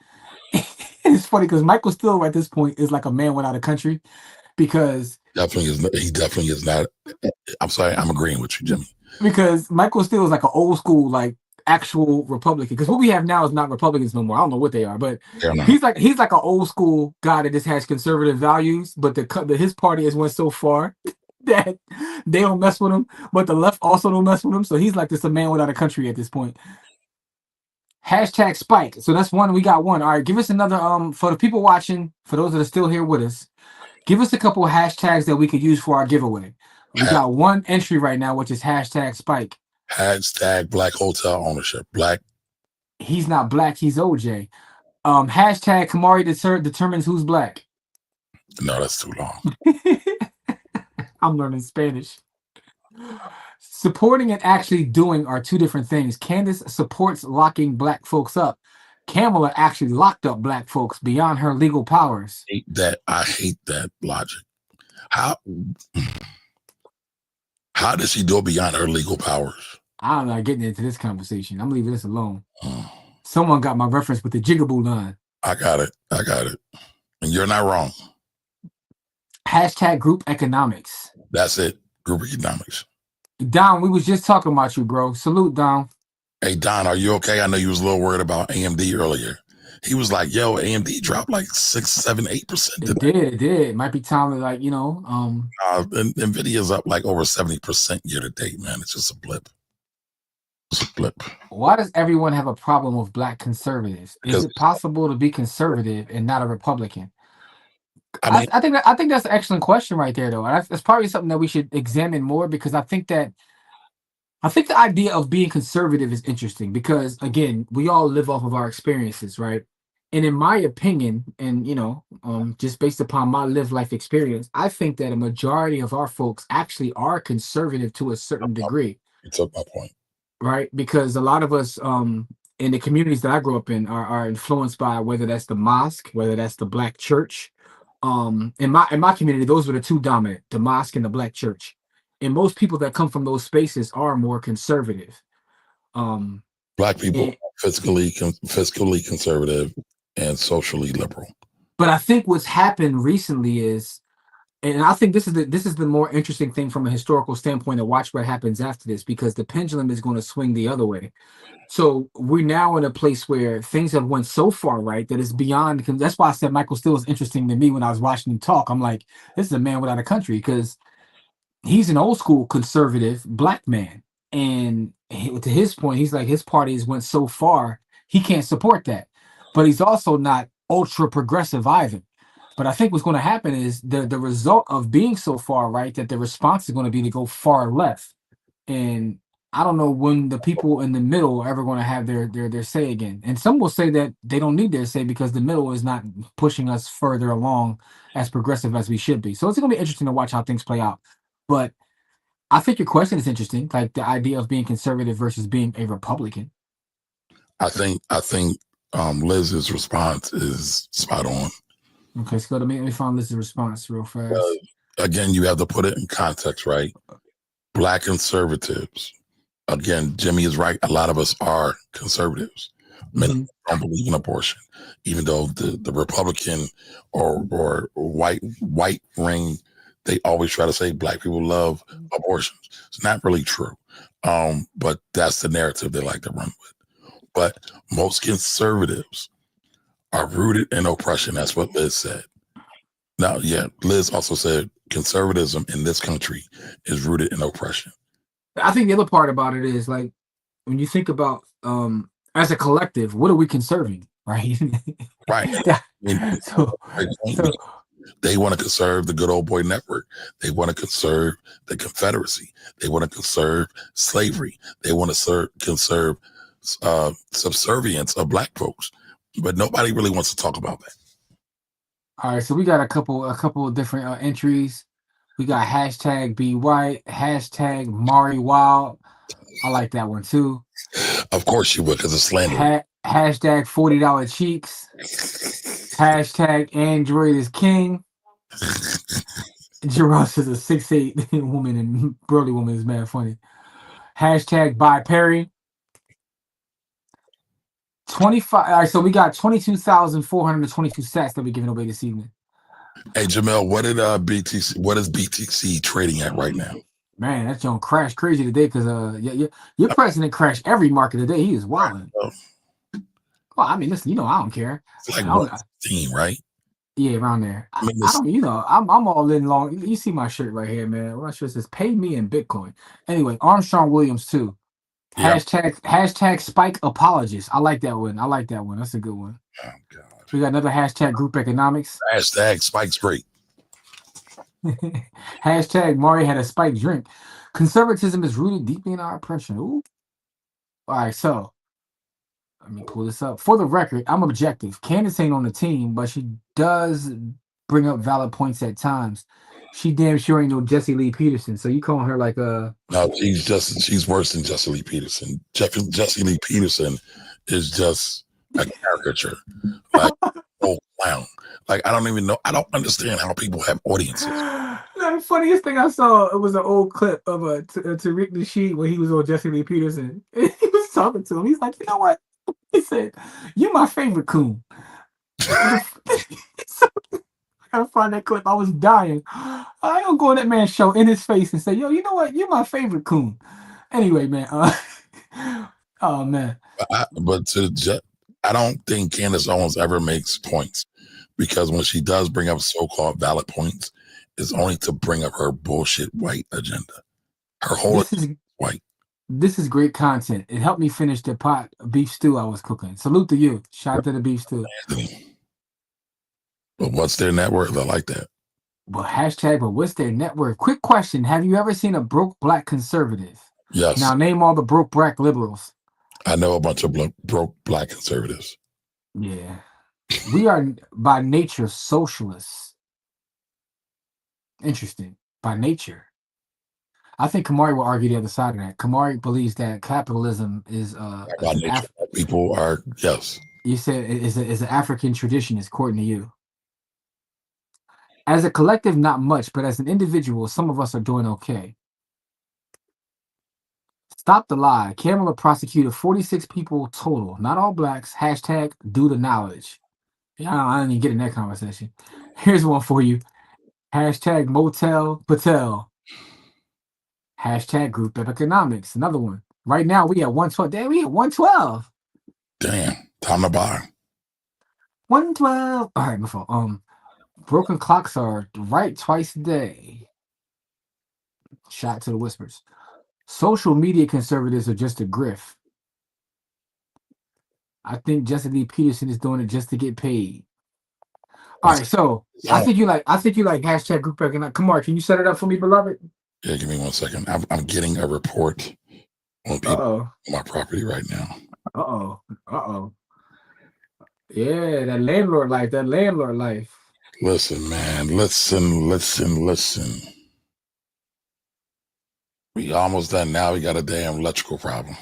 It's funny because Michael Steele at this point is like a man without a country because he definitely is not. I'm sorry, I'm agreeing with you, Jimmy. Because Michael Steele is like an old school, like actual Republican. Because what we have now is not Republicans no more. I don't know what they are, but he's like an old school guy that just has conservative values. But his party has went so far that they don't mess with him, but the left also don't mess with him. So he's like just a man without a country at this point. Hashtag Spike. So that's one. We got one. All right, give us another. For the people watching, for those that are still here with us, give us a couple of hashtags that we could use for our giveaway. We got one entry right now, which is hashtag Spike. Hashtag Black Hotel Ownership. Black. He's not black. He's OJ. Hashtag Kamari determines who's black. No, that's too long. I'm learning Spanish. Supporting and actually doing are two different things. Candace supports locking black folks up. Kamala actually locked up black folks beyond her legal powers. I hate that logic. How does she do it beyond her legal powers? I'm not getting into this conversation. I'm leaving this alone. Someone got my reference with the jigaboo line. I got it. And you're not wrong. Hashtag group economics. That's it. Group economics. Don, we was just talking about you, bro. Salute, Don. Hey, Don, are you okay? I know you was a little worried about AMD earlier. He was like, yo, AMD dropped like 6, 7, 8%. It did. It might be time to NVIDIA's up like over 70% year to date, man. It's just a blip. Why does everyone have a problem with black conservatives? Is it possible to be conservative and not a Republican? I think that's an excellent question right there, though. That's probably something that we should examine more because I think the idea of being conservative is interesting because, again, we all live off of our experiences, right? And in my opinion, and just based upon my lived life experience, I think that a majority of our folks actually are conservative to a certain degree. You took my point. Right? Because a lot of us in the communities that I grew up in are influenced by whether that's the mosque, whether that's the black church, In my community, those were the two dominant, the mosque and the black church. And most people that come from those spaces are more conservative. Um, Black people and, are fiscally conservative and socially liberal. but I think what's happened recently is, and I think this is the more interesting thing from a historical standpoint to watch what happens after this, because the pendulum is going to swing the other way. So we're now in a place where things have went so far right that it's beyond. That's why I said Michael Steele was interesting to me when I was watching him talk. I'm like, this is a man without a country, because he's an old school conservative black man, and to his point, he's like his parties went so far he can't support that, but he's also not ultra progressive either. But I think what's going to happen is the result of being so far right that the response is going to be to go far left, and I don't know when the people in the middle are ever going to have their say again. And some will say that they don't need their say because the middle is not pushing us further along as progressive as we should be. So it's going to be interesting to watch how things play out. But I think your question is interesting, like the idea of being conservative versus being a Republican. I think Liz's response is spot on. Okay, so let me find Liz's response real fast. Again, you have to put it in context, right? Black conservatives. Again, Jimmy is right. A lot of us are conservatives. Many don't believe in abortion, even though the Republican or white ring, they always try to say black people love abortions. It's not really true, but that's the narrative they like to run with. But most conservatives are rooted in oppression. That's what Liz said. Now, yeah, Liz also said conservatism in this country is rooted in oppression. I think the other part about it is, like, when you think about as a collective, what are we conserving, right? Right. so, they want to conserve the good old boy network. They want to conserve the Confederacy. They want to conserve slavery. They want to conserve subservience of black folks. But nobody really wants to talk about that. All right, so we got a couple of different entries. We got hashtag Be White, hashtag Mari Wild. I like that one too. Of course you would, because it's slander. Hashtag $40 cheeks. Hashtag Android is king. Jerome is a 6'8" woman, and burly woman is mad funny. Hashtag Buy Perry. 25. All right, so we got 22,422 sats that we're giving away this evening. Hey Jamel, what is BTC trading at right now? Man, that joint crashed crazy today because your president crashed every market today. He is wilding. Well, I mean, listen, I don't care. It's like 115, right? Yeah, around there. I don't, I'm all in long. You see my shirt right here, man. My shirt says "Pay me in Bitcoin." Anyway, Armstrong Williams too. Yep. Hashtag Spike Apologist. I like that one. That's a good one. Oh God. We got another hashtag Group Economics. Hashtag Spike's great. Hashtag Mari had a spike drink. Conservatism is rooted deeply in our oppression. Ooh. All right, so let me pull this up. For the record, I'm objective. Candace ain't on the team, but she does bring up valid points at times. She damn sure ain't no Jesse Lee Peterson. So you calling her like a... No, she's worse than Jesse Lee Peterson. Jesse Lee Peterson is just a caricature. Like old clown. Like I don't understand how people have audiences. The funniest thing I saw, it was an old clip of Tariq Nasheed when he was on Jesse Lee Peterson. And he was talking to him. He's like, you know what? He said, "You're my favorite coon." I gotta find that clip. I was dying. I don't go on that man's show in his face and say, "Yo, you know what? You're my favorite coon." Anyway, man. Oh man. I don't think Candace Owens ever makes points, because when she does bring up so-called valid points, it's only to bring up her bullshit white agenda. Her whole white. This is great content. It helped me finish the pot of beef stew I was cooking. Salute to you. Shout out to the beef stew. But what's their net worth? I like that. Well, hashtag, but what's their net worth? Quick question. Have you ever seen a broke black conservative? Yes. Now name all the broke black liberals. I know a bunch of broke black conservatives. Yeah. We are by nature socialists. Interesting. By nature. I think Kamari will argue the other side of that. Kamari believes that capitalism is by nature, people are, yes. You said is an African tradition, according to you. As a collective, not much, but as an individual, some of us are doing okay. Stop the lie. Kamala prosecuted 46 people total, not all blacks. Hashtag due to knowledge. Yeah, I didn't even get in that conversation. Here's one for you. Hashtag Motel Patel. Hashtag group of economics. Another one. Right now we at 112. Damn, we at 112. Damn, time to buy. 112. All right, before broken clocks are right twice a day. Shot to the whispers. Social media conservatives are just a grift. I think Jesse Lee Peterson is doing it just to get paid. All right, so I think you like hashtag group economics. Come on, can you set it up for me, beloved? Yeah, give me 1 second. I'm getting a report on people on my property right now. Yeah, that landlord life. Listen, man. Listen. We almost done now. We got a damn electrical problem.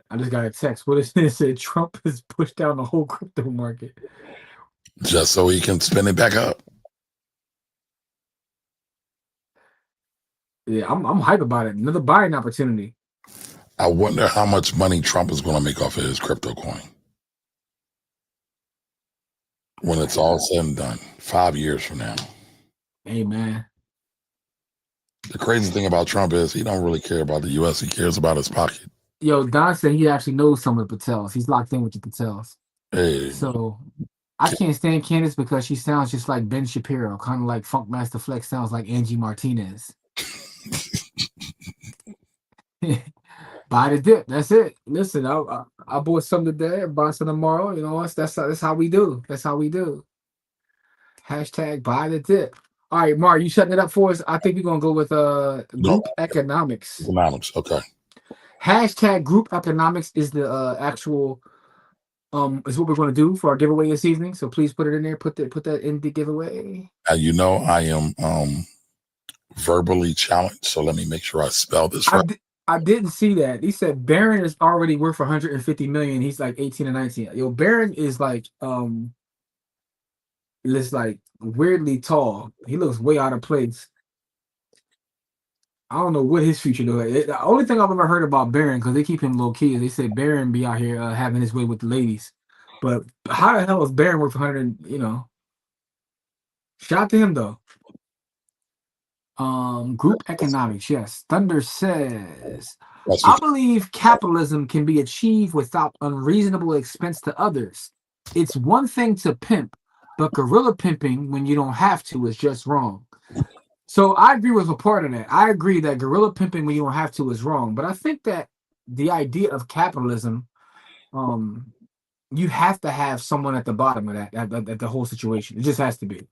I just got a text. What is this? It said Trump has pushed down the whole crypto market. Just so he can spin it back up. Yeah, I'm hype about it. Another buying opportunity. I wonder how much money Trump is going to make off of his crypto coin when it's all said and done, 5 years from now. Hey, man. The crazy thing about Trump is he don't really care about the U.S. He cares about his pocket. Yo, Don said he actually knows some of the Patels. He's locked in with the Patels. Hey. So I can't stand Candace because she sounds just like Ben Shapiro, kind of like Funkmaster Flex sounds like Angie Martinez. Buy the dip. That's it. Listen, I bought some today. I bought some tomorrow. You know, that's how we do. That's how we do. Hashtag buy the dip. All right, Mark, you setting it up for us? I think we're gonna go with group economics. Economics, okay. Hashtag group economics is the actual is what we're gonna do for our giveaway this evening. So please put it in there. Put that in the giveaway. You know I am verbally challenged, so let me make sure I spell this right. I didn't see that. He said Barron is already worth 150 million. He's like 18 or 19. Yo, Barron is like looks like weirdly tall. He looks way out of place. I don't know what his future looks like. The only thing I've ever heard about Barron, because they keep him low key, is they said Barron be out here having his way with the ladies. But how the hell is Barron worth 100? You know, shout out to him though. Group economics, yes. Thunder says, I believe capitalism can be achieved without unreasonable expense to others. It's one thing to pimp, but guerrilla pimping when you don't have to is just wrong. So I agree with a part of that. I agree that guerrilla pimping when you don't have to is wrong. But I think that the idea of capitalism, you have to have someone at the bottom of that, at the whole situation. It just has to be.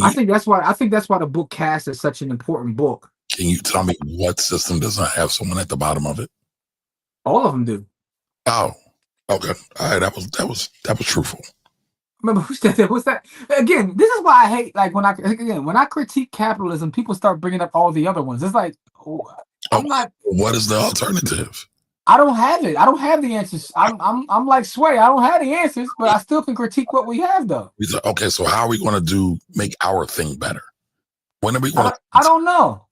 I think that's why the book Caste is such an important book. Can you tell me what system does not have someone at the bottom of it? All of them do. Oh, okay. All right, that was truthful. Remember what's that? Again, this is why I hate when I critique capitalism, people start bringing up all the other ones. It's like what is the alternative? I don't have it. I don't have the answers. I'm like Sway. I don't have the answers, but I still can critique what we have, though. Okay, so how are we going to make our thing better? When are we going to? I don't know.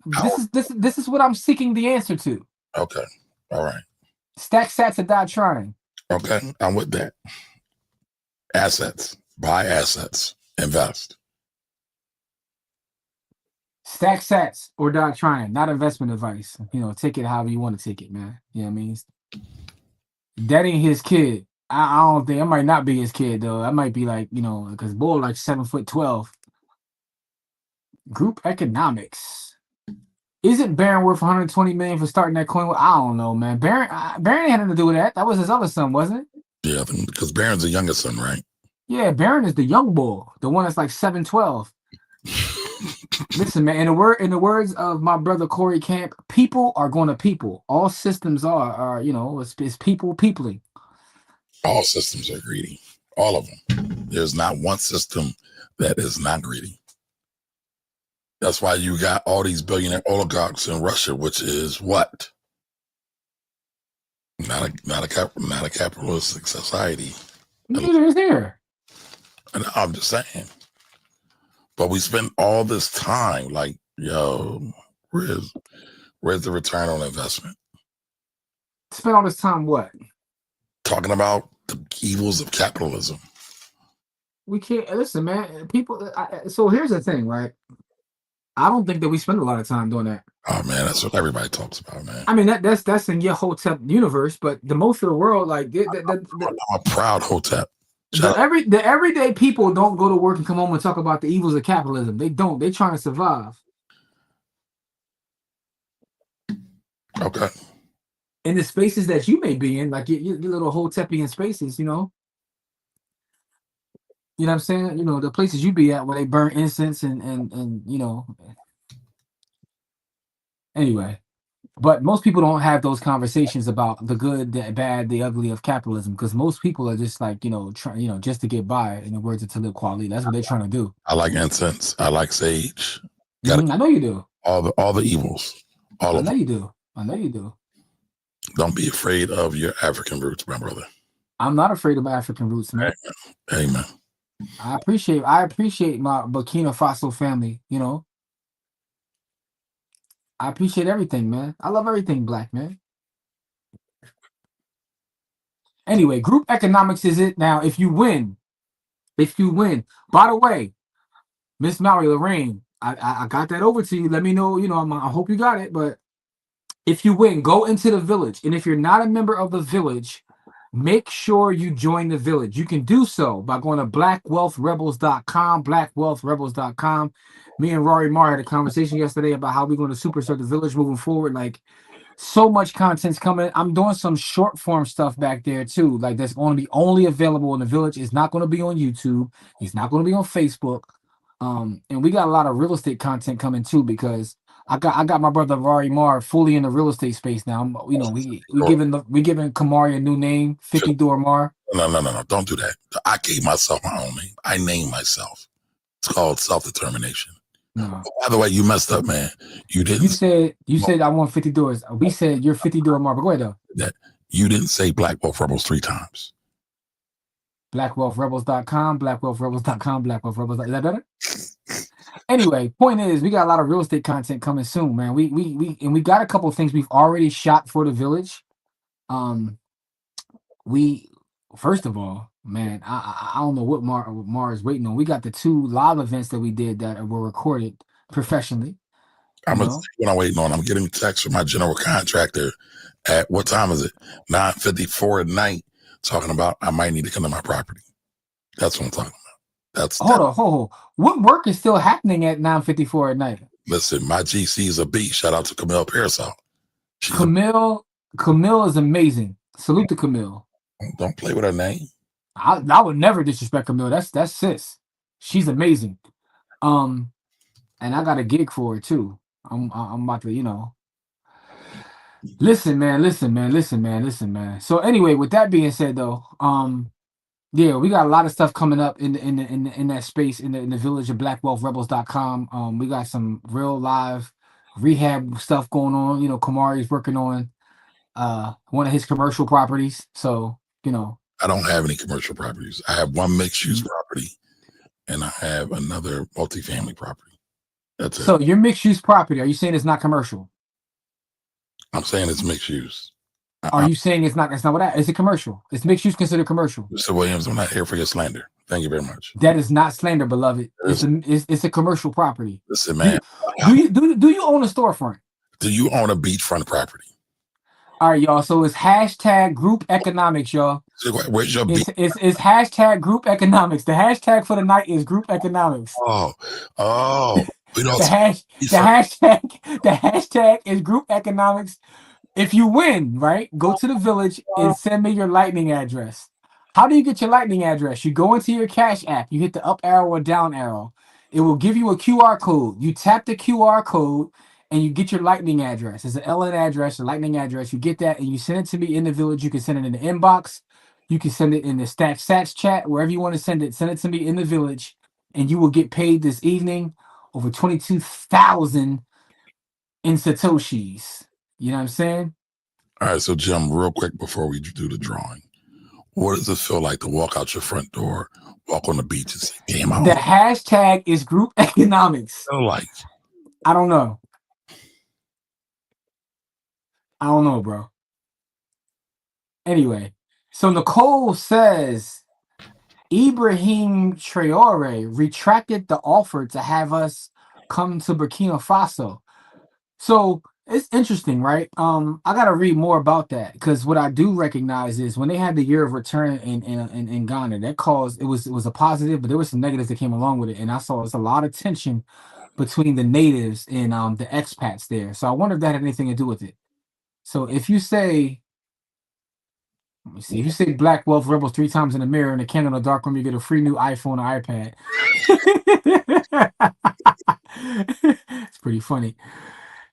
This is what I'm seeking the answer to. Okay, all right. Stack sats and die trying. Okay, I'm with that. Assets, buy assets, invest. Stack sats or die trying, not investment advice. You know, take it however you want to take it, man. You know what I mean? That ain't his kid. I don't think it might not be his kid though. That might be because boy like 7'12". Group economics. Isn't Barron worth 120 million for starting that coin? I don't know, man. Barron had nothing to do with that. That was his other son, wasn't it? Yeah, because Barron's the youngest son, right? Yeah, Barron is the young bull, the one that's like 7'12". Listen, man. In the words of my brother Corey Camp, people are going to people. All systems are it's people peopling. All systems are greedy. All of them. There's not one system that is not greedy. That's why you got all these billionaire oligarchs in Russia, which is what? Not a capitalistic society. Neither is there. And I'm just saying. But we spend all this time like, yo, where's the return on investment? Spend all this time what? Talking about the evils of capitalism. We can't listen, man. People. So here's the thing, right? I don't think that we spend a lot of time doing that. Oh man, that's what everybody talks about, man. I mean, that's in your Hotep universe, but the most of the world, like I'm a proud Hotep. the everyday people don't go to work and come home and talk about the evils of capitalism. They don't. They're trying to survive. Okay. In the spaces that you may be in, like your little Hotepian spaces, you know. You know what I'm saying? You know, the places you be at where they burn incense and you know. Anyway, but most people don't have those conversations about the good, the bad, the ugly of capitalism because most people are just like, you know, just to get by, in the words of Talib Kweli. That's what they're trying to do. I like incense. I like sage. I know you do. All the evils. All of them. You do. I know you do. Don't be afraid of your African roots, my brother. I'm not afraid of my African roots, man. Amen. I appreciate my Burkina Faso family, you know. I appreciate everything, man. I love everything black, man. Anyway, group economics is it. Now, if you win, by the way, Miss Mallory Lorraine, I got that over to you. Let me know, you know, I hope you got it, but if you win, go into the village. And if you're not a member of the village, make sure you join the village. You can do so by going to blackwealthrebels.com, blackwealthrebels.com. Me and Rory Marr had a conversation yesterday about how we're going to superstar the village moving forward. Like, so much content's coming. I'm doing some short form stuff back there too. Like, that's going to be only available in the village. It's not going to be on YouTube. It's not going to be on Facebook. And we got a lot of real estate content coming too because I got my brother Rory Marr fully in the real estate space now. You know, we giving Kamari a new name, 50 Door Mar. No, don't do that. I gave myself my own name. I named myself. It's called self-determination. No. By the way, you messed up, man. You didn't. You said I want 50 doors. We said you're 50 Door Mar. But go ahead though. That you didn't say Black Wealth Rebels 3 times. BlackWealthRebels.com, BlackWealthRebels.com, BlackWealthRebels. Is that better? Anyway, point is, we got a lot of real estate content coming soon, man. We got a couple of things we've already shot for the village. First of all, man, I don't know what Mar is waiting on. We got the 2 live events that we did that were recorded professionally. I'm waiting on. I'm getting a text from my general contractor at what time is it? 9:54 at night, talking about I might need to come to my property. That's what I'm talking about. Hold on. What work is still happening at 9:54 at night? Listen, my GC is a beast. Shout out to Camille Pearsall. Camille is amazing. Salute to Camille. Don't play with her name. I would never disrespect Camille. That's sis. She's amazing. And I got a gig for her too. I'm about to, you know. Listen, man. So anyway, with that being said, though, yeah, we got a lot of stuff coming up in that space in the village of BlackWealthRebels.com. We got some real live rehab stuff going on. You know, Kamari's working on one of his commercial properties. So, you know, I don't have any commercial properties. I have one mixed use property, and I have another multifamily property. That's it. So your mixed use property, are you saying it's not commercial? I'm saying it's mixed use. Are you saying it's not? That's not what is it commercial? It's mixed use considered commercial. Mr. Williams, I'm not here for your slander. Thank you very much. That is not slander, beloved. It's a commercial property. Listen, man. Do you own a storefront? Do you own a beachfront property? All right, y'all. So it's hashtag group economics, y'all. So where's your it's hashtag group economics. The hashtag for the night is group economics. Oh. The hashtag is group economics. If you win, right, go to the village and send me your lightning address. How do you get your lightning address? You go into your Cash app. You hit the up arrow or down arrow. It will give you a QR code. You tap the QR code and you get your lightning address. It's an LN address, a lightning address. You get that and you send it to me in the village. You can send it in the inbox. You can send it in the Stack Sats chat, wherever you want to send it. Send it to me in the village and you will get paid this evening over 22,000 in Satoshis. You know what I'm saying? All right, so Jim, real quick before we do the drawing, what does it feel like to walk out your front door, walk on the beach, and see game out? The hashtag is group economics. Feel like I don't know. I don't know, bro. Anyway, so Nicole says Ibrahim Traore retracted the offer to have us come to Burkina Faso. So it's interesting, right? I gotta read more about that because what I do recognize is when they had the year of return in Ghana, that caused it was a positive, but there was some negatives that came along with it, and I saw there's a lot of tension between the natives and the expats there. So I wonder if that had anything to do with it. So if you say, let me see, if you say Black Wealth Rebels 3 times in the mirror in a candle in the dark room, you get a free new iPhone or iPad. It's pretty funny.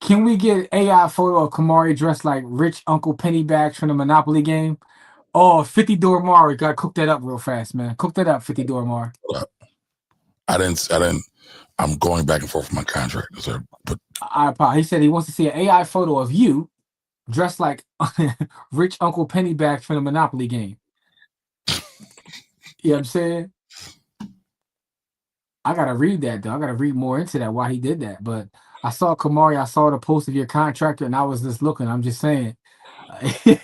Can we get AI photo of Kamari dressed like rich Uncle Pennybags from the Monopoly game? Oh, 50 Door Mari. Gotta cook that up real fast, man. Cook that up, 50 Door Mari. I didn't. I'm going back and forth with my contractor, sir. But He said he wants to see an AI photo of you dressed like rich Uncle Pennybags from the Monopoly game. You know what I'm saying? I gotta read that though. I gotta read more into that why he did that. But I saw Kamari, I saw the post of your contractor, and I was just looking. I'm just saying. He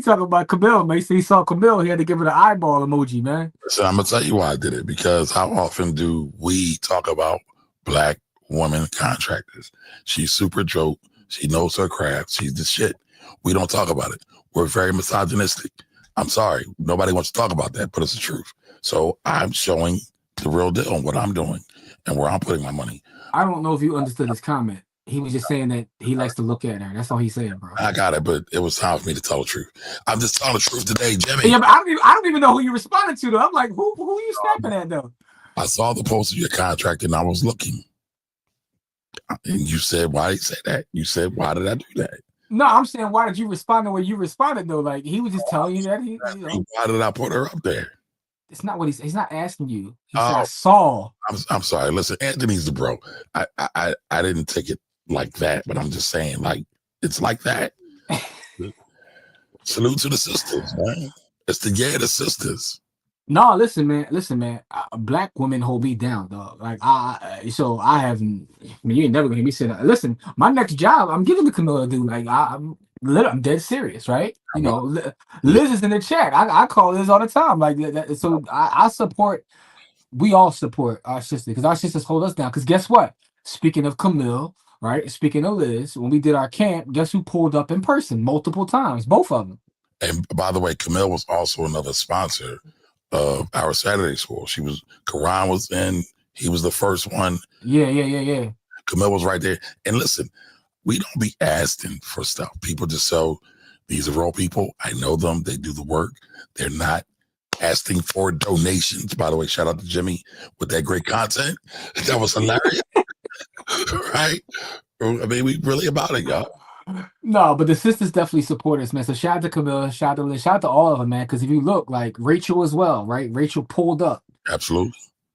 talking about Camille, man. He said he saw Camille, he had to give her the eyeball emoji, man. so I'm gonna tell you why I did it, because how often do we talk about Black woman contractors? She's super dope. She knows her craft. She's the shit. We don't talk about it. We're very misogynistic. I'm sorry. Nobody wants to talk about that, but it's the truth. So I'm showing the real deal on what I'm doing and where I'm putting my money. I don't know if you understood his comment. He was just saying that he likes to look at her. That's all he's saying, bro. I got it, but it was time for me to tell the truth. I'm just telling the truth today, Jimmy. Yeah, but I don't even know who you responded to, though. I'm like, who are you snapping at, though? I saw the post of your contract and I was looking. And you said, why did you say that? You said, why did I do that? No, I'm saying, why did you respond the way you responded, though? Like, he was just telling you that. Why did I put her up there? It's not what he's not asking you. He said, I saw. I'm sorry. Listen, Anthony's the bro. I didn't take it like that, but I'm just saying, like, it's like that. Salute to the sisters, man. It's the sisters. No, listen, man. Black women hold me down, dog. Like, so I haven't. I mean, you ain't never gonna hear me say that. Listen, my next job, I'm giving the Camilla dude. Like, I'm dead serious, right? You know, Liz is in the chat. I call Liz all the time. Like, so I support. We all support our sisters because our sisters hold us down. Because guess what? Speaking of Camille, right? Speaking of Liz, when we did our camp, guess who pulled up in person multiple times? Both of them. And by the way, Camille was also another sponsor of our Saturday school. Karan was in, he was the first one. Yeah. Camille was right there. And listen, we don't be asking for stuff. People just so these are real people. I know them. They do the work. They're not asking for donations. By the way, shout out to Jimmy with that great content. That was hilarious. Right? I mean, we really about it, y'all. No, but the sisters definitely support us, man. So shout out to Camilla, shout out to Liz, shout out to all of them, man. Because if you look, like Rachel as well, right? Rachel pulled up. Absolutely.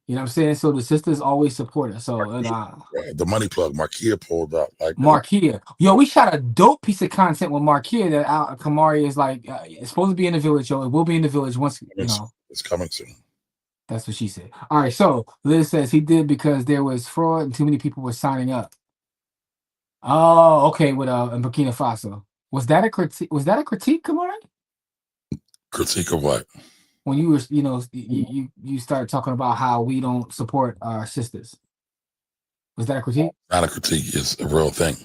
You know what I'm saying? So the sisters always support us. So the money plug, Markia pulled up. Like Markia. Yo, we shot a dope piece of content with Markia that Kamari is like, it's supposed to be in the village, yo. It will be in the village once, It's coming soon. That's what she said. All right, so Liz says he did because there was fraud and too many people were signing up. Oh, okay, with in Burkina Faso. Was that a critique? Was that a critique, Kamari? Critique of what? When you were, you started talking about how we don't support our sisters. Was that a critique? Not a critique. It's a real thing.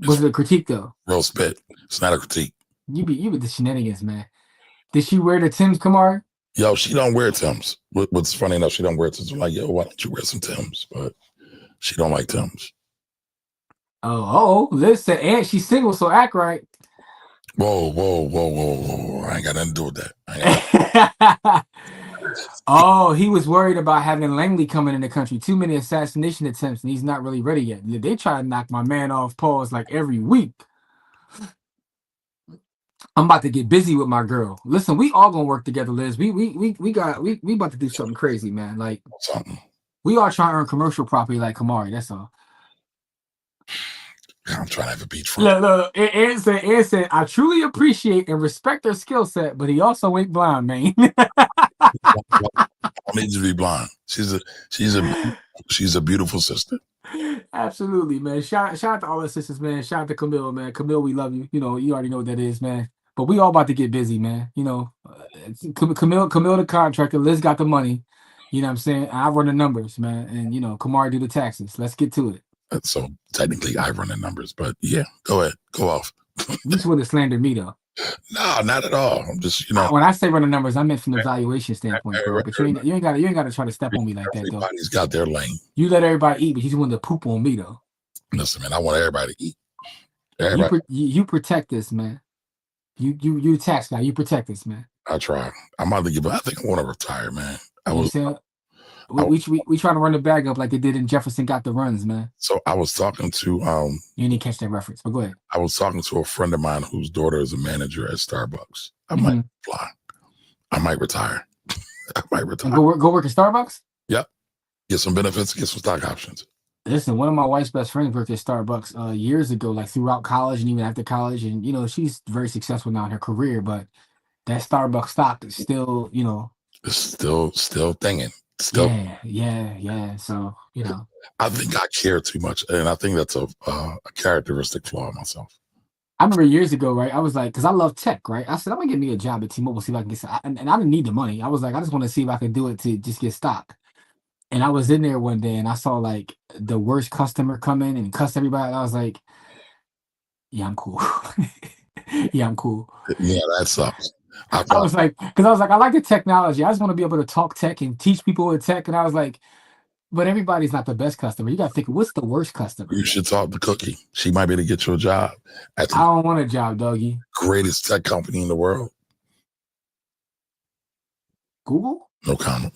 Was it a critique though? Real spit. It's not a critique. You be the shenanigans, man. Did she wear the Timbs, Kamari? Yo, she don't wear Timbs. What's funny enough, she don't wear Timbs. I'm like, yo, why don't you wear some Timbs? But she don't like Timbs. Oh, Liz said, and she's single, so act right. Whoa. I ain't got nothing to do with that. Oh, he was worried about having Langley coming in the country. Too many assassination attempts, and he's not really ready yet. They try to knock my man off pause like every week. I'm about to get busy with my girl. Listen, we all gonna work together, Liz. We about to do something crazy, man. Like something. We all trying to earn commercial property like Kamari. That's all. I'm trying to have a beachfront. Look, Aaron said, I truly appreciate and respect her skill set, but he also ain't blind, man. I don't need to be blind. She's a beautiful sister. Absolutely, man. Shout out to all the sisters, man. Shout out to Camille, man. Camille, we love you. You know, you already know what that is, man. But we all about to get busy, man. You know, Camille the contractor. Liz got the money. You know what I'm saying? I run the numbers, man. And, you know, Kamari do the taxes. Let's get to it. So technically I run the numbers, but yeah, go ahead. Go off. You just want to slander me, though. No, not at all. I'm just, When I say run the numbers, I meant from the valuation standpoint, bro. But you ain't got to try to step on me like that, though. Everybody's got their lane. You let everybody eat, but you just want to poop on me, though. Listen, man, I want everybody to eat. You protect this, man. You a tax guy. You protect this, man. I try. I'm about to give up. I think I want to retire, man. We trying to run the bag up like they did in Jefferson Got the Runs, man. So I was talking to you didn't catch that reference, but go ahead. I was talking to a friend of mine whose daughter is a manager at Starbucks. I might fly. I might retire. I might retire. Go work at Starbucks? Yep. Get some benefits, get some stock options. Listen, one of my wife's best friends worked at Starbucks years ago, like throughout college and even after college. And, you know, she's very successful now in her career, but that Starbucks stock is still, you know. It's still thinging. Still. Yeah. So, you know. I think I care too much. And I think that's a characteristic flaw in myself. I remember years ago, right? I was like, because I love tech, right? I said, I'm going to get me a job at T-Mobile, see if I can get some. And I didn't need the money. I was like, I just want to see if I can do it to just get stock. And I was in there one day and I saw like the worst customer come in and cuss everybody. And I was like, yeah, I'm cool. Yeah, I'm cool. Yeah, that sucks. I was like, I like the technology. I just want to be able to talk tech and teach people with tech. And I was like, but everybody's not the best customer. You got to think, what's the worst customer? You should talk to Cookie. She might be able to get you a job. I don't want a job, doggy. Greatest tech company in the world. Google? No comment.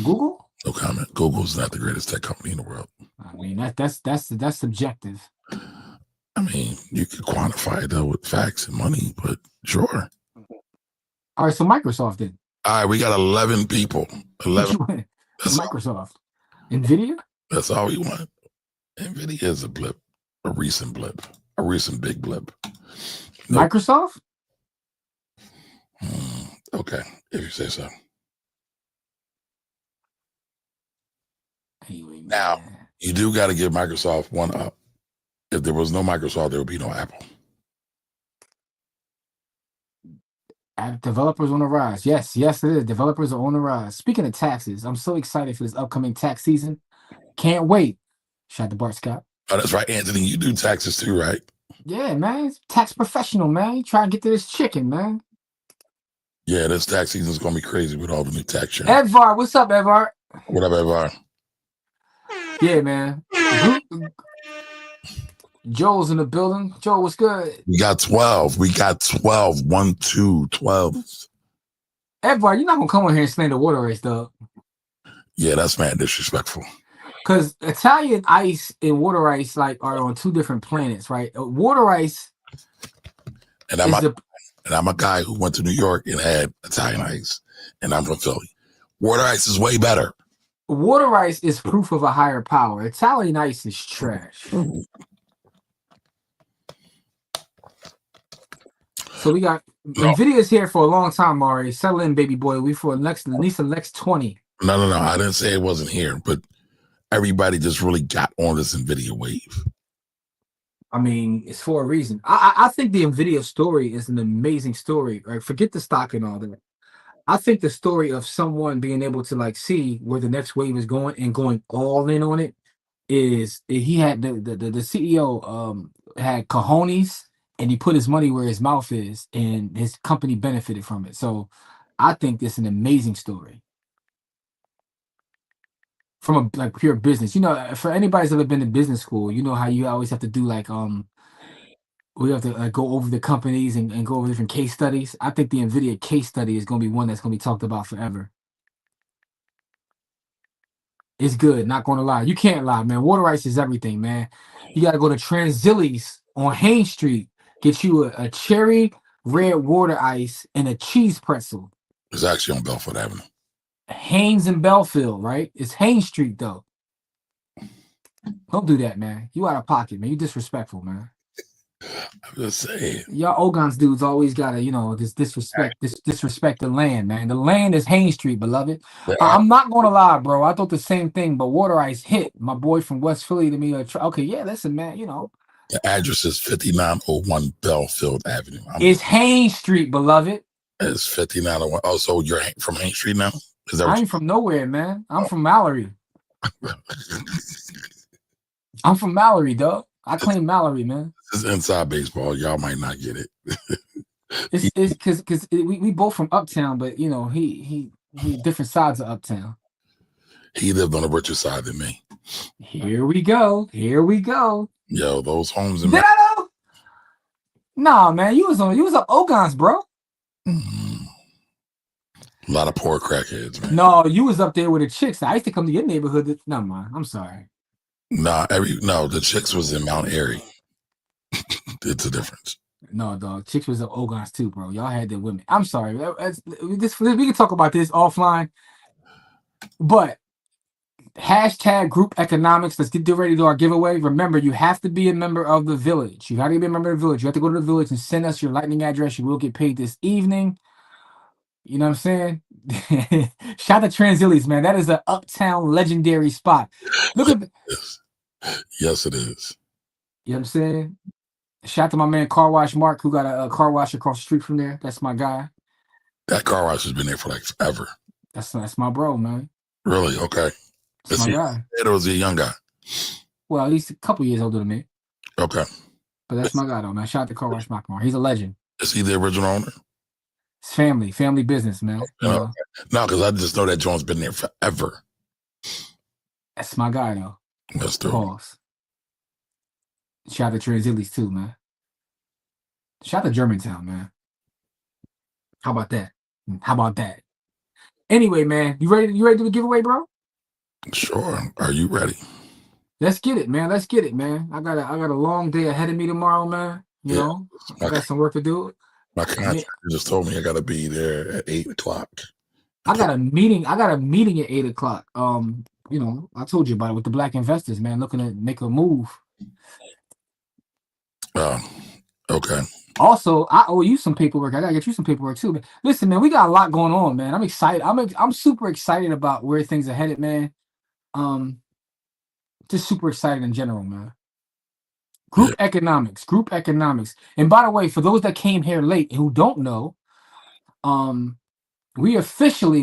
Google? No comment. Google's not the greatest tech company in the world. I mean, that's subjective. I mean, you could quantify it though with facts and money, but sure. All right, so Microsoft did. All right, we got 11 people. 11. Microsoft. NVIDIA? That's all we want. NVIDIA is a blip, a recent big blip. Nope. Microsoft? Okay, if you say so. Anyway, now, you do got to give Microsoft one up. If there was no Microsoft, there would be no Apple. App developers on the rise. Yes, it is. Developers are on the rise. Speaking of taxes, I'm so excited for this upcoming tax season. Can't wait. Shout out to Bart Scott. Oh, that's right, Anthony. You do taxes too, right? Yeah, man. Tax professional, man. You try to get to this chicken, man. Yeah, this tax season is going to be crazy with all the new tax change. Edvard, what's up, Edvard? What up, Edvard? Yeah, man. Joel's in the building. Joel, what's good? We got 12. 1, 2, 12. Edvard, you're not going to come on here and slander water ice, though. Yeah, that's mad disrespectful. Because Italian ice and water ice like are on two different planets, right? Water ice. And I'm a guy who went to New York and had Italian ice. And I'm from Philly. Water ice is way better. Water ice is proof of a higher power. Italian ice is trash. So we got NVIDIA's here for a long time, Mari. Settle in, baby boy. We for at least the next 20. No. I didn't say it wasn't here, but everybody just really got on this NVIDIA wave. I mean, it's for a reason. I think the NVIDIA story is an amazing story. Right? Forget the stock and all that. I think the story of someone being able to like see where the next wave is going and going all in on it is he had the CEO had cojones and he put his money where his mouth is and his company benefited from it. So I think it's an amazing story from a pure business. You know, for anybody's ever been to business school, you know how you always have to do like we have to go over the companies and go over different case studies. I think the NVIDIA case study is going to be one that's going to be talked about forever. It's good, not going to lie. You can't lie, man. Water ice is everything, man. You got to go to Transilli's on Hain Street, get you a cherry red water ice and a cheese pretzel. It's actually on Belfort Avenue. Haines and Belfield, right? It's Hain Street, though. Don't do that, man. You out of pocket, man. You disrespectful, man. I'm just saying. Y'all Ogons dudes always gotta, this disrespect the land, man. The land is Haines Street, beloved. I'm not gonna lie, bro. I thought the same thing, but Water Ice hit my boy from West Philly to me. Okay, yeah, listen, man. The address is 5901 Belfield Avenue. It's Haines Street, beloved. It's 5901. Oh, so you're from Haines Street now? Is that I ain't from nowhere, man. I'm from Mallory. I'm from Mallory, dog. I claim Mallory, man. This is inside baseball. Y'all might not get it. It's because we both from Uptown, but he different sides of Uptown. He lived on the richer side than me. Here we go. Yo, those homes in Did I know? Nah, man, you was up Ogons, bro. A lot of poor crackheads, man. No, you was up there with the chicks. I used to come to your neighborhood. No, man, I'm sorry. The chicks was in Mount Airy. It's a difference. No, dog. Chicks was up Ogons too, bro. Y'all had the women. I'm sorry. We can talk about this offline. But hashtag group economics. Let's get ready to our giveaway. Remember, you have to be a member of the village. You have to be a member of the village. You have to go to the village and send us your lightning address. You will get paid this evening. You know what I'm saying? Shout out to Transillies, man. That is an Uptown legendary spot. Look at Yes, it is. You know what I'm saying? Shout out to my man Car Wash Mark, who got a car wash across the street from there. That's my guy. That car wash has been there for like forever. That's my bro, man. Really? Okay. That's my guy. Or was he a young guy? Well, at least a couple years older than me. Okay. But that's my guy, though, man. Shout out to Car Wash Mark. He's a legend. Is he the original owner? It's family business, man. Okay. No, because I just know that Jones been there forever. That's my guy, though. That's true. Pause. Shout out to Transillies, too, man. Shout out to Germantown, man. How about that? Anyway, man, you ready to do the giveaway, bro? Sure. Are you ready? Let's get it, man. I got a long day ahead of me tomorrow, man. You know, I got some work to do. My contractor just told me I got to be there at 8:00. I got a meeting at 8:00. I told you about it with the black investors, man, looking to make a move. Okay. Also, I owe you some paperwork. I gotta get you some paperwork too. But listen, man, we got a lot going on, man. I'm excited. I'm super excited about where things are headed, man. Just super excited in general, man. Group economics. And by the way, for those that came here late who don't know, we have officially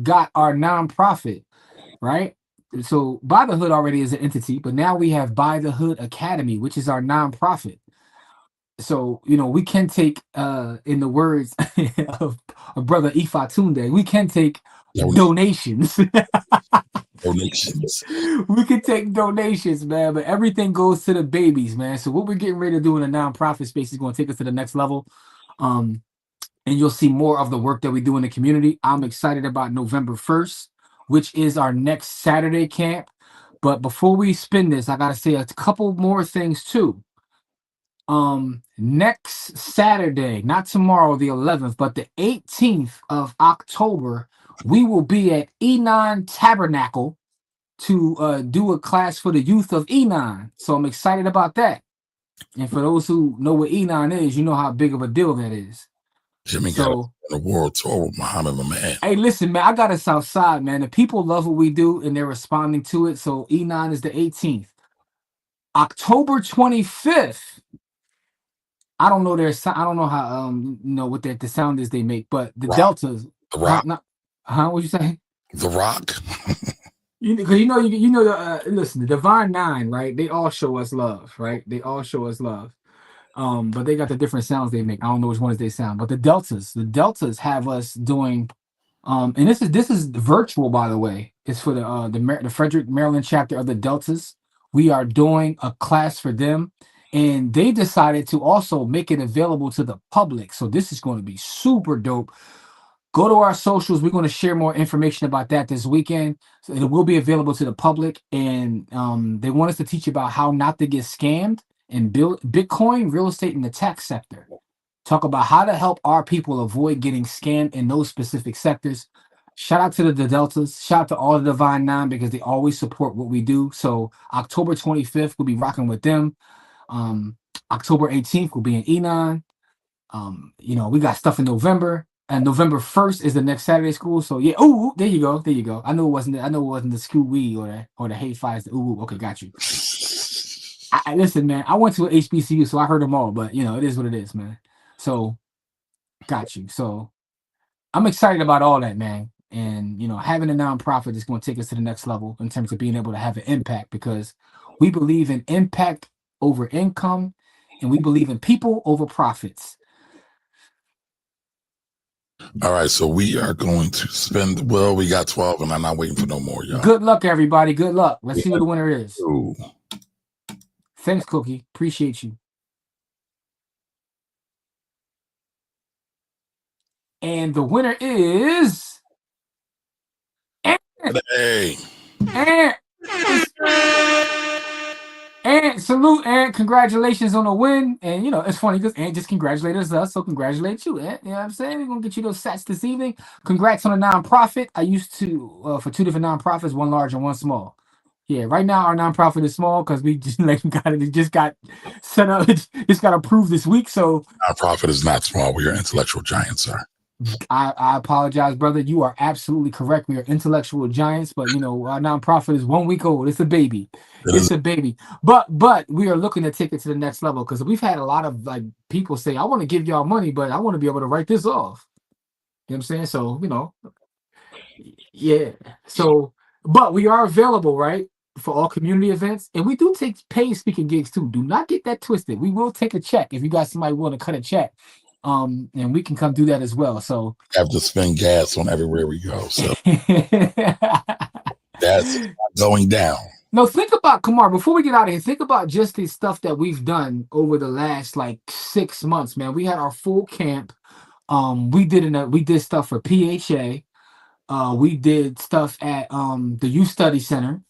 got our nonprofit, right? So By the Hood already is an entity, but now we have By the Hood Academy, which is our nonprofit. So, we can take, in the words of brother Ifa Tunde, we can take donations. We can take donations, man, but everything goes to the babies, man. So what we're getting ready to do in the nonprofit space is going to take us to the next level. And you'll see more of the work that we do in the community. I'm excited about November 1st, which is our next Saturday camp. But before we spin this, I got to say a couple more things too. Next Saturday, not tomorrow, the 11th, but the 18th of October, we will be at Enon Tabernacle to do a class for the youth of Enon. So I'm excited about that. And for those who know what Enon is, you know how big of a deal that is. Jimmy got on a world tour with Muhammad, my man. Hey, listen, man, I got us outside, man. The people love what we do and they're responding to it. So Enon is the 18th. October 25th. I don't know I don't know how what the sound is they make, but the Deltas. The Rock. What'd you say? The Rock. Listen, the Divine Nine, right? They all show us love, right? But they got the different sounds they make. I don't know which ones they sound, but the Deltas have us doing, and this is virtual, by the way. It's for the Frederick, Maryland chapter of the Deltas. We are doing a class for them, and they decided to also make it available to the public. So this is going to be super dope. Go to our socials. We're going to share more information about that this weekend. So it will be available to the public, and they want us to teach about how not to get scammed and build Bitcoin, real estate, and the tech sector. Talk about how to help our people avoid getting scammed in those specific sectors. Shout out to the Deltas. Shout out to all the Divine Nine because they always support what we do. So October 25th, we'll be rocking with them. October 18th will be in Enon. We got stuff in November, and November 1st is the next Saturday school. So yeah, ooh, there you go, there you go. I know it wasn't the school we or the hate fights. Ooh, okay, got you. Listen, man, I went to an HBCU, so I heard them all. But it is what it is, man. So got you. So I'm excited about all that, man. And having a nonprofit is going to take us to the next level in terms of being able to have an impact because we believe in impact over income, and we believe in people over profits. All right, so we are going to spend. Well, we got 12, and I'm not waiting for no more, y'all. Good luck, everybody. Good luck. Let's see who the winner is. Ooh. Thanks, Cookie. Appreciate you. And the winner is Hey. Ant, salute, Ant. Congratulations on the win. And it's funny because Ant just congratulated us, so congratulate you, Ant. You know what I'm saying? We're gonna get you those sats this evening. Congrats on a nonprofit. I used to for 2 different nonprofits, one large and one small. Yeah, right now our nonprofit is small because we just got set up. It's got approved this week. So nonprofit is not small. We are intellectual giants, sir. I apologize, brother. You are absolutely correct. We are intellectual giants, but our nonprofit is 1 week old. It's a baby. It's a baby. But we are looking to take it to the next level because we've had a lot of people say, I want to give y'all money, but I want to be able to write this off. You know what I'm saying? So, yeah. So, but we are available, right? For all community events. And we do take paid speaking gigs too. Do not get that twisted. We will take a check if you got somebody willing to cut a check. And we can come do that as well. So have to spend gas on everywhere we go. So that's going down. No, think about Kamar. Before we get out of here, think about just the stuff that we've done over the last 6 months, man. We had our full camp. We did stuff for PHA. We did stuff at the Youth Study Center.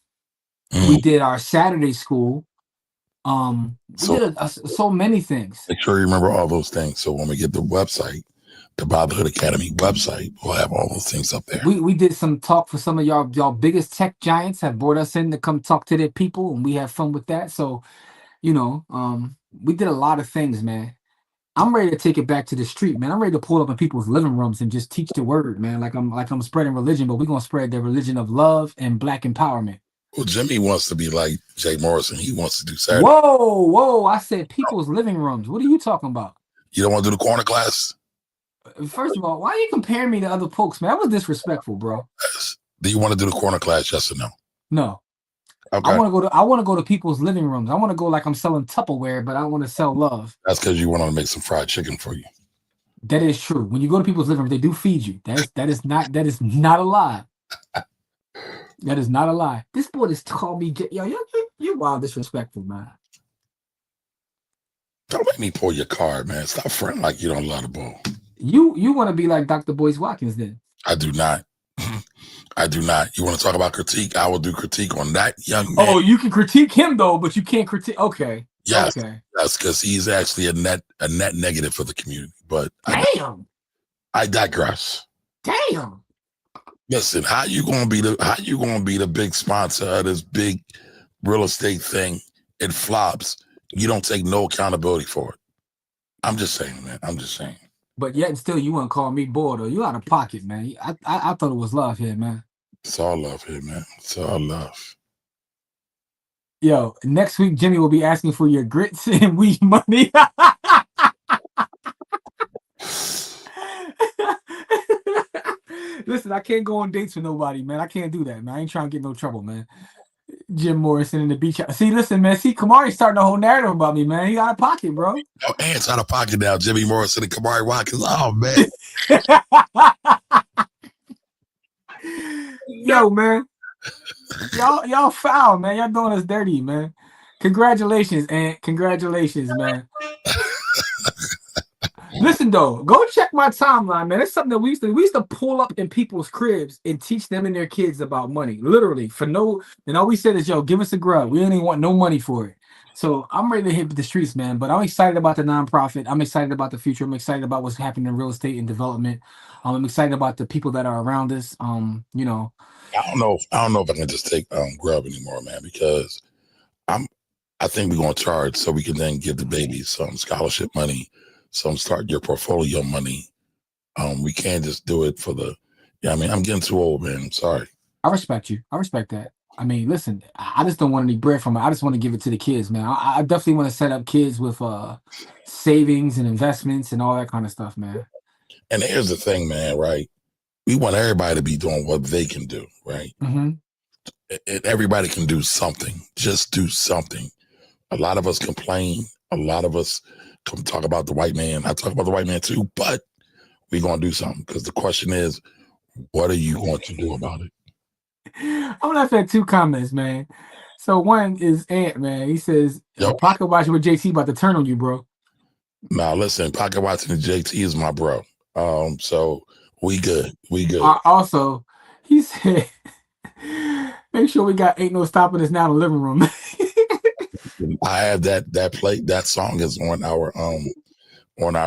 We did our Saturday school. We did so many things. Make sure you remember all those things. So when we get the website, the Brotherhood Academy website, we'll have all those things up there. We did some talk for some of y'all biggest tech giants have brought us in to come talk to their people, and we have fun with that. So, we did a lot of things, man. I'm ready to take it back to the street, man. I'm ready to pull up in people's living rooms and just teach the word, man. Like I'm spreading religion, but we're gonna spread the religion of love and Black empowerment. Well, Jimmy wants to be like Jay Morrison. He wants to do Saturday. Whoa! I said people's living rooms. What are you talking about? You don't want to do the corner class? First of all, why are you comparing me to other folks, man? That was disrespectful, bro. Do you want to do the corner class? Yes or no? No. Okay. I want to go to people's living rooms. I want to go like I'm selling Tupperware, but I want to sell love. That's because you want to make some fried chicken for you. That is true. When you go to people's living rooms, they do feed you. That is not a lie. That is not a lie. This boy just called me. You're wild disrespectful, man. Don't make me pull your card, man. Stop fronting like you don't love the ball. You want to be like Dr. Boyce Watkins then? I do not. I do not. You want to talk about critique? I will do critique on that young man. Oh, you can critique him though, but you can't critique. Okay. Yes. Okay. That's because he's actually a net negative for the community. But damn. I digress. Damn. Listen, how you gonna be the big sponsor of this big real estate thing? It flops. You don't take no accountability for it. I'm just saying, man. I'm just saying. But yet and still, you wouldn't call me bored, or you out of pocket, man. I thought it was love here, man. It's all love here, man. It's all love. Yo, next week Jimmy will be asking for your grits and weed money. Listen, I can't go on dates with nobody, man. I can't do that, man. I ain't trying to get no trouble, man. Jim Morrison in the beach. See, listen, man. See, Kamari's starting a whole narrative about me, man. He out of pocket, bro. Oh, Ant's out of pocket now. Jimmy Morrison and Kamari Watkins. Oh, man. Yo, man. Y'all foul, man. Y'all doing us dirty, man. Congratulations, Ant. Congratulations, man. Listen though, go check my timeline, man. It's something that we used to pull up in people's cribs and teach them and their kids about money, literally for no. And all we said is, "Yo, give us a grub. We don't even want no money for it." So I'm ready to hit the streets, man. But I'm excited about the nonprofit. I'm excited about the future. I'm excited about what's happening in real estate and development. I'm excited about the people that are around us. You know, I don't know if I can just take grub anymore, man, because I think we're gonna charge so we can then give the babies some scholarship money, some start your portfolio money. We can't just do it for the. Yeah, I mean, I'm getting too old, man. I'm sorry. I respect you. I respect that. I mean, listen, I just don't want any bread from it. I just want to give it to the kids, man. I definitely want to set up kids with savings and investments and all that kind of stuff, man. And here's the thing, man. Right? We want everybody to be doing what they can do, right? Mm-hmm. And everybody can do something. Just do something. A lot of us complain. A lot of us come talk about the white man. I talk about the white man too, but we're gonna do something because the question is, what are you going to do about it? I'm gonna have to have two comments, man. So one is Ant, man. He says, Yep. "Pocket watching with JT about to turn on you, bro." Now listen, pocket watching and JT is my bro. So we good. We good. Also, he said, "Make sure we got ain't no stopping us now in the living room." I have that song is on our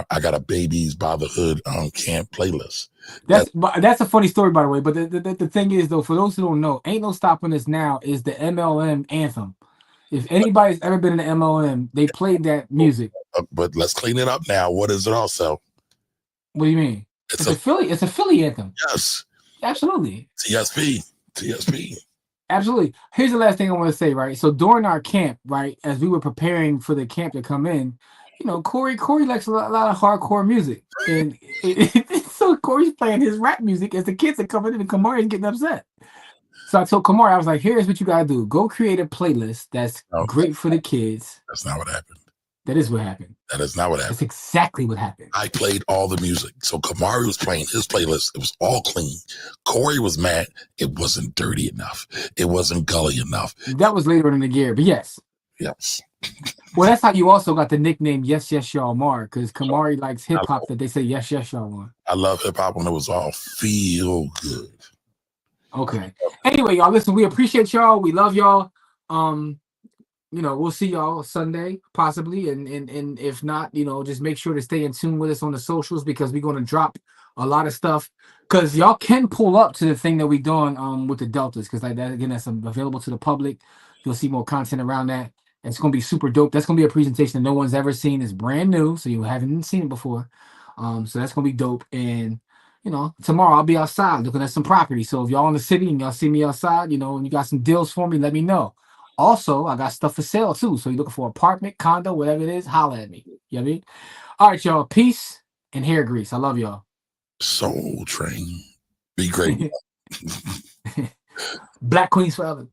I got a Babies by the Hood camp playlist. That's a funny story, by the way. But the thing is, though, for those who don't know, "Ain't No Stopping Us Now" is the MLM anthem. If anybody's ever been in the MLM, they played that music. But let's clean it up now. What is it also? What do you mean? It's a Philly anthem. Yes. Absolutely. TSP. Absolutely. Here's the last thing I want to say, right? So during our camp, right, as we were preparing for the camp to come in, you know, Corey likes a lot of hardcore music. And so Corey's playing his rap music as the kids are coming in and Kamari's getting upset. So I told Kamari, I was like, here's what you got to do. Go create a playlist that's great for the kids. That's not what happened. That is what happened. That is not what happened. That's exactly what happened. I played all the music. So Kamari was playing his playlist. It was all clean. Corey was mad. It wasn't dirty enough. It wasn't gully enough. That was later in the year, but yes. Yes. Well, that's how you also got the nickname Yes, Yes, Y'all Mar, because Kamari likes hip hop that they say Yes, Yes, Y'all Mar. I love hip hop when it was all feel good. Okay. Anyway, y'all, listen, we appreciate y'all. We love y'all. You know, we'll see y'all Sunday, possibly. And if not, you know, just make sure to stay in tune with us on the socials because we're going to drop a lot of stuff. Because y'all can pull up to the thing that we're doing with the Deltas. Because like that, again, that's available to the public. You'll see more content around that. And it's going to be super dope. That's going to be a presentation that no one's ever seen. It's brand new. So you haven't seen it before. So that's going to be dope. And you know, tomorrow I'll be outside looking at some property. So if y'all in the city and y'all see me outside, you know, and you got some deals for me, let me know. Also, I got stuff for sale too. So you're looking for an apartment, condo, whatever it is, holla at me. You know what I mean? All right, y'all. Peace and hair grease. I love y'all. Soul Train. Be great. Black Queens forever.